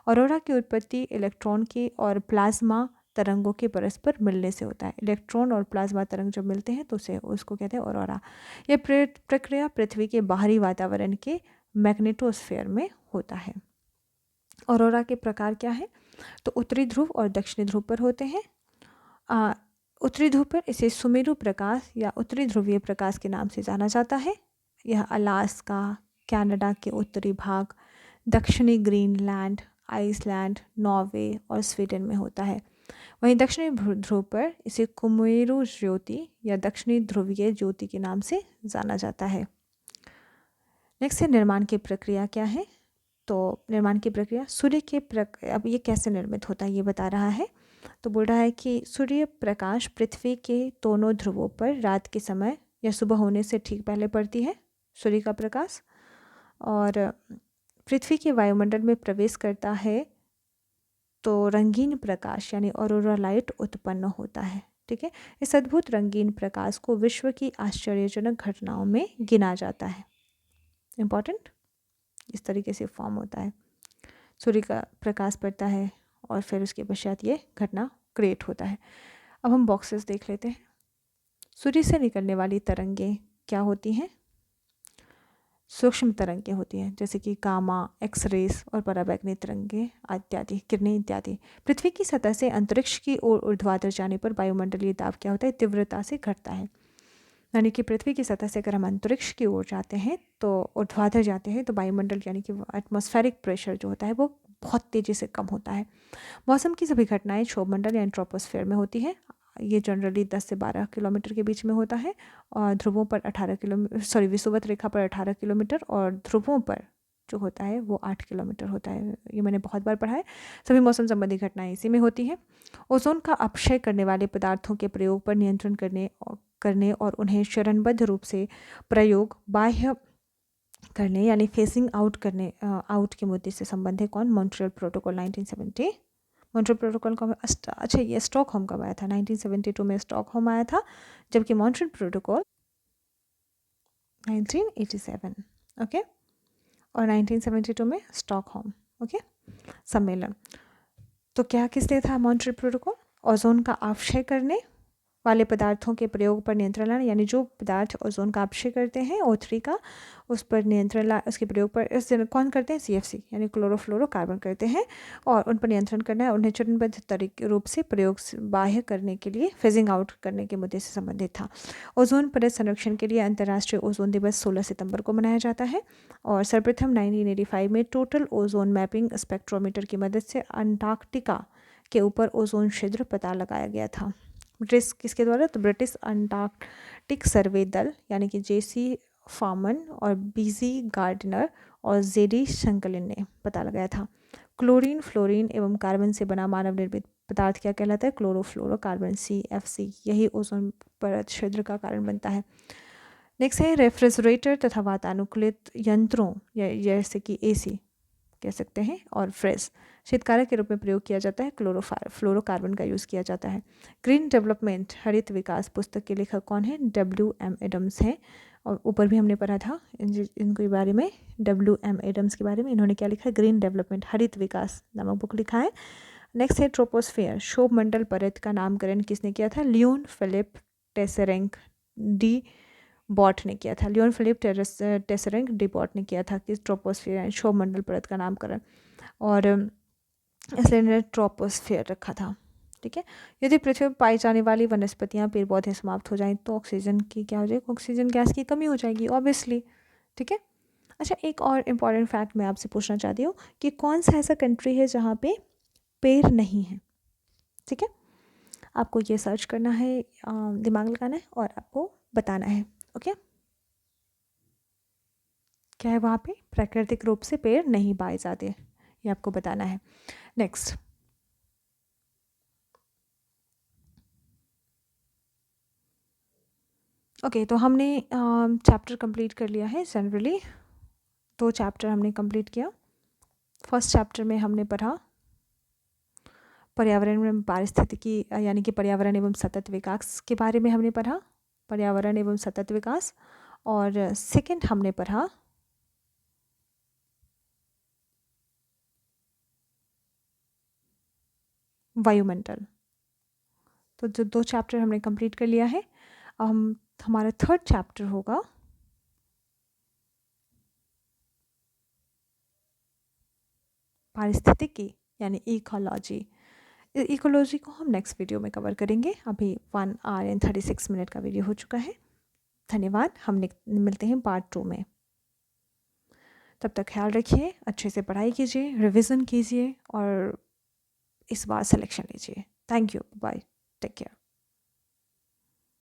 ऑरोरा की उत्पत्ति इलेक्ट्रॉन की और प्लाज्मा तरंगों के परस्पर मिलने से होता है। इलेक्ट्रॉन और प्लाज्मा तरंग जब मिलते हैं तो उसको कहते हैं ऑरोरा। यह प्रक्रिया पृथ्वी के बाहरी वातावरण के मैग्नेटोस्फेयर में होता है। ऑरोरा के प्रकार क्या है? तो उत्तरी ध्रुव और दक्षिणी ध्रुव पर होते हैं। उत्तरी ध्रुव पर इसे सुमेरु प्रकाश या उत्तरी ध्रुवीय प्रकाश के नाम से जाना जाता है। यह अलास्का, कनाडा के उत्तरी भाग, दक्षिणी ग्रीनलैंड, आइसलैंड, नॉर्वे और स्वीडन में होता है। वहीं दक्षिणी ध्रुव पर इसे कुमेरु ज्योति या दक्षिणी ध्रुवीय ज्योति के नाम से जाना जाता है। नेक्स्ट है निर्माण की प्रक्रिया क्या है? तो निर्माण की प्रक्रिया सूर्य के अब ये कैसे निर्मित होता है ये बता रहा है। तो बोल रहा है कि सूर्य प्रकाश पृथ्वी के दोनों ध्रुवों पर रात के समय या सुबह होने से ठीक पहले पड़ती है सूर्य का प्रकाश, और पृथ्वी के वायुमंडल में प्रवेश करता है तो रंगीन प्रकाश यानी ऑरोरा लाइट उत्पन्न होता है। ठीक है, इस अद्भुत रंगीन प्रकाश को विश्व की आश्चर्यजनक घटनाओं में गिना जाता है। इम्पॉर्टेंट, इस तरीके से फॉर्म होता है। सूर्य का प्रकाश पड़ता है और फिर उसके पश्चात ये घटना क्रिएट होता है। अब हम बॉक्सेस देख लेते हैं। सूर्य से निकलने वाली तरंगें क्या होती हैं? सूक्ष्म तरंगें होती हैं, जैसे कि गामा, एक्सरेज और पराबैंगनी तरंगें इत्यादि, किरणें इत्यादि। पृथ्वी की सतह से अंतरिक्ष की ओर ऊर्ध्वाधर जाने पर वायुमंडलीय दाब क्या होता है? तीव्रता से घटता है। यानी कि पृथ्वी की सतह से अगर हम अंतरिक्ष की ओर जाते हैं तो ऊर्ध्वाधर जाते हैं तो वायुमंडल यानी कि एटमॉस्फेरिक प्रेशर जो होता है वो बहुत तेज़ी से कम होता है। मौसम की सभी घटनाएं क्षोभमंडल या ट्रोपोस्फेयर में होती है। ये जनरली 10 से 12 किलोमीटर के बीच में होता है और ध्रुवों पर 18 किलोमीटर, विषुवत रेखा पर 18 किलोमीटर और ध्रुवों पर जो होता है वो 8 किलोमीटर होता है। ये मैंने बहुत बार पढ़ा है। सभी मौसम संबंधी घटनाएं इसी में होती हैं। ओजोन का अपक्षय करने वाले पदार्थों के प्रयोग पर नियंत्रण करने और उन्हें चरणबद्ध रूप से प्रयोग बाह्य करने यानी फेसिंग आउट के मुद्दे से संबंधित है। कौन? Montreal protocol 1970। मॉन्ट्रियल प्रोटोकॉल का अच्छा ये स्टॉकहोम कब आया था? 1972 में स्टॉकहोम आया था, जबकि मॉन्ट्रियल प्रोटोकॉल 1987, ओके, और 1972 में स्टॉकहोम, ओके, सम्मेलन। तो क्या किस लिए था मॉन्ट्रियल प्रोटोकॉल? ओजोन का अपक्षय करने वाले पदार्थों के प्रयोग पर नियंत्रण लाना, यानी जो पदार्थ ओजोन का अपक्षय करते हैं O3 का, उस पर नियंत्रण ला, उसके प्रयोग पर कौन करते हैं? CFC यानी क्लोरोफ्लोरोकार्बन करते हैं, और उन पर नियंत्रण करना है, उन्हें चरणबद्ध तरीके रूप से प्रयोग बाह्य करने के लिए फेजिंग आउट करने के मुद्दे से संबंधित था। ओजोन परत संरक्षण के लिए अंतर्राष्ट्रीय ओजोन दिवस 16 सितंबर को मनाया जाता है, और सर्वप्रथम 1985 में टोटल ओजोन मैपिंग स्पेक्ट्रोमीटर की मदद से अंटार्कटिका के ऊपर ओजोन छिद्र पता लगाया गया था। ब्रिटिश किसके द्वारा? तो ब्रिटिश अंटार्कटिक सर्वे दल यानी कि JC फार्मन और BZ गार्डनर और ZD शंकलिन ने पता लगाया था। क्लोरीन, फ्लोरीन एवं कार्बन से बना मानव निर्मित पदार्थ क्या कहलाता है? Chlorofluorocarbon, CFC। यही ओजोन परत छिद्र का कारण बनता है। नेक्स्ट है रेफ्रिजरेटर तथा वातानुकूलित यंत्रों जैसे कि AC कह सकते हैं, और फ्रिज शीतकारक के रूप में प्रयोग किया जाता है। फ्लोरोकार्बन का यूज़ किया जाता है। ग्रीन डेवलपमेंट हरित विकास पुस्तक के लेखक कौन है? WM एडम्स हैं, और ऊपर भी हमने पढ़ा था इनके बारे में, WM एडम्स के बारे में। इन्होंने क्या लिखा है? ग्रीन डेवलपमेंट हरित विकास नामक बुक लिखा है। नेक्स्ट है ट्रोपोस्फेयर क्षोभ मंडल परत का नामकरण किसने किया था? लियोन फिलिप टेसेरेंक डी बॉट ने किया था। लियोन फिलिप टेसेरेंक डी बॉट ने किया था कि ट्रोपोस्फियर क्षोभ मंडल परत का नामकरण, और इसलिए इन्होंने ट्रोपोस्फियर रखा था। ठीक है। यदि पृथ्वी पर पाई जाने वाली वनस्पतियाँ पेड़ पौधे समाप्त हो जाएं तो ऑक्सीजन की क्या हो जाएगी? ऑक्सीजन गैस की कमी हो जाएगी ऑब्वियसली। ठीक है। अच्छा, एक और इम्पॉर्टेंट फैक्ट मैं आपसे पूछना चाहती हूँ कि कौन सा ऐसा कंट्री है जहाँ पे पेड़ नहीं है? ठीक है, आपको ये सर्च करना है, दिमाग लगाना है और आपको बताना है। ओके, क्या है वहाँ पे प्राकृतिक रूप से पेड़ नहीं पाए जाते, ये आपको बताना है। नेक्स्ट, ओके, तो हमने चैप्टर कंप्लीट कर लिया है। जनरली 2 चैप्टर हमने कंप्लीट किया। फर्स्ट चैप्टर में हमने पढ़ा पर्यावरण में पारिस्थितिकी यानी कि पर्यावरण एवं सतत विकास के बारे में हमने पढ़ा, पर्यावरण एवं सतत विकास। और सेकंड हमने पढ़ा वायुमंडल। तो जो 2 चैप्टर हमने कंप्लीट कर लिया है, हमारा थर्ड चैप्टर होगा पारिस्थितिकी यानी इकोलॉजी। इकोलॉजी को हम नेक्स्ट वीडियो में कवर करेंगे। अभी 1 आवर एंड 36 मिनट का वीडियो हो चुका है। धन्यवाद, हम मिलते हैं पार्ट 2 में। तब तक ख्याल रखिए, अच्छे से पढ़ाई कीजिए, रिवीजन कीजिए और इस बार सिलेक्शन लीजिए। Thank you, bye, take care.